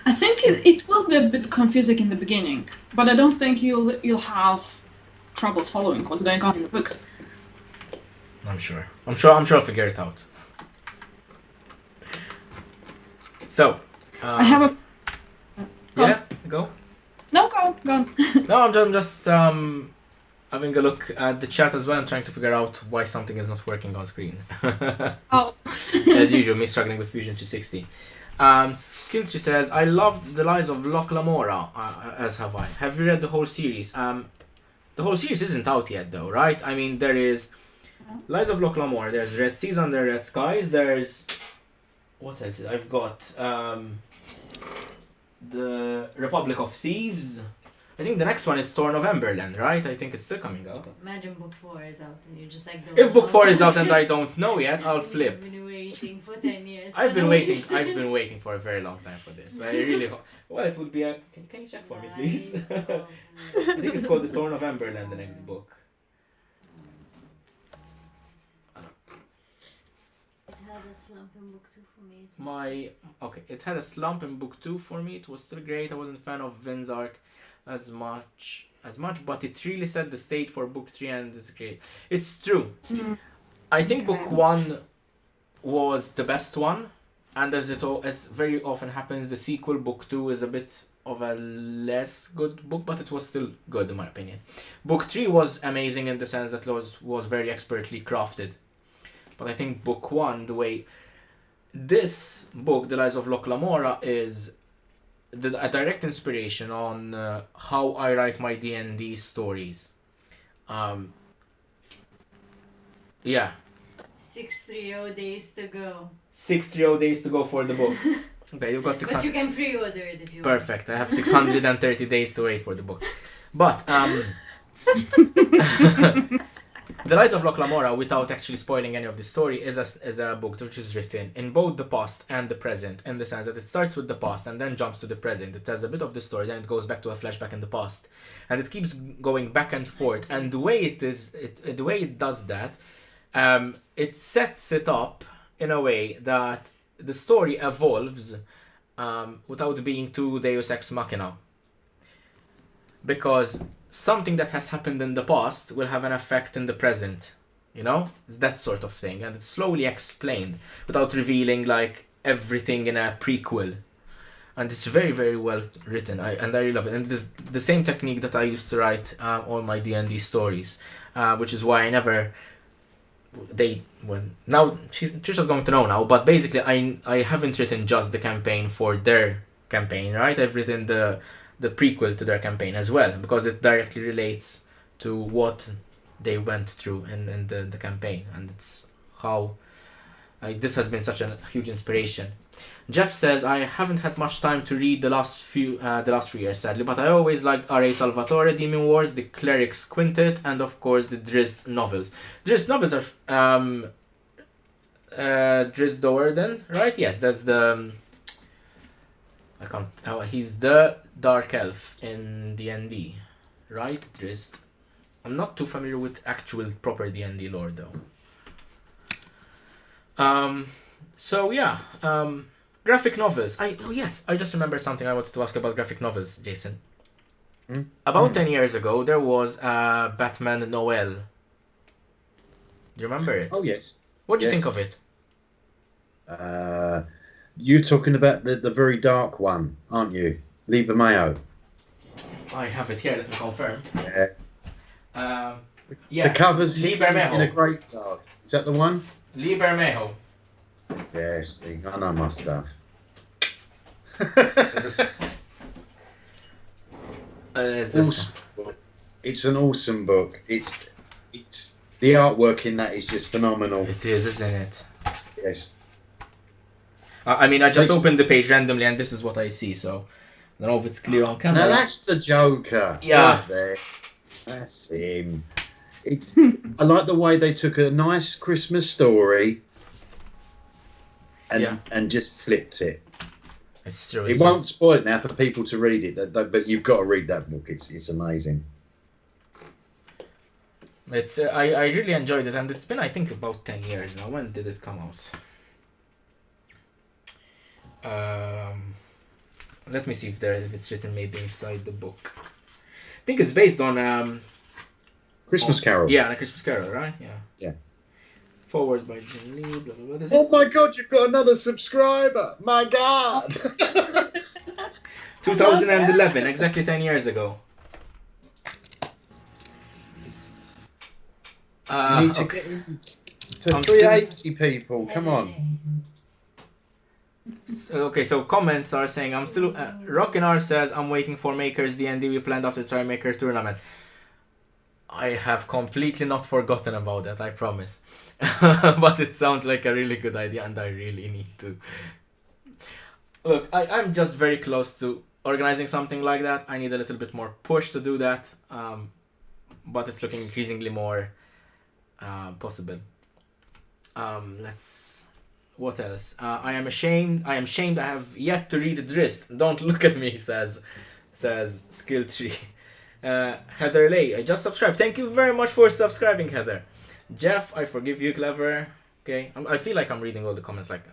E: I think it will be a bit confusing in the beginning, but I don't think you'll have troubles following what's going on in the books.
A: I'm sure I'll figure it out. So,
E: I have a
A: yeah, go.
E: no, go on.
A: No, I'm just having a look at the chat as well. I'm trying to figure out why something is not working on screen.
E: Oh.
A: As usual, me struggling with Fusion 260. Skills, she says, I loved The Lies of Loch Lamora, as have I. Have you read the whole series? The whole series isn't out yet, though, right? I mean, there is Lies of Loch Lamora, there's Red Seas Under Red Skies, there's... What else? I've got the Republic of Thieves. I think the next one is Thorn of Emberland, right? I think it's still coming out.
B: Imagine book 4 is out and you just like don't
A: If book
B: know.
A: 4 is out and I don't know yet, I'll flip.
B: You've been waiting for 10 years.
A: I've
B: for
A: been
B: no
A: waiting.
B: reason.
A: I've been waiting for a very long time for this. I really hope. Well, it would be a. Can you check for me, please?
B: Nice.
A: I think it's called The Thorn of Emberland, the next book.
B: It had a slump in book 2 for me.
A: It had a slump in book 2 for me. It was still great. I wasn't a fan of Vin's arc as much, but it really set the stage for book 3 and it's great. It's true.
E: Mm.
A: I think
E: Okay.
A: book 1 was the best one, and as very often happens, the sequel, book 2, is a bit of a less good book, but it was still good in my opinion. Book 3 was amazing in the sense that it was very expertly crafted. But I think book 1, the way this book, The Lies of Locke Lamora, is a direct inspiration on how I write my D&D stories. Yeah.
B: 630 days to go.
A: 630 days to go for the book. Okay, you've got 600.
B: But you can pre-order it if you
A: Perfect. I have 630 days to wait for the book. But The Lies of Locke Lamora, without actually spoiling any of the story, is a book which is written in both the past and the present, in the sense that it starts with the past and then jumps to the present. It has a bit of the story, then it goes back to a flashback in the past, and it keeps going back and forth. And the way it does that, it sets it up in a way that the story evolves without being too Deus Ex Machina. Because something that has happened in the past will have an effect in the present. You know? It's that sort of thing. And it's slowly explained without revealing like everything in a prequel. And it's very, very well written. I really love it. And it's the same technique that I used to write all my D&D stories. Which is why I never... now Trisha's going to know now, but basically I haven't written just the campaign for their campaign, right? I've written the prequel to their campaign as well, because it directly relates to what they went through in the campaign, and it's how this has been such a huge inspiration. Jeff says, I haven't had much time to read the last few years, sadly, but I always liked R.A. Salvatore, Demon Wars, the Clerics Quintet, and of course the Drizzt novels. Drizzt novels are Drizzt Do'Urden, right? Yes, that's the... he's the Dark Elf in D&D, right? Drizzt. I'm not too familiar with actual proper D&D lore though. So yeah, graphic novels. I just remembered something I wanted to ask about graphic novels, Jason. About 10 years ago, there was Batman Noel. Do you remember it?
D: Oh yes.
A: What do you think of it?
D: You're talking about the very dark one, aren't you? Liber Mayo.
A: I have it here. Let me confirm.
D: The cover's
A: Liber
D: in
A: Mayo.
D: a graveyard. Is that the one?
A: Liber Mayo.
D: Yes, I know my stuff. It's an awesome book. It's the artwork in that is just phenomenal.
A: It is, isn't it?
D: Yes.
A: I mean, I just opened the page randomly, and this is what I see. So I don't know if it's clear on camera.
D: No, that's the Joker.
A: Yeah.
D: Right there. That's him. I like the way they took a nice Christmas story and just flipped it.
A: It's true.
D: It won't spoil it now for people to read it, but you've got to read that book. It's amazing.
A: It's I really enjoyed it, and it's been, I think, about 10 years now. When did it come out? Let me see if it's written maybe inside the book. I think it's based on
D: Christmas Carol.
A: Yeah, on A Christmas Carol, right? Yeah.
D: Yeah.
A: Forward by Jim Lee. Blah, blah, blah.
D: Oh my God! You've got another subscriber. My God.
A: 2011, exactly 10 years ago.
D: You need to get to 380 people. Come on.
A: Okay, so comments are saying I'm still. Rockin says I'm waiting for Makers D&D we planned after the Trimaker tournament. I have completely not forgotten about that, I promise. But it sounds like a really good idea, and I really need to. Look, I'm just very close to organizing something like that. I need a little bit more push to do that, but it's looking increasingly more possible. What else? I am ashamed. I have yet to read Drizzt. Don't look at me, says Skilltree. Heather Lay, I just subscribed. Thank you very much for subscribing, Heather. Jeff, I forgive you, Clever. Okay, I feel like I'm reading all the comments like...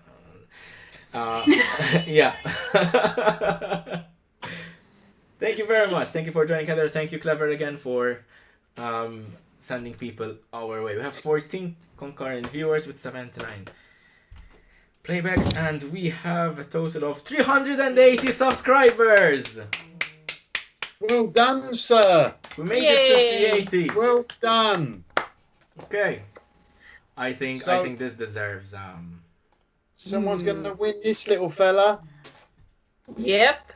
A: yeah. Thank you very much. Thank you for joining, Heather. Thank you, Clever, again for sending people our way. We have 14 concurrent viewers with 79. playbacks, and we have a total of 380 subscribers.
D: Well done, sir.
A: We made
C: Yay.
A: it to 380.
D: Well done.
A: Okay. I think this deserves
D: Someone's going to win this little fella.
C: Yep.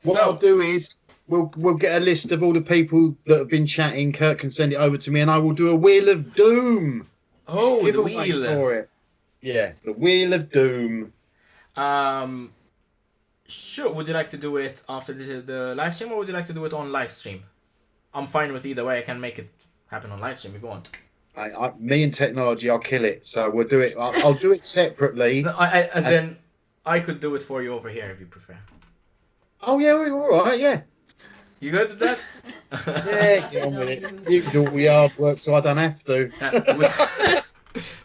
D: What
A: So-
D: I'll do is we'll get a list of all the people that have been chatting. Kurt can send it over to me, and I will do a Wheel of Doom
A: Oh, the
D: giveaway
A: wheel.
D: for it. Yeah, the Wheel of Doom.
A: Sure. Would you like to do it after the live stream, or would you like to do it on live stream? I'm fine with either way. I can make it happen on live stream if you want.
D: Me and technology, I'll kill it. So we'll do it. I'll do it separately.
A: No, I could do it for you over here if you prefer.
D: Oh yeah, we're all right. Yeah,
A: You good with that?
D: yeah. Get on with it. You can do all the hard work, so I don't have to.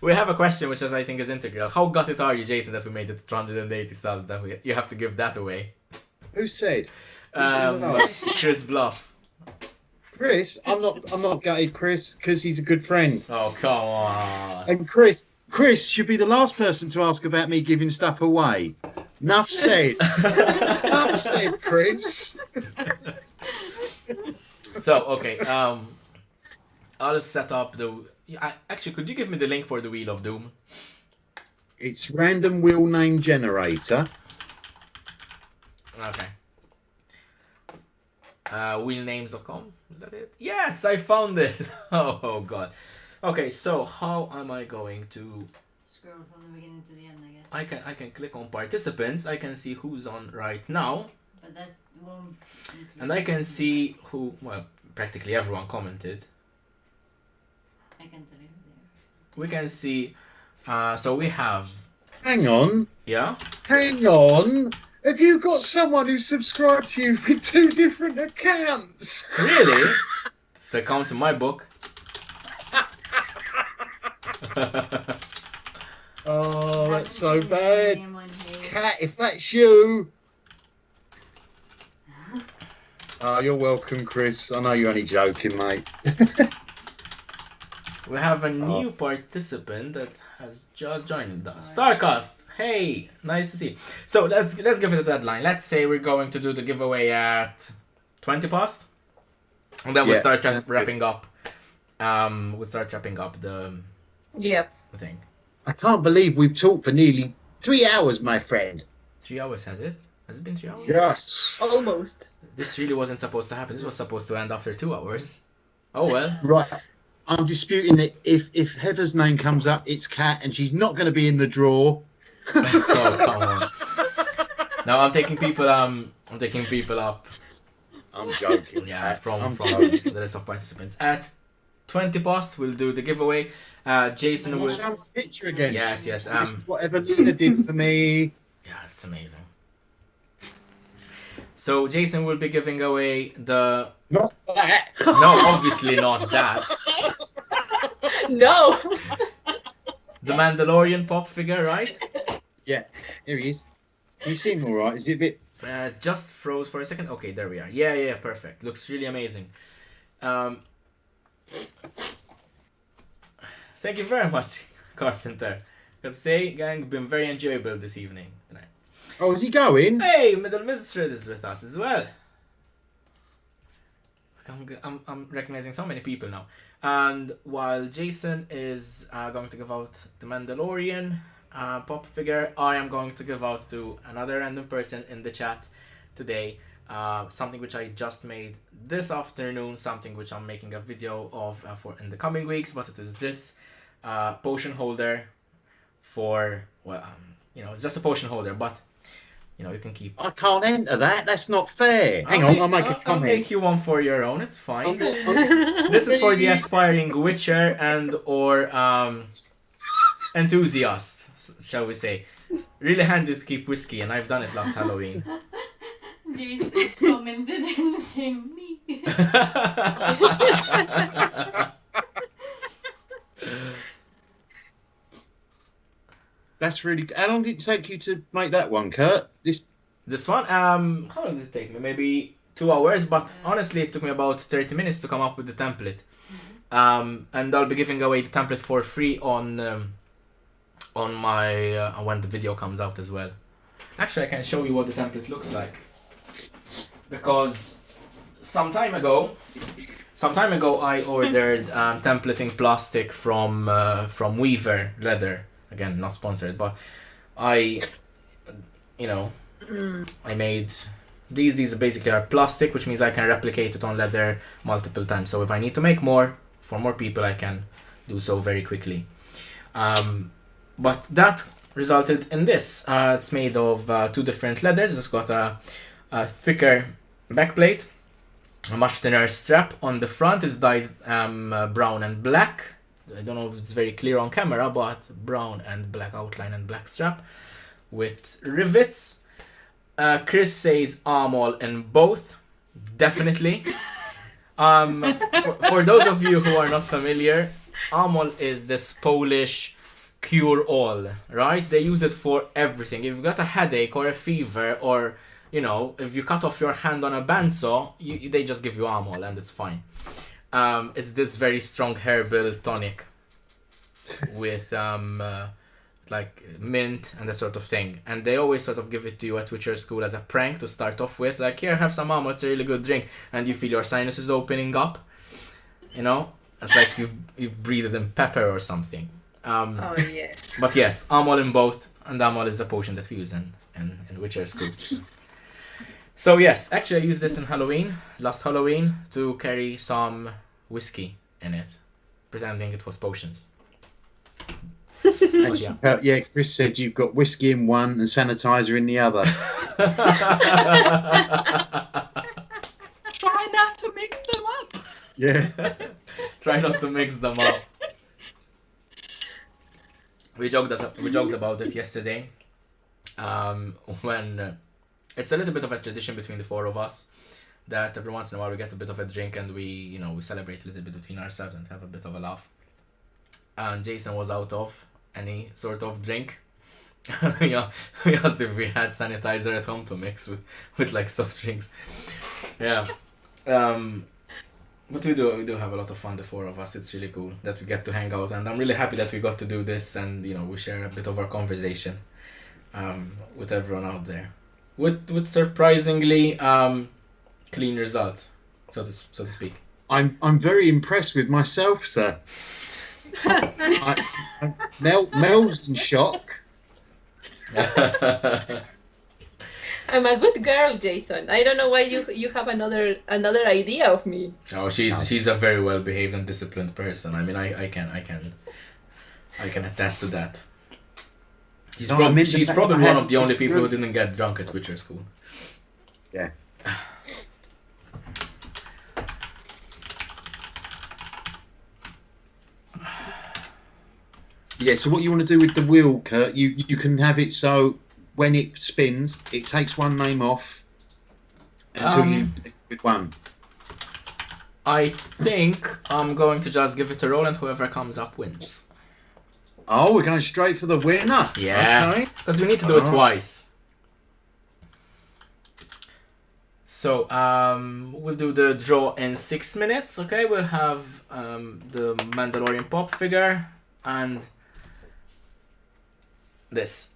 A: We have a question which I think is integral. How gutted are you, Jason, that we made it to 280 subs? That you have to give that away.
D: Who said?
A: Chris Bluff.
D: Chris, I'm not gutted, Chris, because he's a good friend.
A: Oh, come on.
D: And Chris should be the last person to ask about me giving stuff away. Enough said. Enough said, Chris.
A: So, okay. I'll set up actually, could you give me the link for the Wheel of Doom?
D: It's random wheel name generator.
A: Okay. Wheelnames.com, is that it? Yes, I found it. Oh god. Okay, so how am I going to?
B: Scroll from the beginning to the end, I guess.
A: I can click on participants. I can see who's on right now,
B: But that won't.
A: and I can see who. Well, practically everyone commented.
B: I can tell you there.
A: We can see. So we have.
D: Hang on.
A: Yeah.
D: Hang on. Have you got someone who subscribed to you with 2 different accounts?
A: Really? That counts in my book.
D: Oh, that's so
B: That
D: bad.
B: name on here.
D: Cat, if that's you. Oh, you're welcome, Chris. I know you're only joking, mate.
A: We have a new participant that has just joined us. Starcast, hey, nice to see. So let's give it a deadline. Let's say we're going to do the giveaway at 20 past, and then we'll start wrapping up. We'll start wrapping up the thing.
D: I can't believe we've talked for nearly 3 hours, my friend.
A: 3 hours, has it? Has it been 3 hours?
D: Yes.
C: Almost.
A: This really wasn't supposed to happen. This was supposed to end after 2 hours. Oh well.
D: Right. I'm disputing that if Heather's name comes up, it's Kat, and she's not going to be in the draw.
A: Oh come on. No, I'm taking people. I'm taking people up.
D: I'm joking.
A: Yeah, from
D: joking.
A: the list of participants. At 20 past, we'll do the giveaway. Jason will.
D: Show the picture again.
A: Yes.
D: This is what Evelina did for me.
A: Yeah, it's amazing. So Jason will be giving away the.
D: Not that.
A: No, obviously not that.
C: No.
A: The Mandalorian pop figure, right?
D: Yeah, here he is. You seem all right. Is it a bit?
A: Just froze for a second. Okay, there we are. Yeah, perfect. Looks really amazing. Thank you very much, Carpenter. Got to say, gang, been very enjoyable this evening tonight.
D: Oh, is he going?
A: Hey, Middle Mistress is with us as well. I'm recognizing so many people now. And while Jason is going to give out the Mandalorian pop figure, I am going to give out to another random person in the chat today something which I just made this afternoon, something which I'm making a video of for in the coming weeks, but it is this potion holder for, well, it's just a potion holder, but you can keep.
D: I can't enter that. That's not fair. Hang on, I'll make a
A: I'll
D: comment.
A: make you one for your own. It's fine. This is for the aspiring witcher and or enthusiast, shall we say. Really handy to keep whiskey, and I've done it last Halloween.
B: Jason's commented in the thing. Me.
D: That's really. How long did it take you to make that one, Kurt?
A: This one, how long did it take me? Maybe 2 hours, but honestly, it took me about 30 minutes to come up with the template. And I'll be giving away the template for free on on my when the video comes out as well. Actually, I can show you what the template looks like, because some time ago I ordered templating plastic from Weaver Leather. Again, not sponsored, but I made these basically are plastic, which means I can replicate it on leather multiple times. So if I need to make more for more people, I can do so very quickly. But that resulted in this. It's made of 2 different leathers. It's got a thicker backplate, a much thinner strap on the front. It's dyed brown and black. I don't know if it's very clear on camera, but brown and black outline and black strap with rivets. Chris says armor in both, definitely. For those of you who are not familiar, armor is this Polish cure-all, right? They use it for everything. If you've got a headache or a fever, or if you cut off your hand on a bandsaw, they just give you armor and it's fine. It's this very strong herbal tonic with like mint and that sort of thing, and they always sort of give it to you at Witcher School as a prank to start off with, like, here, have some armor, it's a really good drink, and you feel your sinuses opening up, it's like you've breathed in pepper or something.
C: Oh yeah.
A: But yes, armor in both, and armor is a potion that we use in Witcher School. So yes, actually I used this in last Halloween, to carry some whiskey in it, pretending it was potions.
D: Yeah, Chris said you've got whiskey in one and sanitizer in the other.
E: Try not to mix them up.
D: Yeah.
A: Try not to mix them up. We joked about it yesterday. When it's a little bit of a tradition between the 4 of us, that every once in a while we get a bit of a drink and we celebrate a little bit between ourselves and have a bit of a laugh. And Jason was out of any sort of drink. We asked if we had sanitizer at home to mix with like soft drinks. Yeah. But we do have a lot of fun, the 4 of us. It's really cool that we get to hang out, and I'm really happy that we got to do this, and we share a bit of our conversation with everyone out there, with surprisingly clean results, so to speak.
D: I'm very impressed with myself, sir. Mel's in shock.
C: I'm a good girl, Jason. I don't know why you have another idea of me.
A: Oh, she's a very well behaved and disciplined person. I mean, I can attest to that. She's probably one of the only people who didn't get drunk at Witcher School.
D: Yeah. Yeah, so what you want to do with the wheel, Kurt, you can have it so when it spins, it takes one name off until you with one.
A: I think I'm going to just give it a roll, and whoever comes up wins.
D: Oh, we're going straight for the winner.
A: Yeah, because we need to do it twice. So we'll do the draw in 6 minutes. Okay, we'll have the Mandalorian pop figure and this.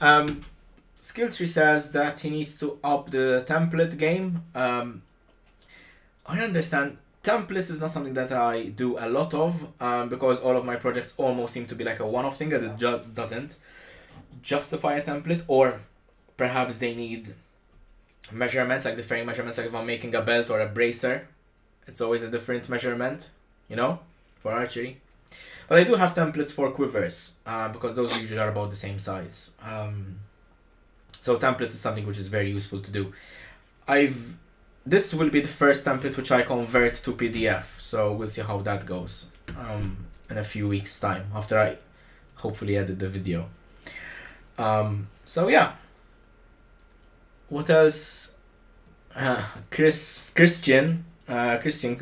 A: Skilltree says that he needs to up the template game. I understand templates is not something that I do a lot of, because all of my projects almost seem to be like a one-off thing that it doesn't justify a template, or perhaps they need measurements, like differing measurements, like if I'm making a belt or a bracer, it's always a different measurement, for archery. But I do have templates for quivers, because those usually are about the same size. So templates is something which is very useful to do. This will be the first template which I convert to PDF, so we'll see how that goes in a few weeks' time, after I hopefully edit the video. So yeah. What else? Christian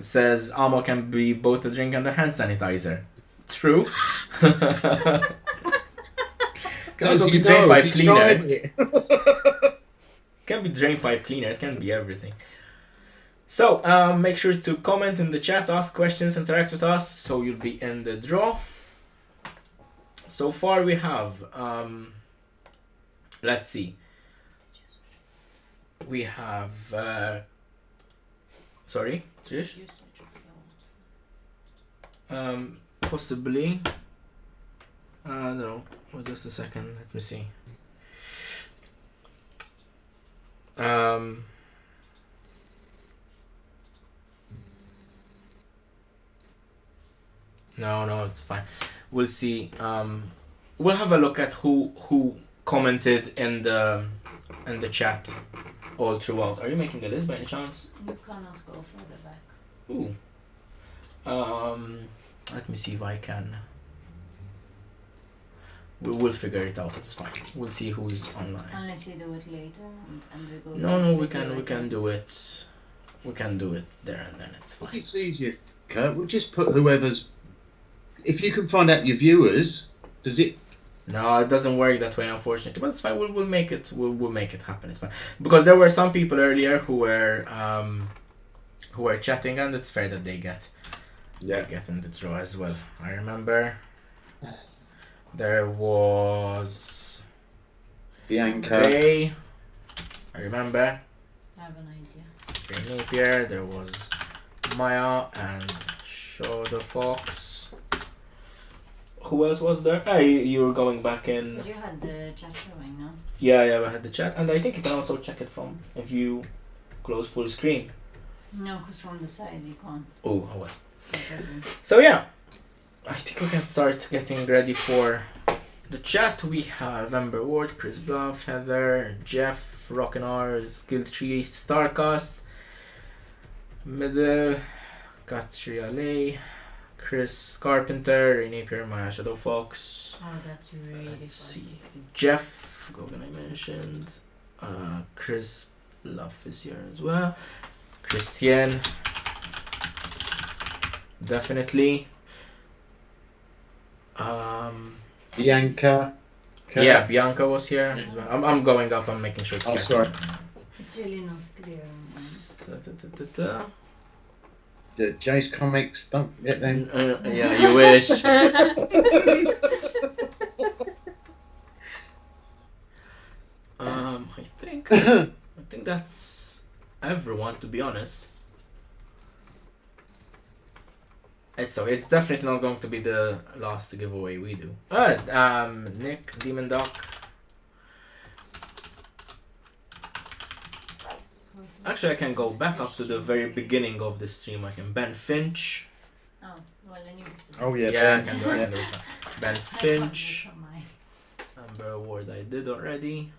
A: says armor can be both a drink and a hand sanitizer. True. Can also be drain pipe cleaner. Can be drain pipe cleaner. It can be everything. So make sure to comment in the chat, ask questions, interact with us, so you'll be in the draw. So far we have, let's see. We have, sorry, Trish? Possibly. No, just a second. Let me see. No, it's fine. We'll see. We'll have a look at who commented in the chat all throughout. Are you making a list by any chance?
B: You cannot go further back.
A: Ooh. Let me see if I can. We'll figure it out. It's fine. We'll see who's online.
B: Unless you do it later and we go.
A: No, we can do it. We can do it there and then. It's fine.
D: If it's easier, Kurt, we'll just put whoever's. If you can find out your viewers, does it?
A: No, it doesn't work that way, unfortunately. But it's fine. We'll make it. We'll make it happen. It's fine. Because there were some people earlier who were chatting, and it's fair that they get in the draw as well. I remember there was
D: Bianca.
A: Ray. I remember.
B: I have an idea.
A: Ray Napier. There was Maya and Shaw the Fox. Who else was there? You were going back in.
B: But you had the chat showing, no?
A: Yeah, I had the chat, and I think you can also check it from if you close full screen.
B: No, because from the side you can't.
A: Oh well.
B: It doesn't.
A: So yeah, I think we can start getting ready for the chat. We have Amber Ward, Chris Bluff, Heather, Jeff, Rockin, Skilltree, Starcast, Middle, Katriale, Chris Carpenter, Ray Napier, Maya Shadow Fox.
B: Oh, that's really
A: Let's
B: fuzzy.
A: see. Jeff, Goguen I mentioned. Chris Bluff is here as well. Christian. Definitely.
D: Bianca. Kurt.
A: Yeah, Bianca was here as well. I'm going up. I'm making sure.
D: Oh, sorry.
B: It's really not clear.
D: The Jace Comics, don't forget them.
A: Yeah, you wish. I think that's everyone, to be honest. It's definitely not going to be the last giveaway we do. Nick, Demon Doc. Actually, I can go back up to the very beginning of the stream. I can Ben Finch.
B: Oh, well then you.
D: Oh yeah.
A: Yeah, I
D: Ben.
A: can do it. Ben
B: I
A: Finch.
B: can't do it on mine.
A: Amber Award I did already.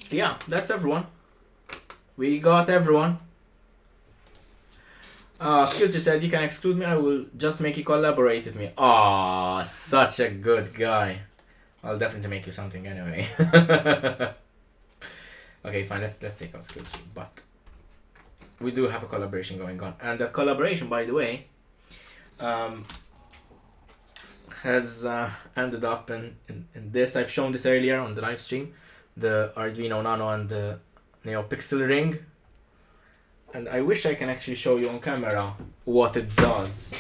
A: Yeah, that's everyone. We got everyone. Skilter said you can exclude me, I will just make you collaborate with me. Aw, such a good guy. I'll definitely make you something anyway. Okay, fine, let's take out Skilter. But we do have a collaboration going on. And that collaboration, by the way, has ended up in this. I've shown this earlier on the live stream. The Arduino Nano and the NeoPixel ring. And I wish I can actually show you on camera what it does.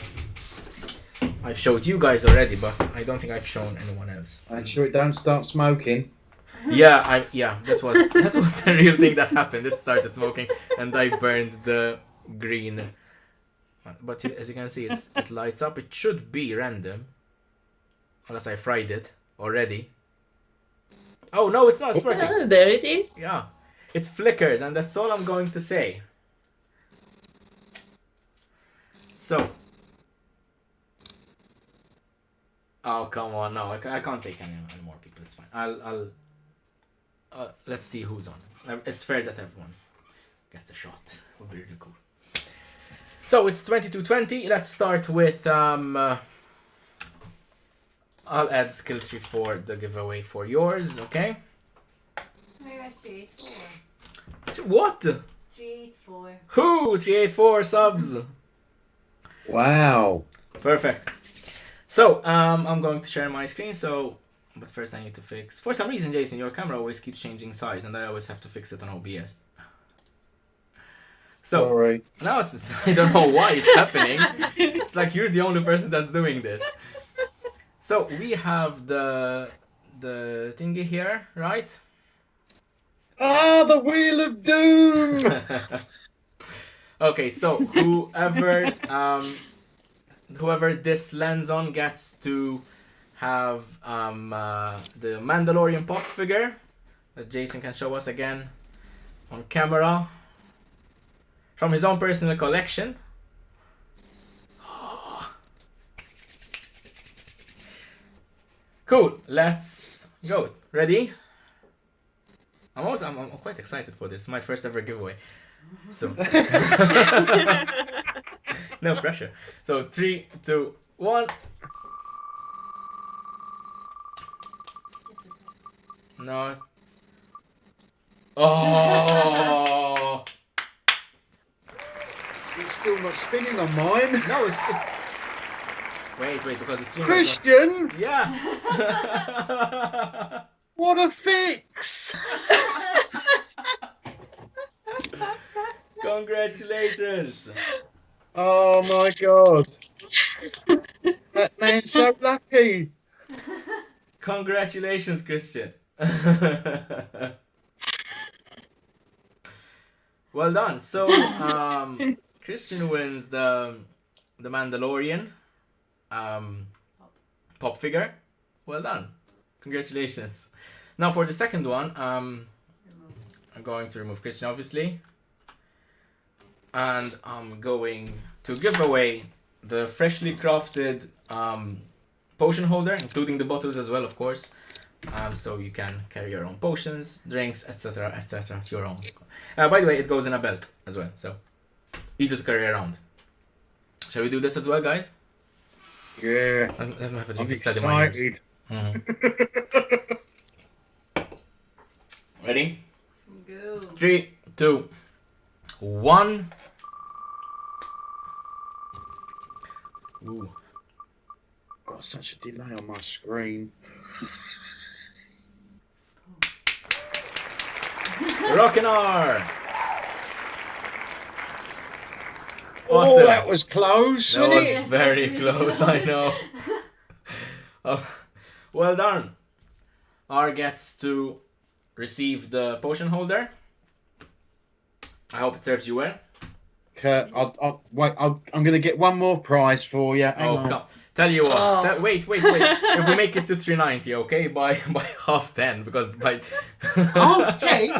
A: I've showed you guys already, but I don't think I've shown anyone else.
D: Make sure it don't start smoking.
A: Yeah, that was the real thing that happened. It started smoking, and I burned the green. But as you can see, it lights up. It should be random, unless I fried it already. Oh no, it's not. It's working.
C: Ah, there it is.
A: Yeah, it flickers, and that's all I'm going to say. So. Oh come on, no, I can't take any more people. It's fine. I'll let's see who's on. It's fair that everyone gets a shot. It would be really cool. So it's 22:20. Let's start with I'll add Skilltree for the giveaway for yours. Okay.
B: We're at 384.
A: What?
B: 384.
A: Who? 384 subs.
D: Wow.
A: Perfect. So, I'm going to share my screen, but first I need to fix... For some reason, Jason, your camera always keeps changing size, and I always have to fix it on OBS. So
D: Sorry.
A: now I don't know why it's happening. It's like you're the only person that's doing this. So we have the thingy here, right?
D: Ah, the Wheel of Doom!
A: Okay, so whoever this lands on gets to have the Mandalorian pop figure that Jason can show us again on camera from his own personal collection. Cool, let's go. Ready? I'm quite excited for this. My first ever giveaway. So no pressure. So 3, 2, 1. No. Oh.
D: It's still not spinning on mine.
A: No. Wait, because the stream is
D: Christian,
A: not... Yeah.
D: what a fix!
A: Congratulations.
D: Oh my god. That man's so lucky.
A: Congratulations, Christian. Well done. So, Christian wins the Mandalorian pop figure. Well done. Congratulations. Now for the second one, I'm going to remove Christian, obviously. And I'm going to give away the freshly crafted potion holder, including the bottles as well, of course. So you can carry your own potions, drinks, etc., etc. to your own. By the way, it goes in a belt as well, so easy to carry around. Shall we do this as well, guys?
D: Yeah.
A: Let me have a
D: I'm
A: drink to steady my ears.
D: excited.
A: Ready?
B: Go.
A: 3, 2, 1. Ooh.
D: Got such a delay on my screen.
A: Rockin'.
D: Oh,
A: Awesome.
D: that was close,
A: That
D: wasn't
A: was
D: it?
B: Yes,
A: very
B: that's really
A: close, I
B: close.
A: know. Oh, well done. R gets to receive the potion holder. I hope it serves you well.
D: Kurt, I'm going to get one more prize for you. Hang
A: Oh,
D: on.
A: come. Tell you what.
C: Oh.
A: Wait. If we make it to 390, okay? By 10:30, because by...
D: Half 10?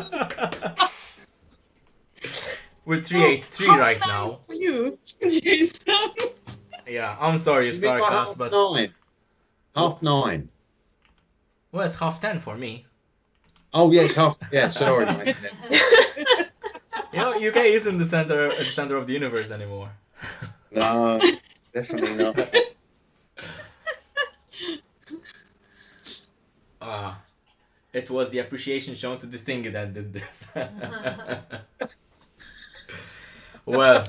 A: We're 383 right now.
E: For you, Jason.
A: Yeah, I'm sorry,
D: You mean by
A: Starcast, but...
D: 9:30? 9:30.
A: Well, it's 10:30 for me.
D: Oh, yeah, it's half. Yeah, sorry, mate.
A: You know, UK isn't the center of the universe anymore.
D: No, definitely not.
A: It was the appreciation shown to this thing that did this. Well,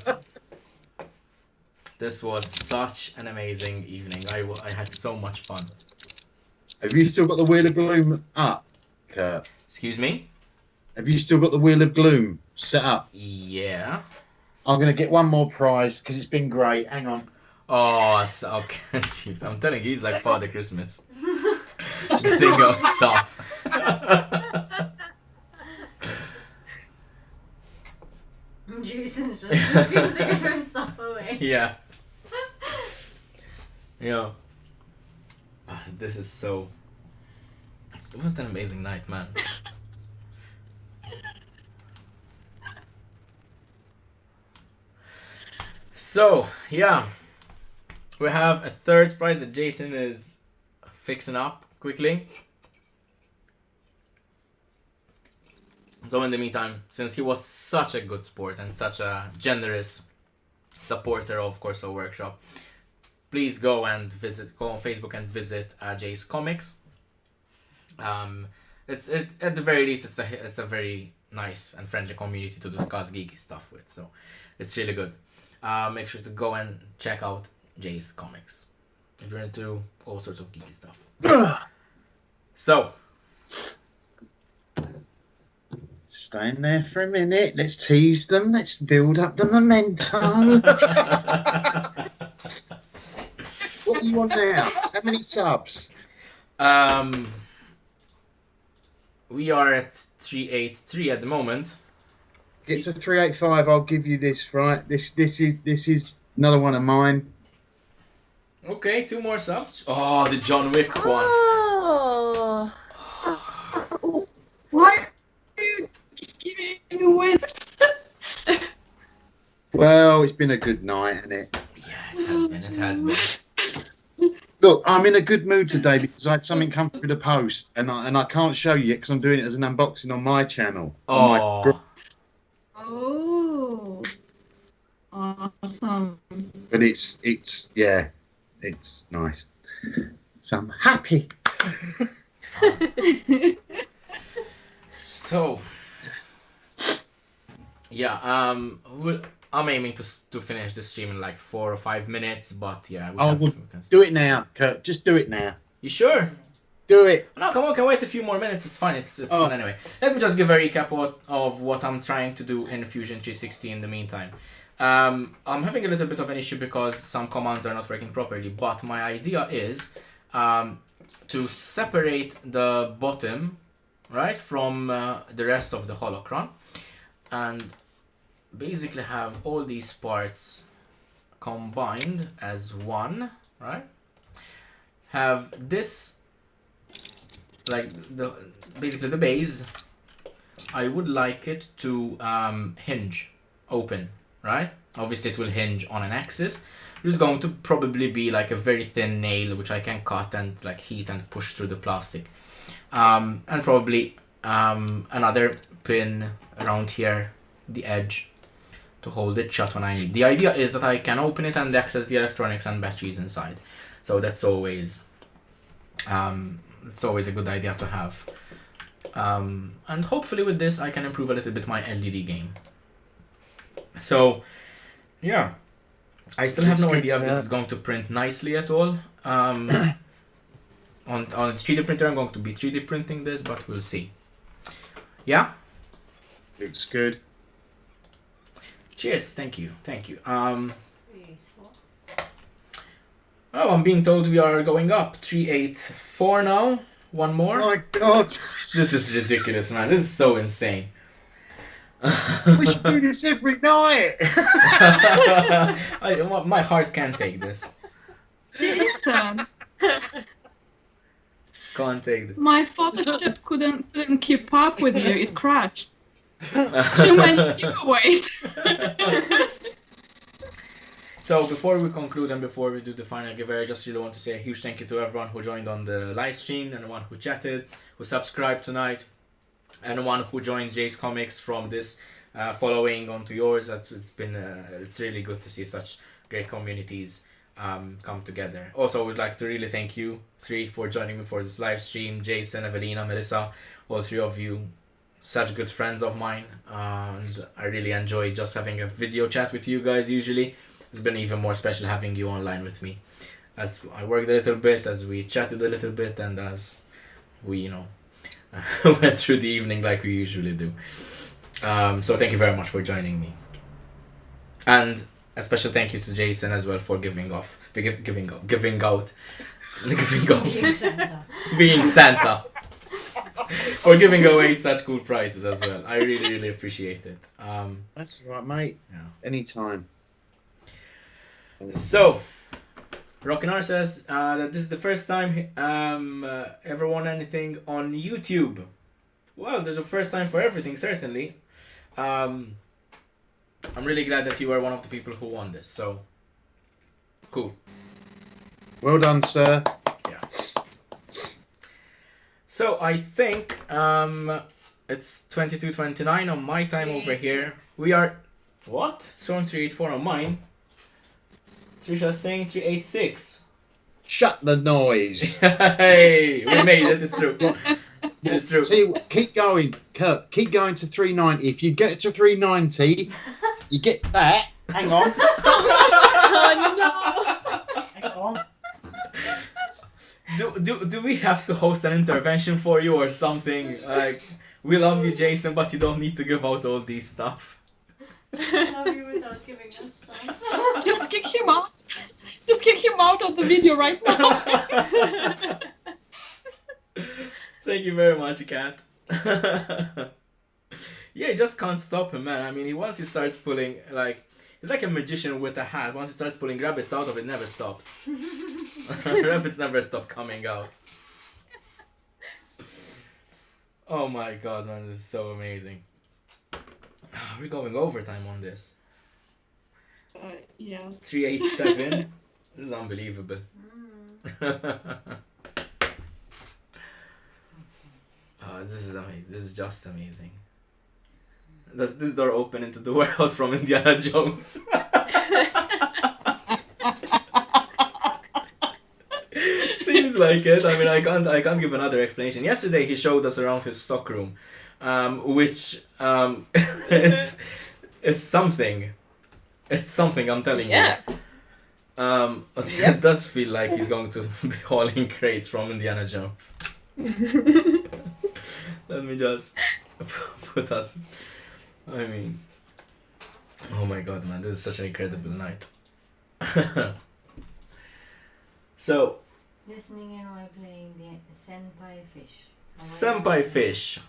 A: this was such an amazing evening. I had so much fun.
D: Have you still got the Wheel of Gloom up, Kurt?
A: Excuse me?
D: Have you still got the Wheel of Gloom set up?
A: Yeah.
D: I'm going to get one more prize because it's been great. Hang on.
A: Oh, okay. Jeez, I'm telling you, he's like Father Christmas. Getting out stuff.
B: Jason's just taking her stuff away.
A: Yeah. Yeah. This is so... It was an amazing night, man. So, yeah. We have a third prize that Jason is fixing up quickly. So in the meantime, since he was such a good sport and such a generous supporter of Corso Workshop, please go on Facebook and visit Jay's Comics. At the very least, it's a very nice and friendly community to discuss geeky stuff with. So it's really good. Make sure to go and check out Jay's Comics if you're into all sorts of geeky stuff. So
D: stay in there for a minute. Let's tease them. Let's build up the momentum. What do you want now? How many subs?
A: We are at 383 at the moment.
D: Get to 385. I'll give you this. Right. This is another one of mine.
A: Okay, 2 more subs. Oh, the John Wick one.
C: Oh.
E: Why are you giving with?
D: Well, it's been a good night, hasn't it?
A: Yeah, it has been. It has been.
D: Look, I'm in a good mood today because I had something come through the post, and I can't show you yet because I'm doing it as an unboxing on my channel.
A: Oh.
E: Oh, awesome.
D: But it's nice. So I'm happy.
A: So, yeah, I'm aiming to finish the stream in like 4 or 5 minutes, but yeah.
D: Do it now, Kurt. Just do it now.
A: You sure?
D: Do it.
A: No, come on, can wait a few more minutes. It's fine. It's fun anyway. Let me just give a recap of what I'm trying to do in Fusion 360 in the meantime. I'm having a little bit of an issue because some commands are not working properly, but my idea is to separate the bottom, right, from the rest of the holocron, and basically have all these parts combined as one, right? Have this, like basically the base, I would like it to hinge, open, right? Obviously it will hinge on an axis. There's going to probably be like a very thin nail which I can cut and like heat and push through the plastic. And probably another pin around here, the edge, to hold it shut when I need. The idea is that I can open it and access the electronics and batteries inside. So that's always a good idea to have. And hopefully with this I can improve a little bit my LED game. So yeah, I still have no idea if this is going to print nicely at all. On a 3D printer I'm going to be 3D printing this, but we'll see. Yeah?
D: Looks good.
A: Cheers, thank you. Oh, I'm being told we are going up. 384 now. One more.
D: Oh my god.
A: This is ridiculous, man. This is so insane.
D: We should do this every night.
A: My heart can't take this.
E: Jason,
A: Can't take this.
E: my Photoshop couldn't keep up with you. It crashed. Too many giveaways.
A: So before we conclude and before we do the final giveaway, I just really want to say a huge thank you to everyone who joined on the live stream, and the one who chatted, who subscribed tonight, and the one who joined Jay's Comics from this following onto yours. It's really good to see such great communities come together. Also, I would like to really thank you three for joining me for this live stream. Jason, Evelina, Melisa, all three of you, such good friends of mine, and I really enjoy just having a video chat with you guys usually. It's been even more special having you online with me, as I worked a little bit, as we chatted a little bit, and as we, went through the evening like we usually do. So thank you very much for joining me. And a special thank you to Jason as well for giving out, being Santa, for giving away such cool prizes as well. I really, really appreciate it.
D: That's all right, mate.
A: Yeah.
D: Anytime.
A: So, Rockin says that this is the first time ever won anything on YouTube. Well, there's a first time for everything, certainly. I'm really glad that you were one of the people who won this, so cool.
D: Well done, sir.
A: Yeah. So, I think it's 22:29 on my time over here. We are... What? It's showing 384 on mine. Trisha's saying 386.
D: Shut the noise.
A: Hey, we made it. It's true. It's true.
D: See, keep going, Kurt. Keep going to 390. If you get to 390, you get that. Hang on. Hang on.
A: Do we have to host an intervention for you or something? Like, We love you, Jason, but you don't need to give out all these stuff.
B: I love you without giving us stuff.
E: Just kick him out. Just kick him out of the video right now.
A: Thank you very much, Kat. Yeah, you just can't stop him, man. I mean, once he starts pulling, like, he's like a magician with a hat. Once he starts pulling rabbits out of it, never stops. Rabbits never stop coming out. Oh my god, man, this is so amazing. We're going overtime on this.
E: Yeah.
A: 387. This is unbelievable. This is amazing. This is just amazing. Does this door open into the warehouse from Indiana Jones? Seems like it. I mean, I can't give another explanation. Yesterday he showed us around his stockroom, which is something. It's something, I'm telling you. It does feel like he's going to be hauling crates from Indiana Jones. Let me just put us. I mean, oh my god, man, this is such an incredible night. So,
B: Listening in while playing the Senpai Fish.
A: Senpai Fish.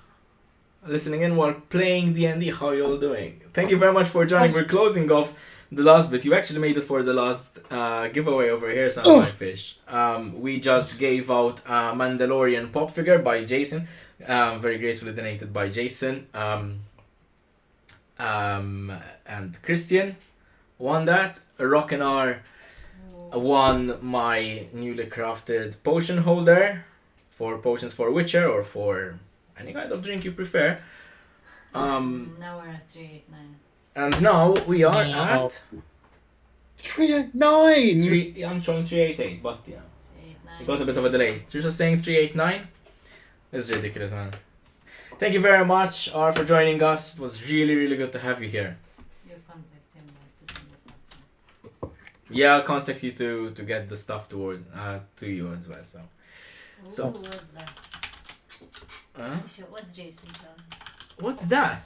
A: Listening in while playing D&D, how you all doing? Thank you very much for joining. We're closing off the last bit. You actually made it for the last giveaway over here, Senpai Fish. We just gave out a Mandalorian pop figure by Jason. Very gracefully donated by Jason. And Christian won that. Rockin won my newly crafted potion holder for potions for Witcher or for any kind of drink you prefer.
B: Now we're at 389.
A: And now we are at
D: 309.
A: I'm showing 388, but yeah,
B: 389.
A: we got a bit of a delay. You're just saying 389? It's ridiculous, man. Thank you very much, R, for joining us. It was really, really good to have you here.
B: You contact him to send the stuff.
A: Yeah, I'll contact you to get the stuff to you as well. So, So-
B: What's that? What's Jason done?
A: what's that?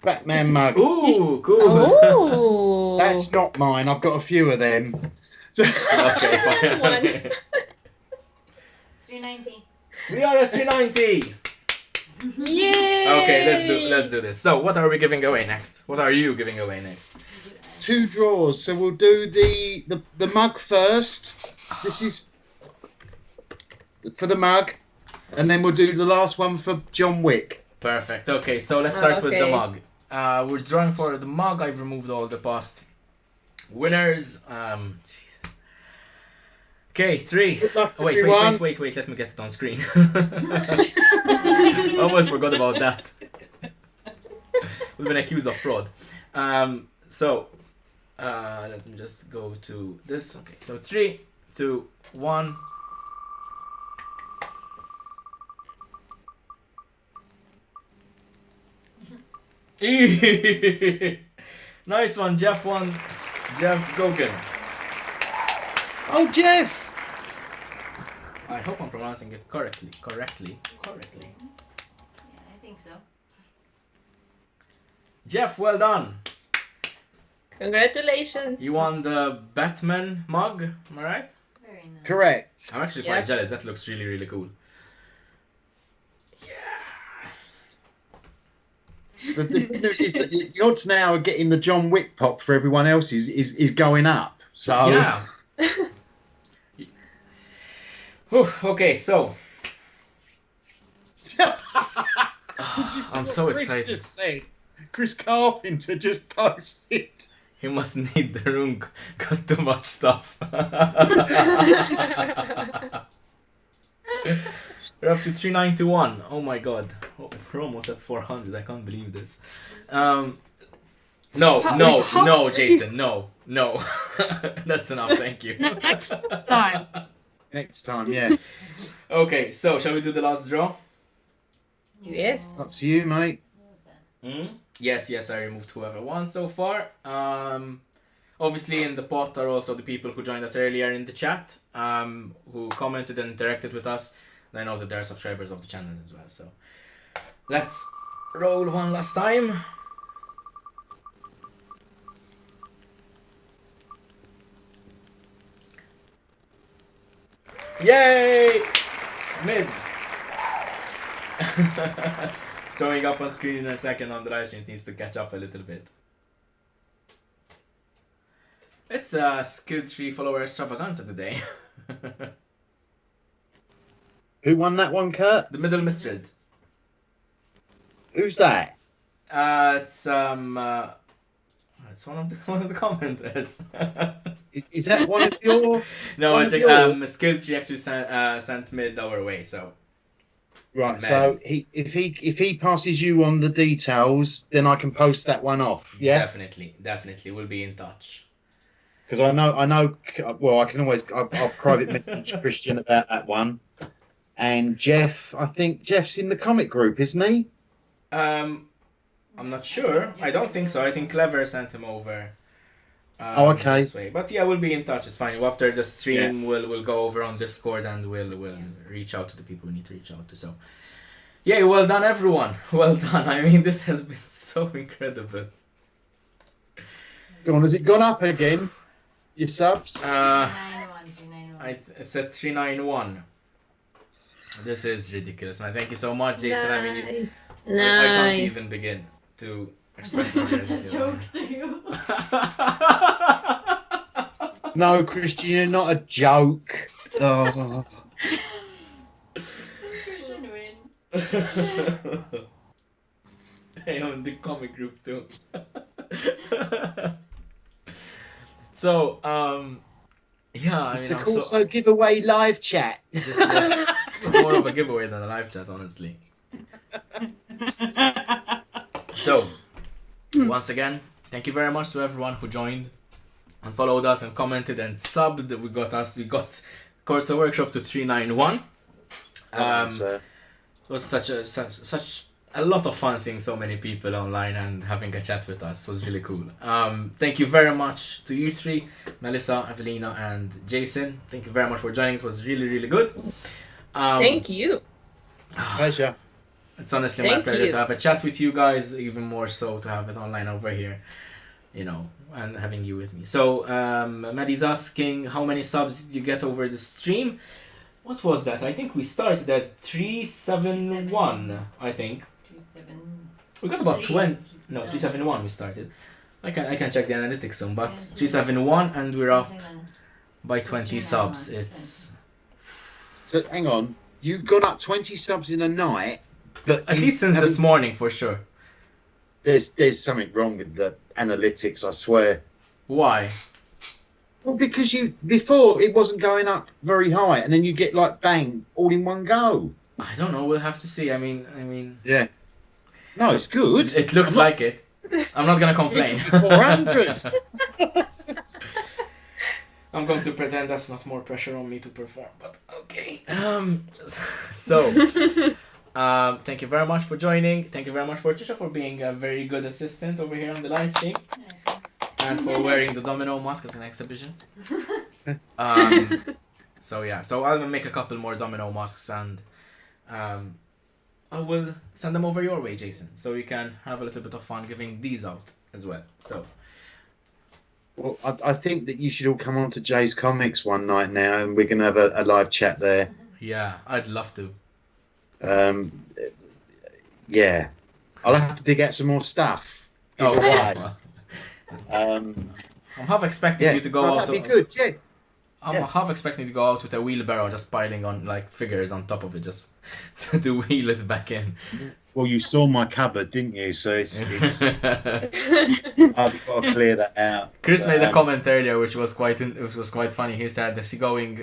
D: Batman mug.
A: Ooh, cool.
C: Oh.
D: That's not mine. I've got a few of them.
A: Okay, fine.
C: One.
B: 390.
A: We are at 390.
C: Yay!
A: Okay, let's do this. So, what are we giving away next? What are you giving away next?
D: 2 draws. So we'll do the mug first. This is for the mug, and then we'll do the last one for John Wick.
A: Perfect. Okay, so let's start with the
C: Okay.
A: mug. We're drawing for the mug. I've removed all the past winners. Jesus. Okay, 3.
D: Good luck,
A: Oh, wait,
D: everyone.
A: wait. Let me get it on screen. Almost forgot about that. We've been accused of fraud. So, let me just go to this. Okay, so 3, 2, 1. Nice one, Jeff won. Jeff Goguen.
D: Oh, Jeff.
A: I hope I'm pronouncing it correctly.
B: Yeah, I think so.
A: Jeff, well done.
C: Congratulations.
A: You won the Batman mug, am I right?
B: Very nice.
D: Correct.
A: I'm actually
C: Yep.
A: quite jealous. That looks really, really cool.
D: But the good news is that the odds now of getting the John Wick pop for everyone else is going up. So
A: Yeah. Whew, okay, so I'm so
D: Chris
A: excited.
D: just said. Chris Carpenter just posted.
A: He must need the room. Got too much stuff. We're up to 391. Oh my god. Oh, we're almost at 400. I can't believe this. No, Jason. No. That's enough. Thank you.
E: Next time.
D: Next time, yeah.
A: Okay, so shall we do the last draw?
C: Yes.
D: Up to you, mate.
A: Yes, I removed whoever won so far. Obviously in the pot are also the people who joined us earlier in the chat, who commented and interacted with us. I know that they are subscribers of the channels as well, so let's roll one last time. Yay! Mid. Showing up on screen in a second on the live stream. It needs to catch up a little bit. It's a skill tree follower extravaganza today.
D: Who won that one, Kurt?
A: The middle Mistrid.
D: Who's that?
A: It's one of the commenters.
D: Is that one of your?
A: No,
D: one
A: it's
D: of
A: like
D: yours?
A: skill tree actually sent mid our way. So
D: Right.
A: Man.
D: So if he passes you on the details, then I can post that one off. Yeah.
A: definitely, we'll be in touch.
D: Because I know. Well, I can always. I'll private message Christian about that one. And Jeff, I think Jeff's in the comic group, isn't he?
A: I'm not sure. I don't think so. I think Clever sent him over.
D: Oh, okay.
A: This way. But yeah, we'll be in touch. It's fine. After the stream, we'll go over on Discord and we'll reach out to the people we need to reach out to. So, yeah, well done, everyone. Well done. I mean, this has been so incredible.
D: Go on. Has it gone up again? Your subs?
B: 391.
A: It's at 391. This is ridiculous, man. Thank you so much, Jason. I mean, I can't even begin to express my
B: It's a
A: gratitude.
B: joke to you.
D: No, Christian, you're not a joke. Oh.
B: Christian win.
A: Hey, I'm in the comic group too. So, yeah, I
D: It's
A: mean,
D: the
A: I'm
D: Corso giveaway live chat.
A: This was more of a giveaway than a live chat, honestly. So, once again, thank you very much to everyone who joined and followed us and commented and subbed. We got Corso Workshop to 391. It was such a lot of fun seeing so many people online and having a chat with us. It was really cool. Thank you very much to you three, Melisa, Evelina, and Jason. Thank you very much for joining. It was really, really good.
C: Thank you.
D: Pleasure.
A: It's honestly my
C: Thank
A: pleasure
C: you.
A: to have a chat with you guys, even more so to have it online over here, and having you with me. So, Maddie's asking how many subs did you get over the stream? What was that? I think we started at 371, I think.
B: 37.
A: We got about
B: 3.
A: 20. No, 371 we started. I can check the analytics soon, but 371 and we're up by 20 subs. It's
D: So hang on, you've gone up 20 subs in a night, but
A: at
D: you
A: least since
D: haven't-
A: this morning for sure.
D: There's something wrong with the analytics, I swear.
A: Why?
D: Well, because before it wasn't going up very high, and then you get like bang all in one go.
A: I don't know. We'll have to see. I mean,
D: Yeah. No, it's good.
A: it looks
D: I'm not-
A: like it. I'm not gonna complain.
D: 400.
A: I'm going to pretend that's not more pressure on me to perform, but okay. So, thank you very much for joining. Thank you very much for Trisha for being a very good assistant over here on the live stream, and for wearing the domino mask as an exhibition. So yeah, so I'll make a couple more domino masks and I will send them over your way, Jason, so you can have a little bit of fun giving these out as well. So.
D: Well, I think that you should all come on to Jay's Comics one night now, and we're going to have a live chat there.
A: Yeah, I'd love to.
D: Yeah. I'll have to dig out some more stuff.
A: Oh,
D: Either way.
A: wow.
D: Um,
A: I'm half expecting
D: yeah,
A: you to go
D: well,
A: out.
D: that'd be good, yeah.
A: I'm half expecting to go out with a wheelbarrow, just piling on like figures on top of it, just to wheel it back in.
D: Well, you saw my cupboard, didn't you? So it's I've got to clear that out.
A: Chris
D: But,
A: made a comment earlier, which was quite funny. He said, "Is he going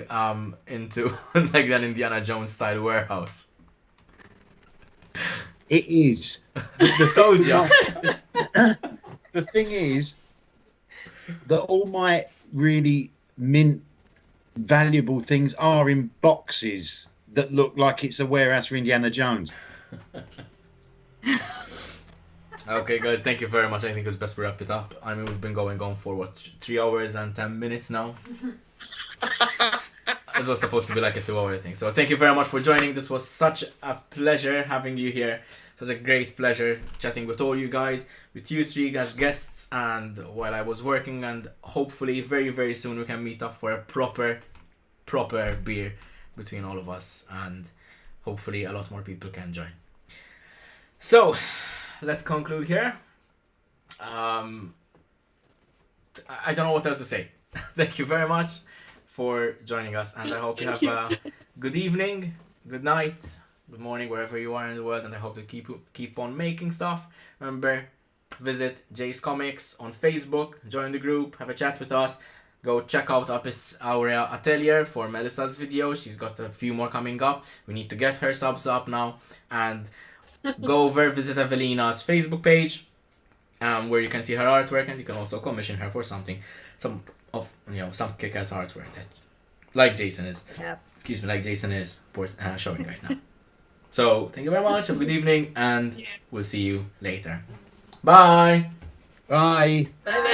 A: into like an Indiana Jones style warehouse?"
D: It is.
A: Told you.
D: The thing is that all my really valuable things are in boxes that look like it's a warehouse for Indiana Jones.
A: Okay, guys, thank you very much. I think it's best we wrap it up. I mean, we've been going on for 3 hours and 10 minutes now. It was supposed to be like a 2-hour thing. So thank you very much for joining. This was such a pleasure having you here. such a great pleasure chatting with all you guys, with you three as guests, and while I was working, and hopefully very, very soon we can meet up for a proper beer between all of us, and hopefully a lot more people can join. So, let's conclude here. I don't know what else to say. Thank you very much for joining us, and I hope you have a good evening, good night, good morning, wherever you are in the world, and I hope to keep on making stuff. Remember, visit Jay's Comics on Facebook, join the group, have a chat with us. Go check out our atelier for Melisa's video. She's got a few more coming up. We need to get her subs up now. And go over, visit Evelina's Facebook page, where you can see her artwork, and you can also commission her for some kick-ass artwork that, like Jason is.
C: Yeah.
A: Excuse me, like Jason is showing right now. So thank you very much. Have a good evening, and we'll see you later. Bye.
D: Bye.
C: Bye.